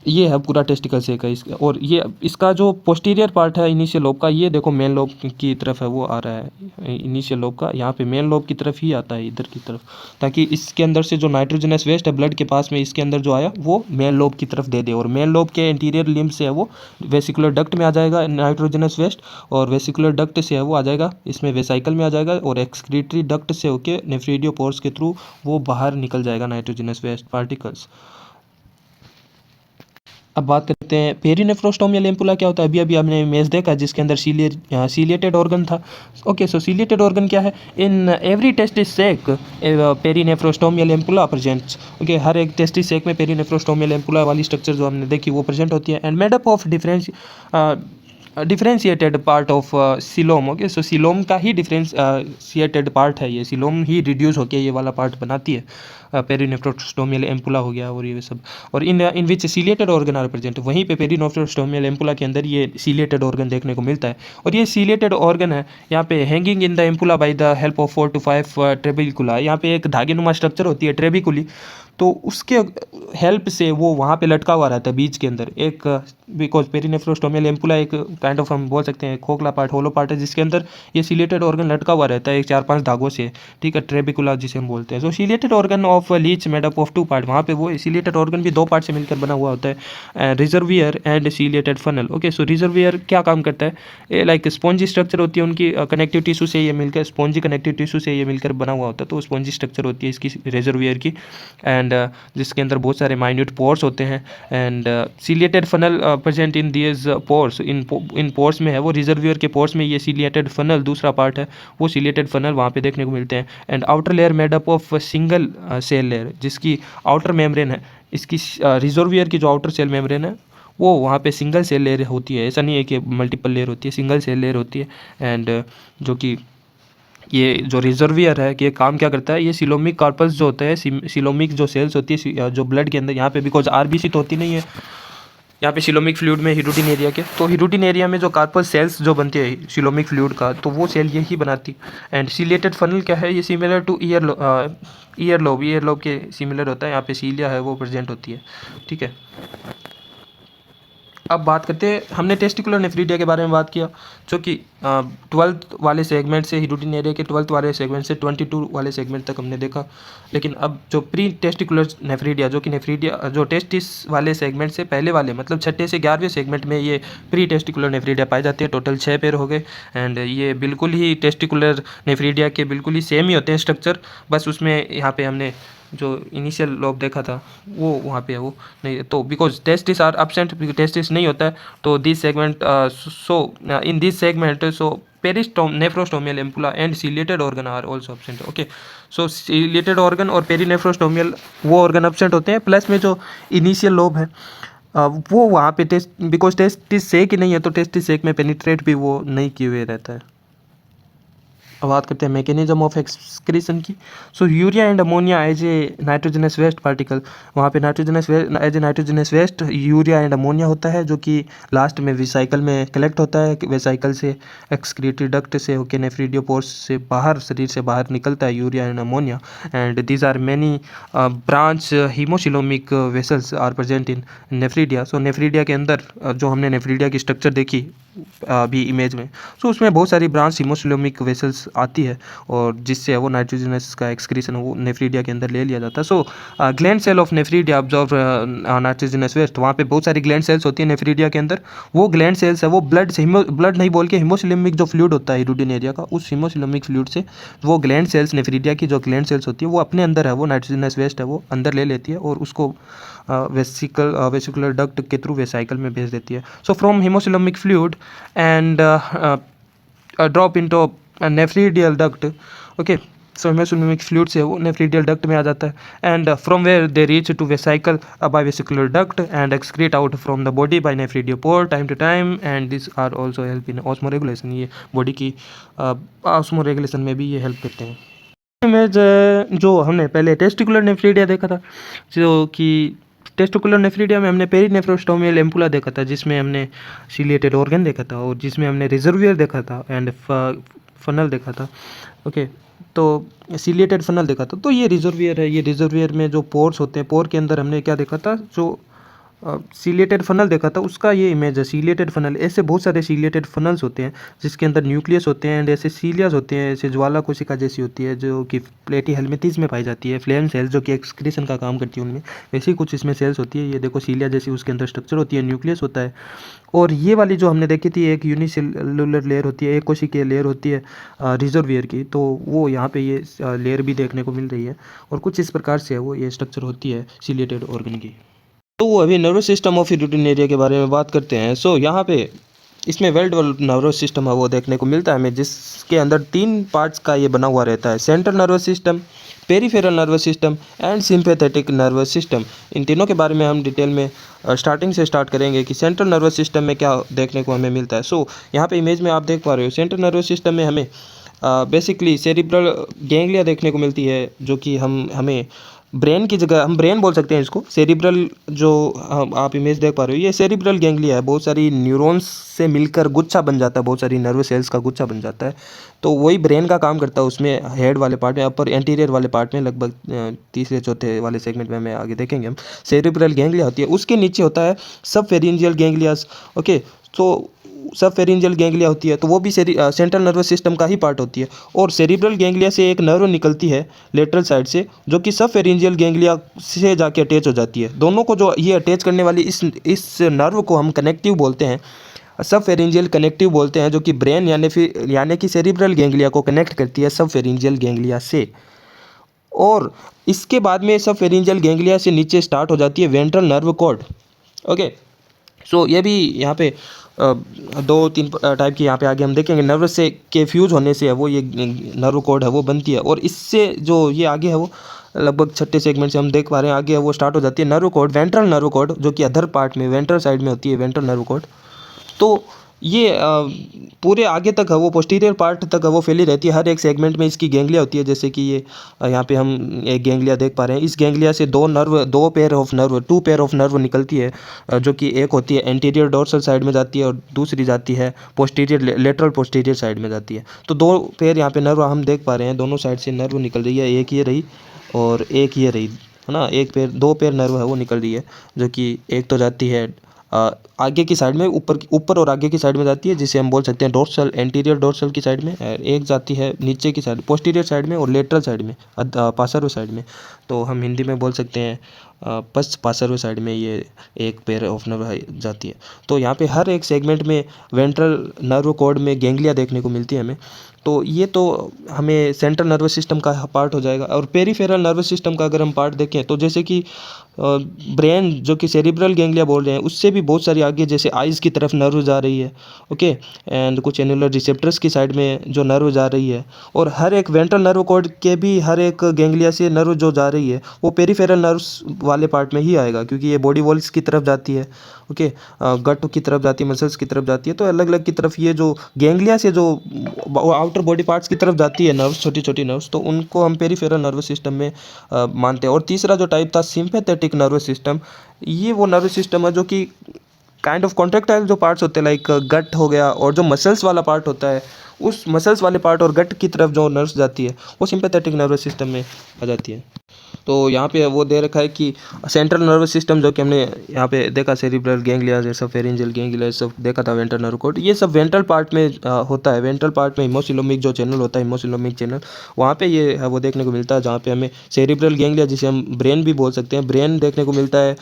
ये है पूरा टेस्टिकल सेक है इसका। और ये इसका जो पोस्टीरियर पार्ट है इनिशियल लोब का, ये देखो मेन लोब की तरफ है वो आ रहा है, इनिशियल लोब का यहाँ पे मेन लोब की तरफ ही आता है, इधर की तरफ, ताकि इसके अंदर से जो नाइट्रोजनस वेस्ट है ब्लड के पास में इसके अंदर जो आया वो मेन लोब की तरफ दे दे। और मेन लोब के इंटीरियर लिम्ब से है वो वेसिकुलर डक्ट में आ जाएगा नाइट्रोजनस वेस्ट, और वेसिकुलर डक्ट से है वो आ जाएगा इसमें वेसाइकल में आ जाएगा, और एक्सक्रीटरी डक्ट से होके नेफ्रीडियोपोर्स के थ्रू वो बाहर निकल जाएगा नाइट्रोजनस वेस्ट पार्टिकल्स। अब बात करते हैं पेरिनेफ्रोस्टोमियल एम्पुला क्या होता है। अभी अभी हमने इमेज देखा जिसके अंदर सीलिएटेड ऑर्गन था। ओके, सो सीलिएटेड ऑर्गन क्या है, in every testis sac perinephrostomial ampulla presents. Okay, हर एक टेस्टिस सेक में पेरिनेफ्रोस्टोमियल एम्पुला वाली स्ट्रक्चर जो हमने देखी वो प्रेजेंट होती है, and made up of differentiated part of coelom. Okay, so coelom का ही डिफरेंशिएटेड पार्ट है ये, सिलोम ही रिड्यूस होकर ये वाला पार्ट बनाती है, पेरिनेफ्रोस्टोमियल एम्पुला हो गया और ये सब। और इन विच सीलिएटेड ऑर्गन आर प्रेजेंट, वहीं पे पेरिनेफ्रोस्टोमियल एम्पुला के अंदर ये सीलिएटेड ऑर्गन देखने को मिलता है। और ये सीलिएटेड ऑर्गन है यहाँ पे hanging in the ampulla by the help of 4 to 5 ट्रेबिकुला। यहाँ पे एक धागेनुमा स्ट्रक्चर होती है ट्रेबिकुली, तो उसके हेल्प से वो वहाँ पे लटका हुआ रहता है बीच के अंदर एक, बिकॉज पेरिनेफ्रोस्टोमियल एम्पुला एक काइंड ऑफ हम बोल सकते हैं खोखला पार्ट, होलो पार्ट है, जिसके अंदर ये सीलिएटेड ऑर्गन लटका हुआ रहता है एक 4-5 धागों से, ठीक है, ट्रेबिकुला जिसे हम बोलते हैं। So ciliated organ of leech made up of 2 part, वहाँ पे वो सीलिएटेड ऑर्गन भी 2 पार्ट से मिलकर बना हुआ होता है, reservoir and ciliated funnel. Okay, so reservoir क्या काम करता है, ये लाइक स्पॉन्जी स्ट्रक्चर होती है उनकी, कनेक्टिव टिश्यू से ये मिलकर, स्पॉन्जी कनेक्टिव टिश्यू से ये मिलकर बना हुआ होता है, तो स्पॉन्जी स्ट्रक्चर होती है इसकी रिजर्वियर की, एंड जिसके अंदर बहुत सारे माइन्यूट पोर्स होते हैं, and ciliated funnel present in this pores, in pores में है वो, रिजर्वियर के पोर्स में ये सीलिएटेड फनल दूसरा पार्ट है, वो सीलिएटेड फनल वहाँ पे देखने को मिलते हैं। And outer layer made up of single cell layer, जिसकी आउटर मेम्ब्रेन है इसकी, रिजर्वियर की जो आउटर सेल मेम्ब्रेन है वो वहाँ पे सिंगल सेल लेयर होती है, ऐसा नहीं है कि मल्टीपल लेयर होती है, सिंगल सेल लेयर होती है। एंड जो कि ये जो रिजर्वियर है कि ये काम क्या करता है, ये सिलोमिक कार्पस जो होता है, सिलोमिक जो सेल्स होती है जो ब्लड के अंदर, यहाँ पे बिकॉज आरबीसी तो होती नहीं है यहाँ पे सिलोमिक फ्लूइड में हिडूटिन एरिया के, तो हिडूटिन एरिया में जो कार्पस सेल्स जो बनती है सिलोमिक फ्लूइड का, तो वो सेल यही बनाती। एंड सीलिएटेड फनल क्या है, ये सिमिलर टू ईयर लोब के सिमिलर होता है, यहाँ पे सीलिया है वो प्रेजेंट होती है, ठीक है। अब बात करते हैं, हमने टेस्टिकुलर नेफ्रीडिया के बारे में बात किया, जो कि 12th वाले सेगमेंट से, हिडूटिन एरिया के 12th वाले सेगमेंट से 22 वाले सेगमेंट तक हमने देखा। लेकिन अब जो प्री टेस्टिकुलर नेफ्रीडिया, जो कि नेफ्रीडिया जो टेस्टिस वाले सेगमेंट से पहले वाले, मतलब 6 से 11वें सेगमेंट में ये प्री टेस्टिकुलर नेफ्रीडिया पाए जाते हैं। टोटल 6 पेयर हो गए, एंड ये बिल्कुल ही टेस्टिकुलर नेफ्रीडिया के बिल्कुल ही सेम ही होते हैं स्ट्रक्चर, बस उसमें यहाँ पे हमने जो इनिशियल लोब देखा था वो वहाँ पे है वो नहीं, तो because testis are absent, testis नहीं होता है, तो this segment so in this segment so nephrostomial ampulla and ciliated organ are also absent. Okay, so ciliated organ और पेरीनेफ्रोस्टोमियल वो ऑर्गन एब्सेंट होते हैं, प्लस में जो इनिशियल लोब है वो वहाँ पे टेस्ट, बिकॉज टेस्टिस सेक ही नहीं है, तो टेस्टिस सेक में पेनिट्रेट भी वो नहीं किए हुए रहता है। अब बात करते हैं मैकेनिज्म ऑफ एक्सक्रीशन की। So urea and ammonia as a nitrogenous waste particle, वहाँ पे nitrogenous as a nitrogenous waste urea and ammonia होता है, जो कि लास्ट में वेसाइकल में कलेक्ट होता है, वेसाइकल से एक्सक्रीटरी डक्ट से होकर नेफ्रीडियोपोर्स से बाहर, शरीर से बाहर निकलता है urea and ammonia. And these are many branch haemocoelomic vessels are present in nephridia. So nephridia के अंदर जो हमने नेफ्रीडिया की स्ट्रक्चर देखी अभी इमेज में, सो उसमें बहुत सारी ब्रांच हीमोसिलोमिक वेसल्स आती है, और जिससे वो नाइट्रोजनस का एक्सक्रीशन वो नेफ्रीडिया के अंदर ले लिया जाता है। So gland cell of nephridia observe nitrogenous waste, वहाँ पे बहुत सारी ग्लैंड सेल्स होती है नेफ्रीडिया के अंदर, वो ग्लैंड सेल्स है वो ब्लड से, ब्लड नहीं बोल के हिमोसिलोमिक जो फ्लूइड होता है हिडूटिन एरिया का, उस हिमोसिलोमिक फ्लूइड से वो ग्लैंड सेल्स, नेफ्रीडिया की जो ग्लैंड सेल्स होती है वो अपने अंदर है वो नाइट्रोजनस वेस्ट है वो अंदर ले लेती है, और उसको वेसिकुलर डक्ट के थ्रू वेसाइकल में भेज देती है। So from haemocoelomic fluid and drop into nephridial duct. Okay, so haemocoelomic fluid से वो नेफ्रीडियल डक्ट में आ जाता है, and from where they reach to vesicle by vesicular duct and excrete out from the body by nephridiopore time to time, and this are also help in osmoregulation, ये बॉडी की ऑस्मोरेगुलेशन में भी ये हेल्प करते हैं। इमेज जो हमने पहले टेस्टिकुलर नेफ्रीडिया देखा था, जो कि टेस्टिकुलर नेफ्रीडिया में हमने पेरीनेफ्रोस्टोमियल एम्पुला देखा था, जिसमें हमने सीलिएटेड ऑर्गन देखा था, और जिसमें हमने रिजर्वियर देखा था एंड फनल देखा था। ओके, तो सीलिएटेड फनल देखा था, तो ये रिजर्वियर है, ये रिजर्वियर में जो पोर्स होते हैं, पोर के अंदर हमने क्या देखा था, जो सीलिएटेड फनल देखा था, उसका ये इमेज है सीलिएटेड फनल। ऐसे बहुत सारे सीलिएटेड फनल्स होते हैं जिसके अंदर न्यूक्लियस होते हैं एंड ऐसे सीलियाज होते हैं, ऐसे ज्वाला कोशिका जैसी होती है जो कि प्लेटी हेलमिंथेस में पाई जाती है। फ्लेम सेल्स जो कि एक्सक्रीशन का काम करती है उनमें, वैसे ही कुछ इसमें सेल्स होती है। ये देखो सीलिया जैसी उसके अंदर स्ट्रक्चर होती है, न्यूक्लियस होता है। और ये वाली जो हमने देखी थी एक यूनिसेलुलर लेयर होती है, एक कोशिकीय लेयर होती है रिजर्वियर की, तो वो यहाँ पे ये लेयर भी देखने को मिल रही है। और कुछ इस प्रकार से है वो ये स्ट्रक्चर होती है सीलिएटेड ऑर्गन की। तो वो अभी नर्वस सिस्टम ऑफ यूरोटिन एरिया के बारे में बात करते हैं। सो यहाँ पे इसमें वेल डेवलप्ड नर्वस सिस्टम है वो देखने को मिलता है हमें, जिसके अंदर 3 पार्ट्स का ये बना हुआ रहता है: central nervous system, peripheral nervous system and sympathetic nervous system. इन तीनों के बारे में हम डिटेल में स्टार्टिंग से स्टार्ट करेंगे कि सेंट्रल नर्वस सिस्टम में क्या देखने को हमें मिलता है। सो यहाँ पे इमेज में आप देख पा रहे हो, सेंट्रल नर्वस सिस्टम में हमें बेसिकली सेरिब्रल गैंग्लिया देखने को मिलती है, जो कि हमें ब्रेन की जगह हम ब्रेन बोल सकते हैं इसको। सेरिब्रल जो आप इमेज देख पा रहे हो, ये सेरिब्रल गैंग्लिया है। बहुत सारी न्यूरॉन्स से मिलकर गुच्छा बन जाता है, बहुत सारी नर्वस सेल्स का गुच्छा बन जाता है। तो वही ब्रेन का काम करता है उसमें, हेड वाले पार्ट में, अपर एंटीरियर वाले पार्ट में, लगभग तीसरे चौथे वाले सेगमेंट में हमें आगे देखेंगे हम। सेरिब्रल गैंग्लिया होती है, उसके नीचे होता है सब फेरिंजियल गैंग्लियास। ओके, तो सब फेरिंजियल गैंग्लिया होती है, तो वो भी सेंट्रल नर्वस सिस्टम का ही पार्ट होती है। और सेरिब्रल गैंग्लिया से एक नर्व निकलती है लेटरल साइड से, जो कि सब फेरिंजियल गैंग्लिया से जाके अटैच हो जाती है। दोनों को जो ये अटैच करने वाली इस नर्व को हम कनेक्टिव बोलते हैं, सब फेरिंजियल कनेक्टिव बोलते हैं, जो कि ब्रेन यानी कि सेरिब्रल गैंग्लिया को कनेक्ट करती है सब फेरिंजियल गैंग्लिया से। और इसके बाद में सब फेरिंजियल गैंग्लिया से नीचे स्टार्ट हो जाती है ventral nerve cord. Okay, so ये भी यहाँ पे 2-3 टाइप की यहाँ पे आगे हम देखेंगे। नर्व से के फ्यूज होने से है वो ये नर्व कॉर्ड है वो बनती है। और इससे जो ये आगे है वो लगभग छठे सेगमेंट से हम देख पा रहे हैं, आगे है वो स्टार्ट हो जाती है nerve cord, ventral nerve cord, जो कि अदर पार्ट में वेंट्रल साइड में होती है वेंट्रल नर्व कॉर्ड। तो ये पूरे आगे तक है वो, पोस्टीरियर पार्ट तक है वो फैली रहती है। हर एक सेगमेंट में इसकी गैंग्लिया होती है, जैसे कि ये यहाँ पे हम एक गैंग्लिया देख पा रहे हैं। इस गैंग्लिया से दो पेयर ऑफ नर्व निकलती है, जो कि एक होती है एंटीरियर डोर्सल साइड में जाती है और दूसरी जाती है पोस्टीरियर लेटरल पोस्टीरियर साइड में जाती है। तो 2 पेयर यहाँ पे नर्व हम देख पा रहे हैं, दोनों साइड से नर्व निकल रही है, एक ये रही और एक ये रही, है ना। 2 पेयर नर्व है वो निकल रही है, जो कि एक तो जाती है आगे की साइड में, ऊपर और आगे की साइड में जाती है, जिसे हम बोल सकते हैं डोर्सल, एंटीरियर डोर्सल की साइड में। एक जाती है नीचे की साइड पोस्टीरियर साइड में और लेटरल साइड में पार्श्व साइड में। तो हम हिंदी में बोल सकते हैं पार्श्व साइड में ये एक पेयर ऑफ नर्व जाती है। तो यहाँ पे हर एक सेगमेंट में वेंट्रल नर्व कॉर्ड में गैंग्लिया देखने को मिलती है हमें। तो ये तो हमें सेंट्रल नर्वस सिस्टम का पार्ट हो जाएगा। और पेरिफेरल नर्वस सिस्टम का अगर हम पार्ट देखें, तो जैसे कि ब्रेन जो कि सेरिब्रल गैंग्लिया बोल रहे हैं, उससे भी बहुत सारी आगे जैसे आइज़ की तरफ नर्व जा रही है। ओके, एंड कुछ एनुलर रिसेप्टर्स की साइड में जो नर्व जा रही है। और हर एक वेंट्रल नर्व कॉर्ड के भी हर एक गैंग्लिया से नर्व जो जा रही है वो पेरिफेरल नर्व्स वाले पार्ट में ही आएगा, क्योंकि ये बॉडी वॉल्स की तरफ जाती है। ओके, गट की तरफ जाती है, मसल्स की तरफ जाती है। तो अलग अलग की तरफ ये जो गैंग्लिया से जो आउटर बॉडी पार्ट्स की तरफ जाती है नर्व्स, छोटी छोटी नर्व्स, तो उनको हम पेरिफेरल नर्वस सिस्टम में मानते हैं। और तीसरा जो टाइप था सिंपैथेटिक नर्वस सिस्टम, ये वो नर्वस सिस्टम है जो कि काइंड ऑफ कॉन्ट्रेक्टाइल जो पार्ट्स होते हैं, लाइक गट हो गया, और जो मसल्स वाला पार्ट होता है, उस मसल्स वाले पार्ट और गट की तरफ जो नर्व्स जाती है वो सिंपैथेटिक नर्वस सिस्टम में आ जाती है। तो यहाँ पे वो दे रखा है कि सेंट्रल नर्वस सिस्टम, जो कि हमने यहाँ पे देखा सेरिब्रल गैंग्लिया, जैसा फेरिंजियल गैंग्लिया सब देखा था, वेंट्रल नर्व कॉर्ड, ये सब वेंट्रल पार्ट में होता है। वेंट्रल पार्ट में हिमोसिलोमिक जो चैनल होता है, हिमोसिलोमिक चैनल, वहाँ पे ये है वो देखने को मिलता है, जहाँ पे हमें सेरिब्रल गैंग्लिया, जिसे हम ब्रेन भी बोल सकते हैं, ब्रेन देखने को मिलता है।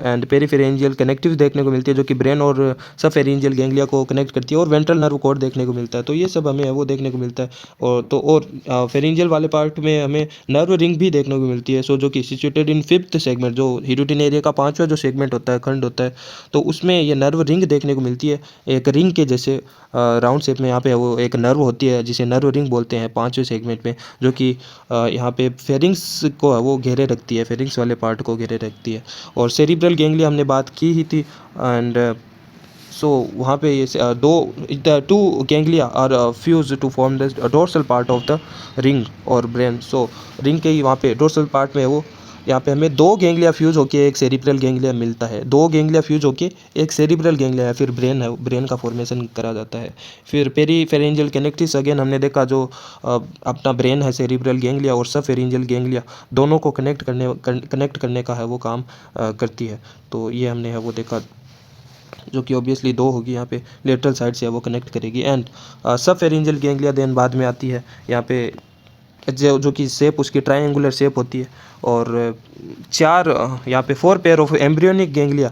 एंड पेरिफेरेंजियल कनेक्टिव देखने को मिलती है, जो कि ब्रेन और सब फेरिंजियल गैंग्लिया को कनेक्ट करती है। और वेंट्रल नर्व कॉर्ड देखने को मिलता है। तो ये सब हमें वो देखने को मिलता है। और फेरिंजियल वाले पार्ट में हमें नर्व रिंग भी देखने को मिलती है, सो जो कि सिचुएटेड इन 5th सेगमेंट, जो यूरोटिन एरिया का 5वां जो सेगमेंट होता है, खंड होता है, तो उसमें ये नर्व रिंग देखने को मिलती है, एक रिंग के जैसे राउंड शेप में। यहाँ पे वो एक नर्व होती है जिसे नर्व रिंग बोलते हैं 5वें सेगमेंट में, जो कि यहाँ पे फेरिंग्स को वो घेरे रखती है, फेरिंग्स वाले पार्ट को घेरे रखती है। और सेरिब्रल गैंग्लिया हमने बात की ही थी। एंड सो वहाँ पे ये two ganglia are fuse to form the dorsal part of the ring और ब्रेन। सो रिंग के ही वहाँ पे डोर्सल पार्ट में वो यहाँ पे हमें दो गेंगलिया फ्यूज होके एक सेरिब्रल गेंगलिया मिलता है, दो गेंगलिया फ्यूज होके एक सेरिब्रल गेंगलिया या फिर ब्रेन है, ब्रेन का फॉर्मेशन करा जाता है। फिर पेरीफेरेंजियल कनेक्टिव्स अगेन हमने देखा जो अपना ब्रेन है, सेरिब्रल गेंगलिया और सब फेरेंजियल गेंगलिया दोनों को कनेक्ट करने का है वो काम करती है। तो ये हमने है वो देखा, जो कि ऑब्वियसली दो होगी यहाँ पे, लेटरल साइड से वो कनेक्ट करेगी। एंड सब फेरेंजियल गेंगलिया देन बाद में आती है यहाँ पे, जो कि शेप उसकी ट्रायंगुलर शेप होती है। और चार यहाँ पे 4 पेयर ऑफ एम्ब्रियोनिक गेंगलिया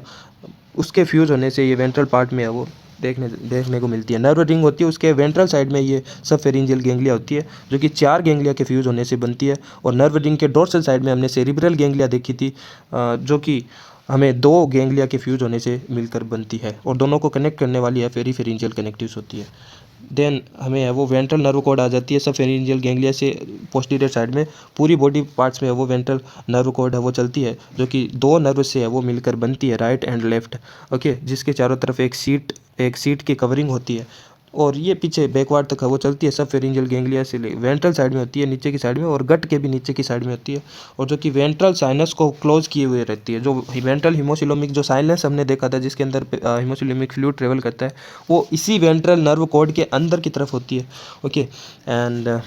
उसके फ्यूज़ होने से ये वेंट्रल पार्ट में है वो देखने को मिलती है। नर्व रिंग होती है उसके वेंट्रल साइड में, ये सब फेरेंजियल गेंगलिया होती है जो कि 4 गेंगलिया के फ्यूज़ होने से बनती है। और नर्व रिंग के डोर्सल साइड में हमने सेरिब्रल गेंगलिया देखी थी, जो कि हमें 2 गेंगलिया के फ्यूज़ होने से मिलकर बनती है और दोनों को कनेक्ट करने वाली है पेरीफेरेंजियल कनेक्टिव्स होती है। देन हमें है वो वेंट्रल नर्व कॉर्ड आ जाती है सब फेरेंजियल गेंगलिया से पोस्टीरियर साइड में, पूरी बॉडी पार्ट्स में है वो वेंट्रल नर्व कॉर्ड है वो चलती है, जो कि 2 नर्व से है वो मिलकर बनती है, राइट एंड लेफ्ट। ओके, जिसके चारों तरफ एक सीट की कवरिंग होती है और ये पीछे बैकवार्ड तक है वो चलती है सब फेरेंजियल गेंगलिया से वेंट्रल साइड में होती है नीचे की साइड में, और गट के भी नीचे की साइड में होती है, और जो कि वेंट्रल साइनस को क्लोज किए हुए रहती है। जो वेंट्रल हिमोसिलोमिक जो साइनस हमने देखा था जिसके अंदर हिमोसिलोमिक फ्लूइड ट्रेवल करता है, वो इसी वेंट्रल नर्व कॉर्ड के अंदर की तरफ होती है। ओके, एंड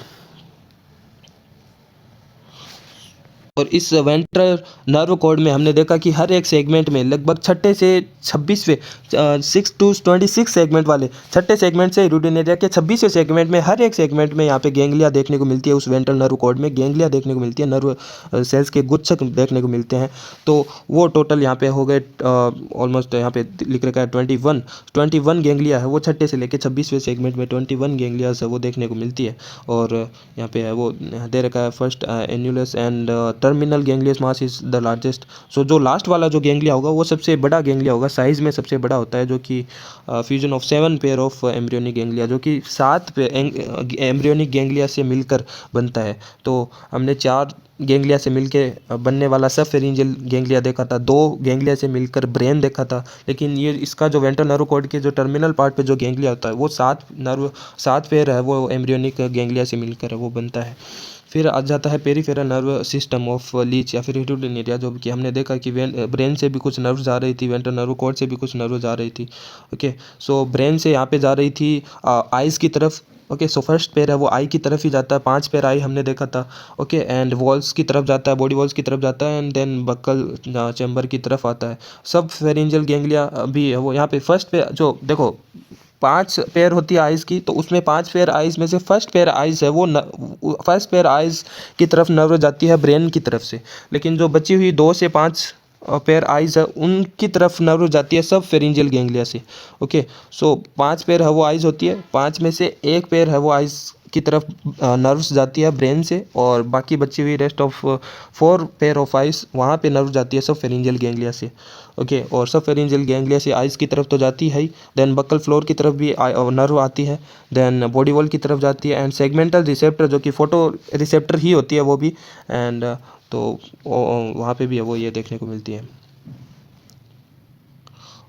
और इस वेंट्रल नर्व कॉर्ड में हमने देखा कि हर एक सेगमेंट में लगभग छठे से 26वें 6 to 26 सेगमेंट वाले छठे सेगमेंट से हीरुडिन एरिया के 26वें सेगमेंट में हर एक सेगमेंट में यहाँ पे गेंगलिया देखने को मिलती है। उस वेंट्रल नर्व कॉर्ड में गेंगलिया देखने को मिलती है, नर्व सेल्स के गुच्छक देखने को मिलते हैं। तो वो टोटल यहाँ पे हो गए ऑलमोस्ट, यहाँ पे लिख रखा है 21 गेंगलिया है वो छठे से लेकर 26वें सेगमेंट में 21 गेंगलियाज है वो देखने को मिलती है। और यहाँ पे है वो दे रखा है first annulus and terminal ganglionic mass is the largest. So जो लास्ट वाला जो गेंगलिया होगा वो सबसे बड़ा गेंगलिया होगा, साइज में सबसे बड़ा होता है, जो कि fusion of 7 pair of embryonic ganglia, जो कि 7 एम्ब्रियोनिक गेंगलिया से मिलकर बनता है। तो हमने 4 गेंगलिया से मिलके बनने वाला सब फेरेंजियल गेंगलिया देखा था, 2 गेंगलिया से मिलकर ब्रेन देखा था, लेकिन ये इसका जो वेंट्रल नर्व कॉर्ड के जो टर्मिनल पार्ट पे जो गेंगलिया होता है वो 7 पेयर है वो एम्ब्रियोनिक गेंगलिया से मिलकर वो बनता है। फिर आ जाता है peripheral nerve system of leech या फिर हीरुडिन एरिया, जो कि हमने देखा कि ब्रेन से भी कुछ नर्व्स आ रही थी, वेंट्रल नर्व कॉर्ड से भी कुछ नर्व्स आ रही थी। ओके, सो ब्रेन से यहाँ पे जा रही थी आइज़ की तरफ। ओके, सो फर्स्ट पेयर है वो आई की तरफ ही जाता है, 5 पेयर आई हमने देखा था। ओके, एंड वॉल्स की तरफ जाता है, बॉडी वॉल्स की तरफ जाता है, एंड देन बक्कल चैम्बर की तरफ आता है। सब फेरेंजियल गेंगलिया भी है वो यहाँ पे फर्स्ट पे, जो देखो 5 पेयर होती है आइज़ की, तो उसमें 5 पेयर आइज़ में से फर्स्ट पेयर आइज़ है वो फर्स्ट पेयर आइज़ की तरफ नर्व जाती है ब्रेन की तरफ से, लेकिन जो बची हुई 2 से 5 पेयर आइज़ है उनकी तरफ नर्व जाती है सब फेरेंजियल गेंगलिया से। ओके, सो 5 पेयर है वो आइज़ होती है, 5 में से 1 पेयर है वो आइज़ की तरफ नर्व्स जाती है ब्रेन से, और बाकी बची हुई rest of 4 pair of eyes वहाँ पे नर्व जाती है सब फेरेंजियल गेंगलिया से। ओके, और सब फेरेंजियल गेंगलिया से आइज़ की तरफ तो जाती है ही, देन बक्कल फ्लोर की तरफ भी नर्व आती है, देन बॉडी वॉल की तरफ जाती है, एंड सेगमेंटल रिसेप्टर जो कि फोटो रिसेप्टर ही होती है वो भी, एंड तो वहाँ पे भी है वो ये देखने को मिलती है।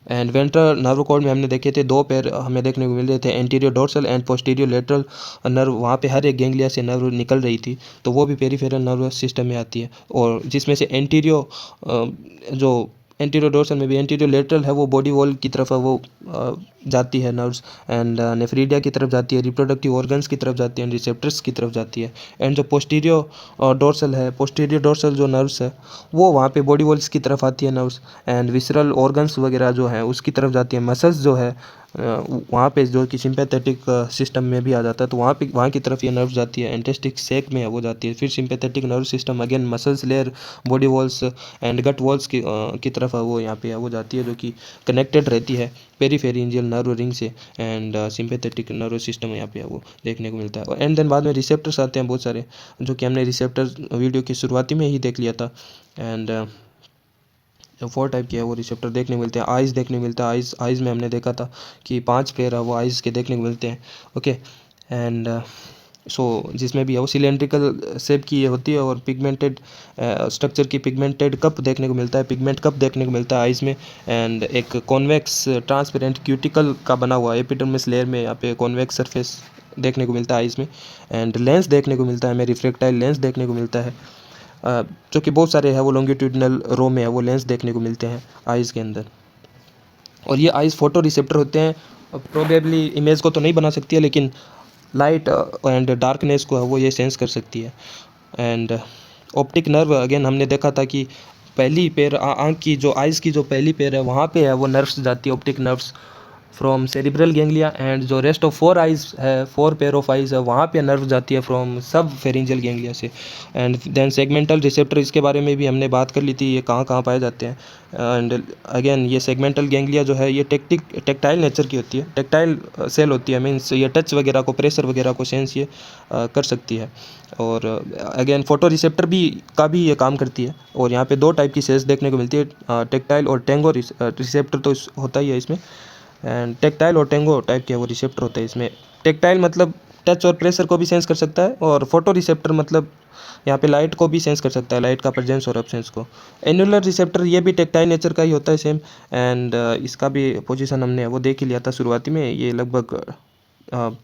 एंड वेंट्रल नर्व कॉर्ड में हमने देखे थे 2 पेयर हमें देखने को मिल रहे थे, anterior dorsal and posterior lateral nerve, वहाँ पे हर एक गेंगलिया से नर्व निकल रही थी, तो वो भी पेरिफेरल नर्व सिस्टम में आती है। और जिसमें से जो एंटीरियर डोर्सल में भी एंटीरियर लेटरल है वो बॉडी वॉल की तरफ है वो जाती है नर्व्स, एंड नेफ्रीडिया की तरफ जाती है, रिप्रोडक्टिव ऑर्गन्स की तरफ जाती है, एंड रिसेप्टर्स की तरफ जाती है। एंड जो पोस्टीरियर डोर्सल है, पोस्टीरियर डोर्सल जो नर्व्स है वो वहाँ पे बॉडी वॉल्स की तरफ आती है नर्व्स, एंड विसरल ऑर्गन्स वगैरह जो है उसकी तरफ जाती है। मसल्स जो है वहाँ पे जो कि सिंपैथेटिक सिस्टम में भी आ जाता है, तो वहाँ की तरफ ये नर्व जाती है, एंटेस्टिक सेक में है वो जाती है। फिर sympathetic nerve system again muscles layer, body walls and gut walls की तरफ है वो यहाँ पे है वो जाती है, जो कि कनेक्टेड रहती है पेरीफेरेंजियल नर्व रिंग से, एंड सिंपैथेटिक नर्व सिस्टम यहाँ पे है वो देखने को मिलता है। एंड देन बाद में रिसेप्टर्स आते हैं बहुत सारे, जो कि हमने रिसेप्टर वीडियो की शुरुआती में ही देख लिया था। एंड 4 टाइप के है वो रिसेप्टर देखने को मिलते हैं। आइज़ देखने को मिलता है, आइज़ में हमने देखा था कि 5 पेयर है वो आइज़ के देखने को मिलते हैं। ओके, एंड सो जिसमें भी है वो सिलेंड्रिकल शेप की ये होती है, और पिगमेंटेड स्ट्रक्चर की पिगमेंटेड कप देखने को मिलता है, पिगमेंट कप देखने को मिलता है आइज़ में, एंड एक कॉन्वेक्स ट्रांसपेरेंट क्यूटिकल का बना हुआ एपिडर्मिस लेयर में यहाँ पे कॉन्वेक्स सरफेस देखने को मिलता है आइज़ में, एंड लेंस देखने को मिलता है हमें, रिफ्लेक्टाइल लेंस देखने को मिलता है। जो कि बहुत सारे है वो लॉन्गिट्यूडनल रो में है वो लेंस देखने को मिलते हैं आइज़ के अंदर। और ये आइज़ फोटो रिसेप्टर होते हैं। प्रोबेबली इमेज को तो नहीं बना सकती है, लेकिन लाइट एंड डार्कनेस को है वो ये सेंस कर सकती है। एंड ऑप्टिक नर्व अगेन हमने देखा था कि पहली पैर आँख की जो आइज़ की जो पहली पैर है वहाँ पे है वो नर्व्स जाती है, optic nerves from cerebral ganglia. And जो रेस्ट ऑफ 4 आइज़ है, 4 पेयर ऑफ आइज़ है, वहाँ पे नर्व जाती है फ्रॉम सब फेरिंजियल गैंग्लिया से। एंड देन सेगमेंटल रिसेप्टर, इसके बारे में भी हमने बात कर ली थी, ये कहाँ कहाँ पाए जाते हैं। एंड अगेन ये सेगमेंटल गैंग्लिया जो है ये टेक्टाइल नेचर की होती है, टेक्टाइल सेल होती है, मीन्स ये टच वगैरह को, प्रेशर वगैरह को सेंस ये कर सकती है। और अगेन फोटो रिसेप्टर भी ये काम करती है। और यहाँ पे 2 टाइप की सेल्स देखने को मिलती है, टेक्टाइल और टेंगो रिसेप्टर तो होता ही है इसमें। एंड टेक्टाइल और टेंगो टाइप के वो रिसेप्टर होते हैं इसमें। टेक्टाइल मतलब टच और प्रेशर को भी सेंस कर सकता है, और फोटो रिसेप्टर मतलब यहाँ पे लाइट को भी सेंस कर सकता है, लाइट का प्रेजेंस और एब्सेंस को। एनुलर रिसेप्टर ये भी टेक्टाइल नेचर का ही होता है सेम। एंड इसका भी पोजीशन हमने वो देख ही लिया था शुरुआती में, ये लगभग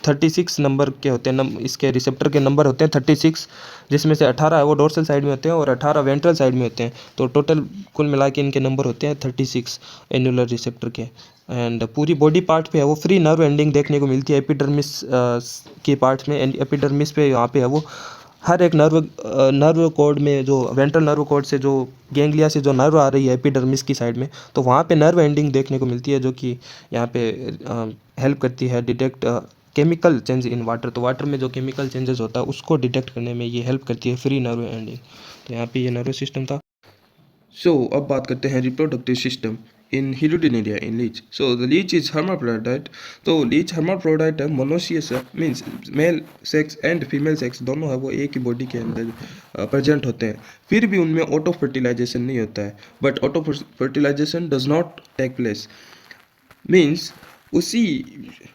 36 नंबर के होते हैं। इसके रिसेप्टर के नंबर होते हैं 36, जिसमें से 18 है वो डोर्सल साइड में होते हैं और 18 वेंट्रल साइड में होते हैं। तो टोटल कुल मिला के इनके नंबर होते हैं 36 एनुलर रिसेप्टर के। एंड पूरी बॉडी पार्ट पे है वो फ्री नर्व एंडिंग देखने को मिलती है एपिडर्मिस के पार्ट्स में। एंड एपिडर्मिस पे यहाँ पे है वो हर एक नर्व कोड में, जो वेंट्रल नर्व कोड से जो गैंग्लिया से जो नर्व आ रही है एपिडर्मिस की साइड में, तो वहाँ पे नर्व एंडिंग देखने को मिलती है, जो कि यहाँ पे हेल्प करती है detect chemical change in water. तो वाटर में जो केमिकल चेंजेस होता है उसको डिटेक्ट करने में ये हेल्प करती है फ्री नर्व एंडिंग। तो यहाँ पे ये नर्व सिस्टम था। सो अब बात करते हैं reproductive system in hirudinaria in leech. So the leech is hermaphrodite. तो लीच हर्माफ्रोडाइट है, मोनोसियस है, means male sex and female sex दोनों है वो एक ही बॉडी के अंदर प्रेजेंट होते हैं। फिर भी उनमें ऑटो फर्टिलाइजेशन नहीं होता है, but auto fertilisation does not take place. Means उसी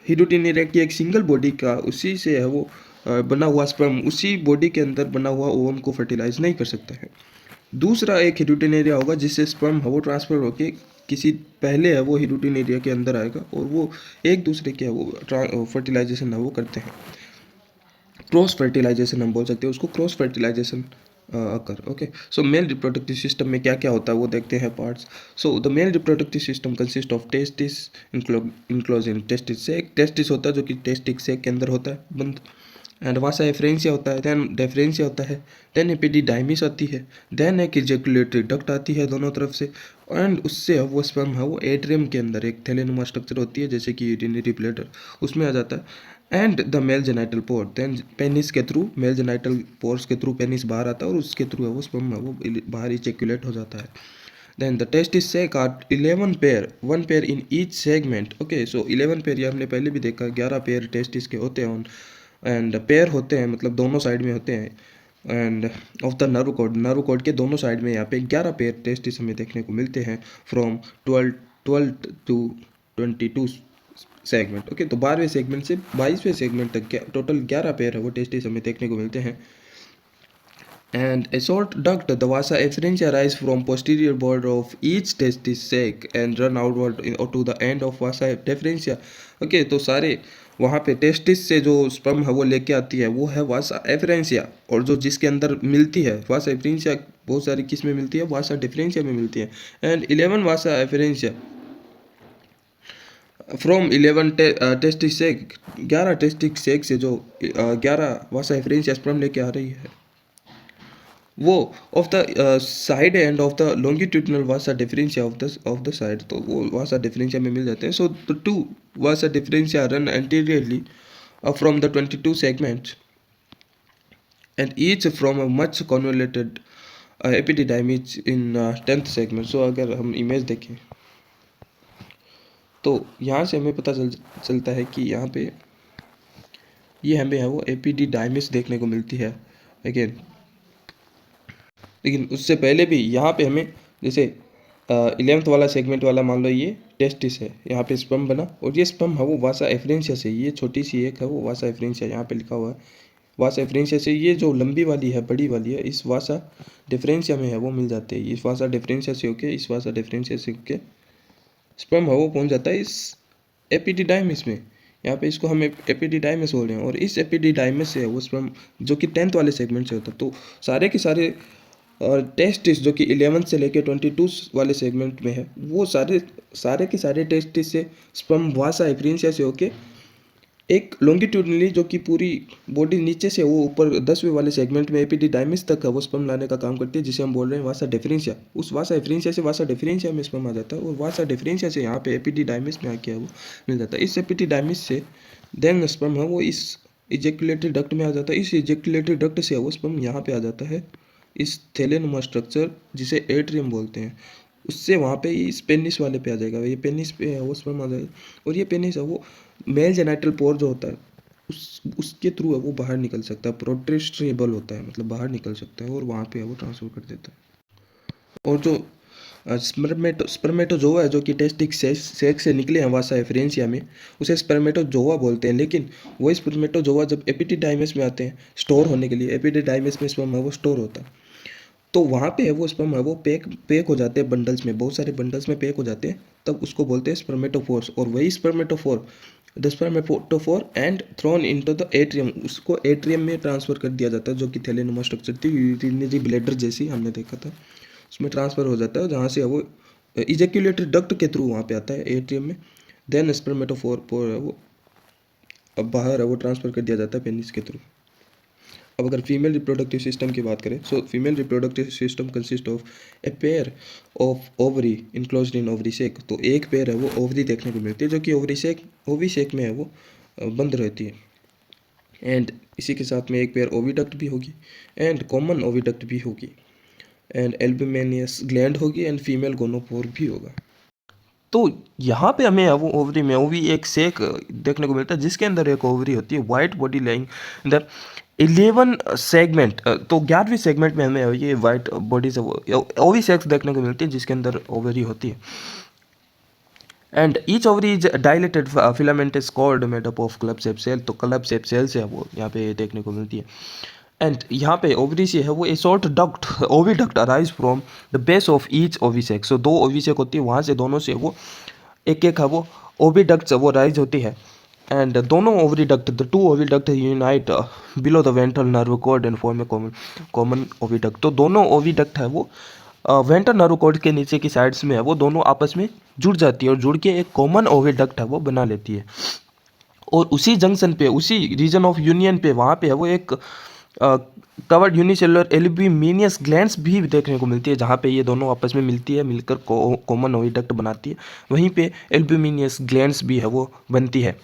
हिरुडिनेरिया की एक सिंगल बॉडी का उसी से है वो बना हुआ स्पर्म उसी बॉडी के अंदर बना हुआ ओवम को फर्टिलाइज नहीं कर सकता है। दूसरा एक हिरुटिनेरिया होगा जिससे स्पर्म है वो ट्रांसफर होके किसी पहले है वो हिरुटिनेरिया के अंदर आएगा और वो एक दूसरे के है वो फर्टिलाइजेशन है वो करते हैं। क्रॉस फर्टिलाइजेशन हम बोल सकते हैं उसको, क्रॉस फर्टिलाइजेशन अकर। Okay, so male reproductive system में क्या क्या होता है वो देखते हैं parts. So the male reproductive system consist of testis enclose in testis से, एक टेस्टिस होता है जो कि टेस्टिक से के अंदर होता है बंद। एंड वासा एफ्रेंसिया होता है, देन डेफरेंसिया होता है, देन एपिडिडाइमिस आती है, देन एक इजैकुलेटरी डक्ट आती है दोनों तरफ से। एंड उससे वो स्पर्म है वो एट्रियम के अंदर एक थैलेनुमा स्ट्रक्चर होती है जैसे कि यूरिनरी ब्लैडर, उसमें आ जाता है। And the male genital pore, then penis के थ्रू, मेल जेनाइटल पोर्स के थ्रू पेनिस बाहर आता है और उसके थ्रू है वो स्पर्म है वो बाहर इजैकुलेट हो जाता है। Then the testis sac are 11 pair, 1 pair in each segment. Okay, so 11 pair ये हमने पहले भी देखा, 11 पेयर टेस्टिस के होते हैं एंड पेयर होते हैं मतलब दोनों साइड में होते हैं। And of the nerve code के दोनों साइड में यहाँ पे 11 पेयर टेस्टिस हमें देखने को मिलते हैं फ्रॉम 12 टू 22 सेगमेंट। ओके, तो 12वें सेगमेंट से 22वें सेगमेंट तक टोटल 11 पेयर है वो टेस्टिस हमें देखने को मिलते हैं। And a short duct, the vasa efferentia, rise from posterior border of each testis sac and run outward to the end of vasa deferentia. Okay, तो सारे वहाँ पे टेस्टिस से जो स्पर्म है वो लेके आती है वो है वासा एफरेंसिया, और जो जिसके अंदर मिलती है वासा एफरेंसिया बहुत सारी किस में मिलती है, वासा डिफरेंशिया में मिलती है। And 11 vasa efferentia from 11 testis sac, 11 testis sac से जो 11 वासा एफरेंसिया स्पर्म लेके आ रही है वो of the side and of the longitudinal vasa deferentia of the side, तो वो वासा डिफरेंशिया में मिल जाते हैं। So the two vasa deferentia run anteriorly from the 22 segments and each from a much convoluted epididymis in 10th segment. So अगर हम इमेज देखें तो यहाँ से हमें पता चलता है कि यहाँ पे ये हमें है वो एपिडिडाइमिस देखने को मिलती है अगेन। लेकिन उससे पहले भी यहाँ पे हमें जैसे 11th वाला सेगमेंट वाला मान लो ये टेस्टिस है, यहाँ पे स्पर्म बना और ये स्पर्म है वो वासा एफरेंशिया से, ये छोटी सी एक है वो वासा एफरेंशिया यहाँ पे लिखा हुआ है वासा एफरेंशिया से, ये जो लंबी वाली है बड़ी वाली है इस वासा डिफरेंशिया में है वो मिल जाते हैं। इस वासा डिफरेंशिया से होके इस वासा डिफरेंशिया से होके स्पर्म है वो पहुँच जाता है इस एपिडिडाइमिस में। यहाँ पे इसको हम एपिडिडाइमिस बोल रहे हैं, और इस एपिडिडाइमिस से है वो स्पर्म जो कि 10th वाले सेगमेंट से होता है। तो सारे के सारे टेस्टिस जो कि 11 से लेके 22 वाले सेगमेंट में है, वो सारे के सारे टेस्टिस से स्पर्म वासा एफिरेंसिया से होके एक लॉन्गिट्यूडनली जो कि पूरी बॉडी नीचे से वो ऊपर 10वें वाले सेगमेंट में एपिडिडाइमिस तक है वो स्पर्म लाने का काम करती है, जिसे हम बोल रहे हैं वासा डिफरेंशिया। उस वासा एफिरेंसिया से वासा डिफरेंशिया में स्पर्म आ जाता है, और वासा डिफरेंशिया से यहाँ पे एपिडिडाइमिस में आके है वो मिल जाता है। इस एपिडिडाइमिस से देन स्पर्म है वो इस इजेकुलेटरी डक्ट में आ जाता है। इस इजेकुलेटरी डक्ट से वो स्पर्म यहाँ पे आ जाता है इस थैलेनुमा स्ट्रक्चर जिसे एट्रियम बोलते हैं, उससे वहाँ पे इस पेनिस वाले पे आ जाएगा। ये पेनिस पे है वो स्पर्म आ जाएगा, और ये पेनिस है वो मेल जेनाइटल पोर जो होता है उसके थ्रू है वो बाहर निकल सकता है, प्रोटेस्टेबल होता है, मतलब बाहर निकल सकता है, और वहाँ पे है वो ट्रांसफर कर देता है। और जो स्पर्मेटोजोआ है जो कि टेस्टिक सेक से निकले हैं वासा एफिरेंसिया में, उसे स्पर्मेटोजोआ बोलते हैं। लेकिन वही स्पर्मेटोजोआ जब एपिडिडाइमिस में आते हैं स्टोर होने के लिए, एपिडिडाइमिस में स्पर्म है वो स्टोर होता है, तो वहाँ पे है वो स्पर्म है वो पैक हो जाते हैं बंडल्स में, बहुत सारे बंडल्स में पैक हो जाते हैं, तब उसको बोलते हैं स्पर्मेटोफोर्स। और वही spermatophore the spermatophore and thrown into the atrium, उसको एट्रियम में ट्रांसफर कर दिया जाता है, जो कि थैलेनुमा स्ट्रक्चर थी यूरिनरी ब्लैडर जैसी हमने देखा था, उसमें ट्रांसफर हो जाता है, जहाँ से वो इजेक्यूलेटरी डक्ट के थ्रू वहाँ पे आता है एट्रियम में। देन स्पर्मेटोफोर है वो अब बाहर है वो ट्रांसफर कर दिया जाता है पेनिस के थ्रू। अब अगर फीमेल रिप्रोडक्टिव सिस्टम की बात करें, so female reproductive system consist of a pair of ovary enclosed in ovary sac. तो एक पेयर है वो ओवरी देखने को मिलती है जो कि ओवी सेक में है वो बंद रहती है, एंड इसी के साथ में एक पेयर ओविडक्ट भी होगी, एंड कॉमन ओविडक्ट भी होगी, एंड एल्ब्यूमिनियस ग्लैंड होगी, एंड फीमेल गोनोपोर भी होगा। तो यहाँ पे हमें वो ओवरी में ओवी एक सेक देखने को मिलता है जिसके अंदर एक ओवरी होती है, वाइट बॉडी लाइंग अंदर 11 सेगमेंट। तो 11वीं सेगमेंट में हमें ये वाइट बॉडी से ओवी सेक्स देखने को मिलती है जिसके अंदर ओवरी होती है, and each ovary is dilated filament is called made up of club shape cell. तो क्लब शेप सेल से वो यहाँ पे देखने को मिलती है, एंड यहाँ पे ओवरी से है वो a short duct oviduct arise from the base of each ovisac. So 2 ovisac होती है, वहाँ से दोनों से वो एक है वो ओविडक्ट से वो राइज होती है, एंड दोनों oviduct the 2 oviduct unite below the ventral nerve cord and form a common oviduct. तो दोनों ओविडक्ट है वो वेंट्रल नर्व कॉर्ड के नीचे की साइड्स में है वो दोनों आपस में जुड़ जाती है, और जुड़ के एक कॉमन ओविडक्ट है वो बना लेती है। और उसी जंक्शन पे, उसी रीजन ऑफ यूनियन पे, वहाँ पे है वो एक कवर्ड यूनिसेलुलर एल्ब्यूमिनियस ग्लैंड्स भी देखने को मिलती है, जहाँ पे ये दोनों आपस में मिलती है, मिलकर कॉमन ओविडक्ट बनाती है। वहीं पे एल्ब्यूमिनियस ग्लैंड्स भी है वो बनती है,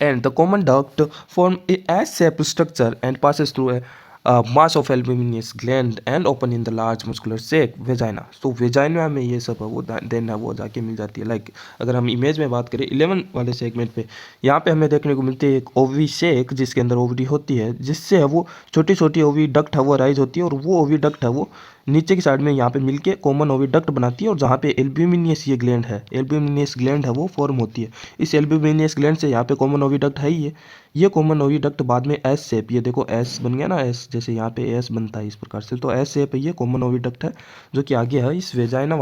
and the common duct form a S-shaped structure and passes through a mass of albuminous gland and open in the large muscular sac vagina। तो वेजाइना में ये सब है वो देन है वो जाके मिल जाती है। लाइक अगर हम इमेज में बात करें 11 वाले सेगमेंट पे, यहाँ पे हमें देखने को मिलती है एक ओवी सेक जिसके अंदर ओवरी होती है, जिससे है वो छोटी छोटी ओवी डक्ट है वो राइज होती है, और वो ओवी डक्ट है वो नीचे की साइड में यहाँ पे मिलके कॉमन ओविडक्ट बनाती है, और जहाँ पे एल्ब्यूमिनियस ये ग्लैंड है, एल्ब्यूमिनियस ग्लैंड है वो फॉर्म होती है। इस एल्ब्यूमिनियस ग्लैंड से यहाँ पे कॉमन ओविडक्ट है ही ये कॉमन ओविडक्ट बाद में एस शेप, ये देखो एस बन गया ना, एस जैसे यहाँ पे एस बनता है इस प्रकार से, तो एस शेप है ये कॉमन ओविडक्ट है जो कि आगे है इस वेजाइना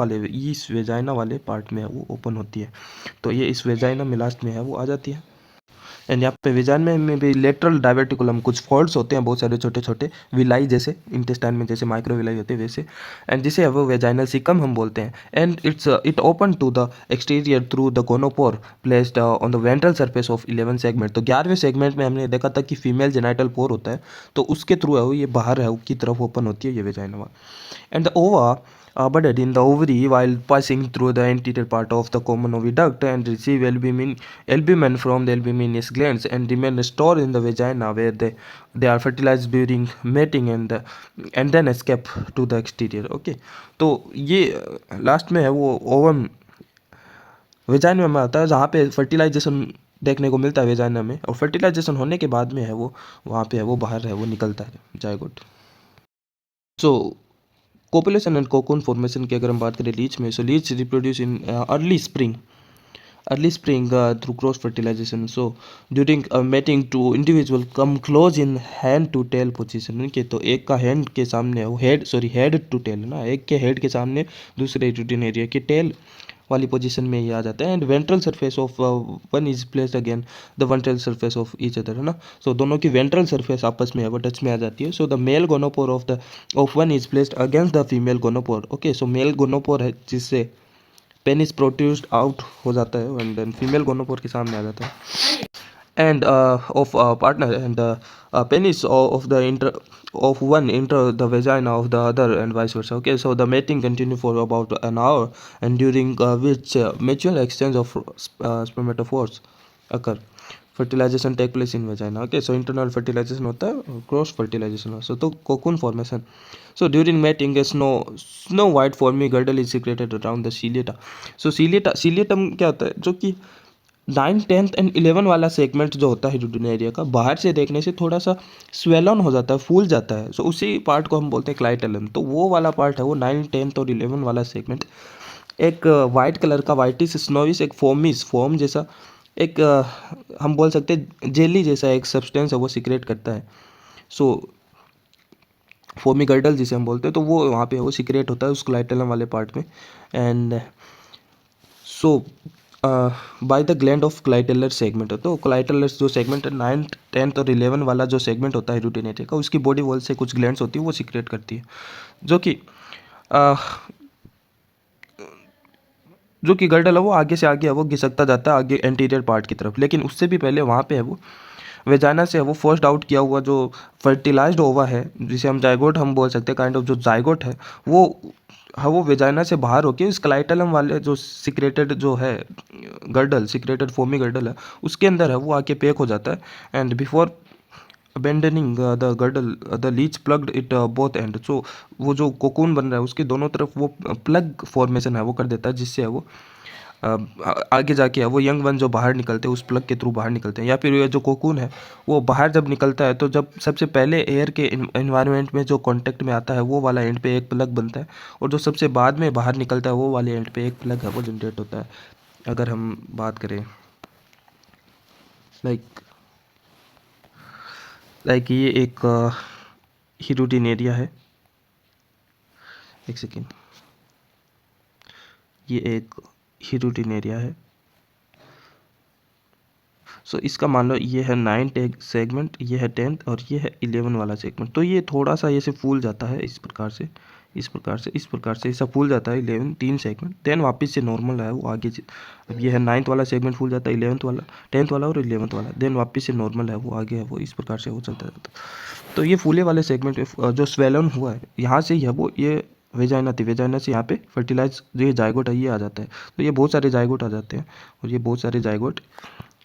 वाले पार्ट में है वो ओपन होती है। तो ये इस वेजाइना में लास्ट में है वो आ जाती है, एंड यहाँ पे वेजाइना में भी लेटरल डाइवर्टिकुलम कुछ फॉल्ट्स होते हैं बहुत सारे छोटे छोटे विलाई जैसे इंटेस्टाइन में जैसे माइक्रो विलाई होते हैं वैसे, एंड जिसे वो वेजाइनल सिकम हम बोलते हैं, and it open to the exterior through the gonopore placed on the ventral surface of 11 segment. तो 11वें सेगमेंट में हमने देखा था कि फीमेल जेनाइटल पोर होता है, तो उसके थ्रू है वो ये बाहर है की तरफ ओपन होती है ये वेजाइना, एंड द ओवा budded in the ovary while passing through the anterior part of the common oviduct and receive albumin from the albuminous glands and remain stored in the vagina where they are fertilized during mating and then escape to the exterior। okay, तो ये लास्ट में है वो ओवम वेजाइना में आता है जहाँ पे फर्टिलाइजेशन देखने को मिलता है वेजाइना में, और फर्टिलाइजेशन होने के बाद में है वो वहाँ पे है वो बाहर है वो निकलता है zygote. So copulation and cocoon formation की अगर हम बात करें लीच में, so leech reproduce in early spring through cross fertilization. So during mating two individual come close in hand to tail position के, तो एक का हैंड के सामने वो हेड टू टेल ना, एक के हेड के सामने दूसरे यूटिन एरिया की टेल वाली पोजीशन में ये आ जाता है। And ventral surface of one is placed again the ventral surface of each other, है ना। सो दोनों की वेंट्रल सरफेस आपस में वो टच में आ जाती है। So the male gonopore of one is placed against the female gonopore. Okay, so male gonopore है जिससे पेनिस प्रोट्यूस्ड आउट हो जाता है एंड देन फीमेल गोनोपोर के सामने आ जाता है। And of partner and penis of the of one enter the vagina of the other and vice versa. Okay, so the mating continue for about an hour, and during which mutual exchange of spermatophores occur. Fertilization take place in vagina. Okay, so internal fertilization होता है, cross fertilization also. तो cocoon formation. So during mating, a snow white foamy girdle is secreted around the ciliata. So ciliatum क्या होता है, जो कि 9, 10 एंड 11 वाला सेगमेंट जो होता है यूरिन एरिया का, बाहर से देखने से थोड़ा सा स्वेल ऑन हो जाता है, फूल जाता है। सो उसी पार्ट को हम बोलते हैं क्लाइटेलम। तो वो वाला पार्ट है वो 9, 10 और 11 वाला सेगमेंट एक वाइट कलर का, वाइटिस स्नोविस, एक फोम जैसा एक हम बोल सकते हैं जेली जैसा एक सब्सटेंस है वो सिक्रेट करता है। सो फोमी गर्डल जिसे हम बोलते हैं, तो वो वहाँ पे वो सिक्रेट होता है उस क्लाइटेलम वाले पार्ट में। And so by the gland of clitellar segment. तो क्लाइटेलर जो सेगमेंट है 9, 10 और 11 वाला जो सेगमेंट होता है यूरिन एरिया का, उसकी बॉडी वॉल से कुछ ग्लैंड्स होती है वो सिक्रेट करती है, जो कि गर्डल है वो आगे से आगे है वो घिसकता जाता है आगे एंटीरियर पार्ट की तरफ। लेकिन उससे भी पहले वहाँ पे है वो वेजाना से है वो फर्स्ट आउट किया हुआ जो फर्टिलाइज्ड ओवा है, जिसे हम जाइगोट हम बोल सकते हैं, काइंड ऑफ जो जाइगोट है वो वेजाइना से बाहर होके इस क्लाइटेलम वाले जो सिक्रेटेड जो है गर्डल, सिक्रेटेड फोमी गर्डल है, उसके अंदर है वो आके पैक हो जाता है। And before abandoning the girdle the leech plugged it both end. So वो जो कोकून बन रहा है उसके दोनों तरफ वो प्लग फॉर्मेशन है वो कर देता है, जिससे है वो आगे जाके है वो यंग वन जो बाहर निकलते हैं उस प्लग के थ्रू बाहर निकलते हैं। या फिर ये जो कोकून है वो बाहर जब निकलता है तो जब सबसे पहले एयर के इन्वायरमेंट में जो कांटेक्ट में आता है वो वाला एंड पे एक प्लग बनता है, और जो सबसे बाद में बाहर निकलता है वो वाले एंड पे एक प्लग है वो जनरेट होता है। अगर हम बात करें लाइक ये एक यूरिन एरिया है, एक सेकेंड, ये एक यूरिन एरिया है। सो इसका मान लो ये है 9th सेगमेंट, ये है 10th और ये है 11 वाला सेगमेंट। तो ये थोड़ा सा ऐसे फूल जाता है इस प्रकार से ऐसा फूल जाता है 11 3 सेगमेंट, देन वापस से नॉर्मल है वो आगे अब ये है 9th वाला सेगमेंट फूल जाता है, 11th वाला, 10th वाला और 11th वाला, देन वापस से नॉर्मल है वो आगे है वो, इस प्रकार से वो चलता रहता है। तो ये फूले वाले सेगमेंट जो स्वेलन हुआ है यहाँ से है वो ये वेजाइना थी, वेजाइना से यहाँ पे फर्टिलाइज जो ये जाइगोट है ये आ जाता है। तो ये बहुत सारे जाइगोट आ जाते हैं, और ये बहुत सारे जाइगोट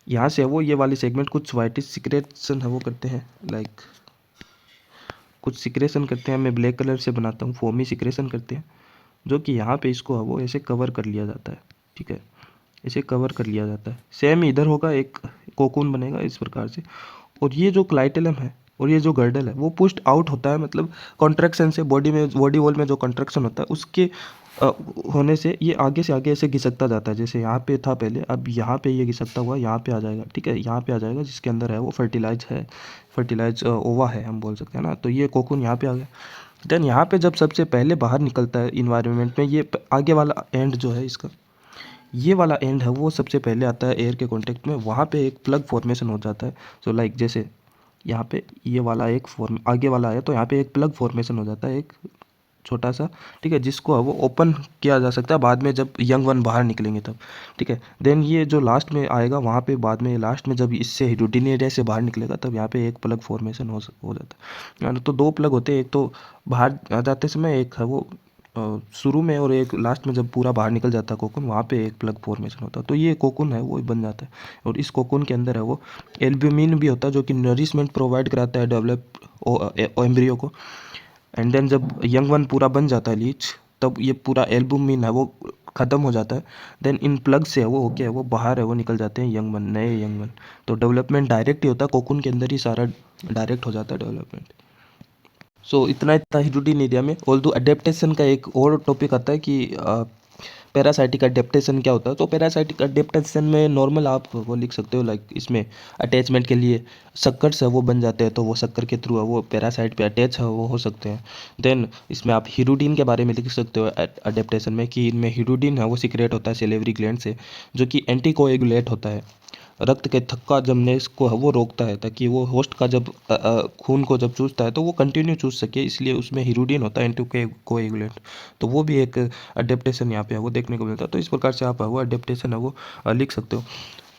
यहाँ से है वो ये वाली सेगमेंट कुछ वाइटिश सिक्रेशन है वो करते हैं, लाइक कुछ सिक्रेशन करते हैं, मैं ब्लैक कलर से बनाता हूँ, फोमी सिक्रेशन करते हैं, जो कि यहाँ पे इसको है वो ऐसे कवर कर लिया जाता है। ठीक है, ऐसे कवर कर लिया जाता है। सेम इधर होगा, एक कोकून बनेगा इस प्रकार से, और ये जो क्लाइटेलम है और ये जो गर्डल है वो पुश्ड आउट होता है, मतलब कॉन्ट्रैक्शन से बॉडी वॉल में जो कॉन्ट्रैक्शन होता है उसके होने से ये आगे से आगे ऐसे घिसकता जाता है। जैसे यहाँ पे था पहले, अब यहाँ पे ये घिसकता हुआ यहाँ पे आ जाएगा। ठीक है, यहाँ पे आ जाएगा जिसके अंदर है वो फर्टिलाइज ओवा है हम बोल सकते हैं ना। तो ये कोकून यहाँ पे आ गया। देन यहाँ पे जब सबसे पहले बाहर निकलता है इन्वायरमेंट में, ये आगे वाला एंड जो है इसका, ये वाला एंड है वो सबसे पहले आता है एयर के कांटेक्ट में, वहाँ पे एक प्लग फॉर्मेशन हो जाता है। सो लाइक जैसे यहाँ पे ये वाला एक आगे वाला है तो यहाँ पे एक प्लग फॉर्मेशन हो जाता है, एक छोटा सा। ठीक है, जिसको वो ओपन किया जा सकता है बाद में जब यंग वन बाहर निकलेंगे तब। ठीक है, देन ये जो लास्ट में आएगा वहाँ पे बाद में लास्ट में जब इससे यूरिन एरिया से बाहर निकलेगा तब यहाँ पे एक प्लग फॉर्मेशन हो जाता है। तो 2 प्लग होते हैं, एक तो बाहर आ जाते समय, एक है वो शुरू में, और एक लास्ट में जब पूरा बाहर निकल जाता है कोकून, वहाँ पे एक प्लग फॉर्मेशन होता है। तो ये कोकून है वो बन जाता है, और इस कोकून के अंदर है वो एल्ब्यूमिन भी होता है जो कि नरिशमेंट प्रोवाइड कराता है डेवलप एम्ब्रियो को। एंड देन जब यंग वन पूरा बन जाता है लीच, तब ये पूरा एल्ब्यूमिन है वो ख़त्म हो जाता है। देन इन प्लग से है वो होके है वो बाहर है वो निकल जाते हैं यंग वन, नए यंग वन। तो डेवलपमेंट डायरेक्ट ही होता है, कोकून के अंदर ही सारा डायरेक्ट हो जाता है डेवलपमेंट। सो इतना यूरिन एरिया में। ऑल्दो अडेप्टेशन का एक और टॉपिक आता है कि पैरासाइटिक अडेप्टेशन क्या होता है? तो पैरासाइटिक अडेप्टेशन में नॉर्मल आप वो लिख सकते हो, लाइक इसमें अटैचमेंट के लिए शक्कर से वो बन जाते हैं, तो वो शक्कर के थ्रू वो पैरासाइट पे अटैच है वो हो सकते हैं। देन इसमें आप हिरुडिन के बारे में लिख सकते हो अडेप्टेशन में, कि इनमें हिरुडिन है वो सीक्रेट होता है सेलेवरी ग्लैंड से, जो कि एंटीकोएगुलेट होता है, रक्त के थक्का जमने को वो रोकता है, ताकि वो होस्ट का जब खून को जब चूसता है तो वो कंटिन्यू चूस सके, इसलिए उसमें हिरुडिन होता है एंटीकोएगुलेंट। तो वो भी एक अडेप्टेशन यहाँ पे है वो देखने को मिलता है। तो इस प्रकार से आप वो अडेप्टेशन है वो लिख सकते हो।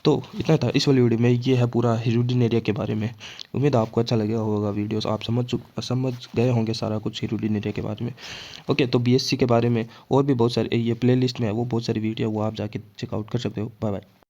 तो इतना था इस वाली वीडियो में, ये है पूरा हिरुडिन एरिया के बारे में। उम्मीद है आपको अच्छा लगा होगा वीडियोस, आप समझ गए होंगे सारा कुछ हिरुडिन एरिया के बारे में। ओके, तो बीएससी के बारे में और भी बहुत सारे ये प्लेलिस्ट में है वो बहुत सारी वीडियो, वो आप जाके चेकआउट कर सकते हो। Bye bye.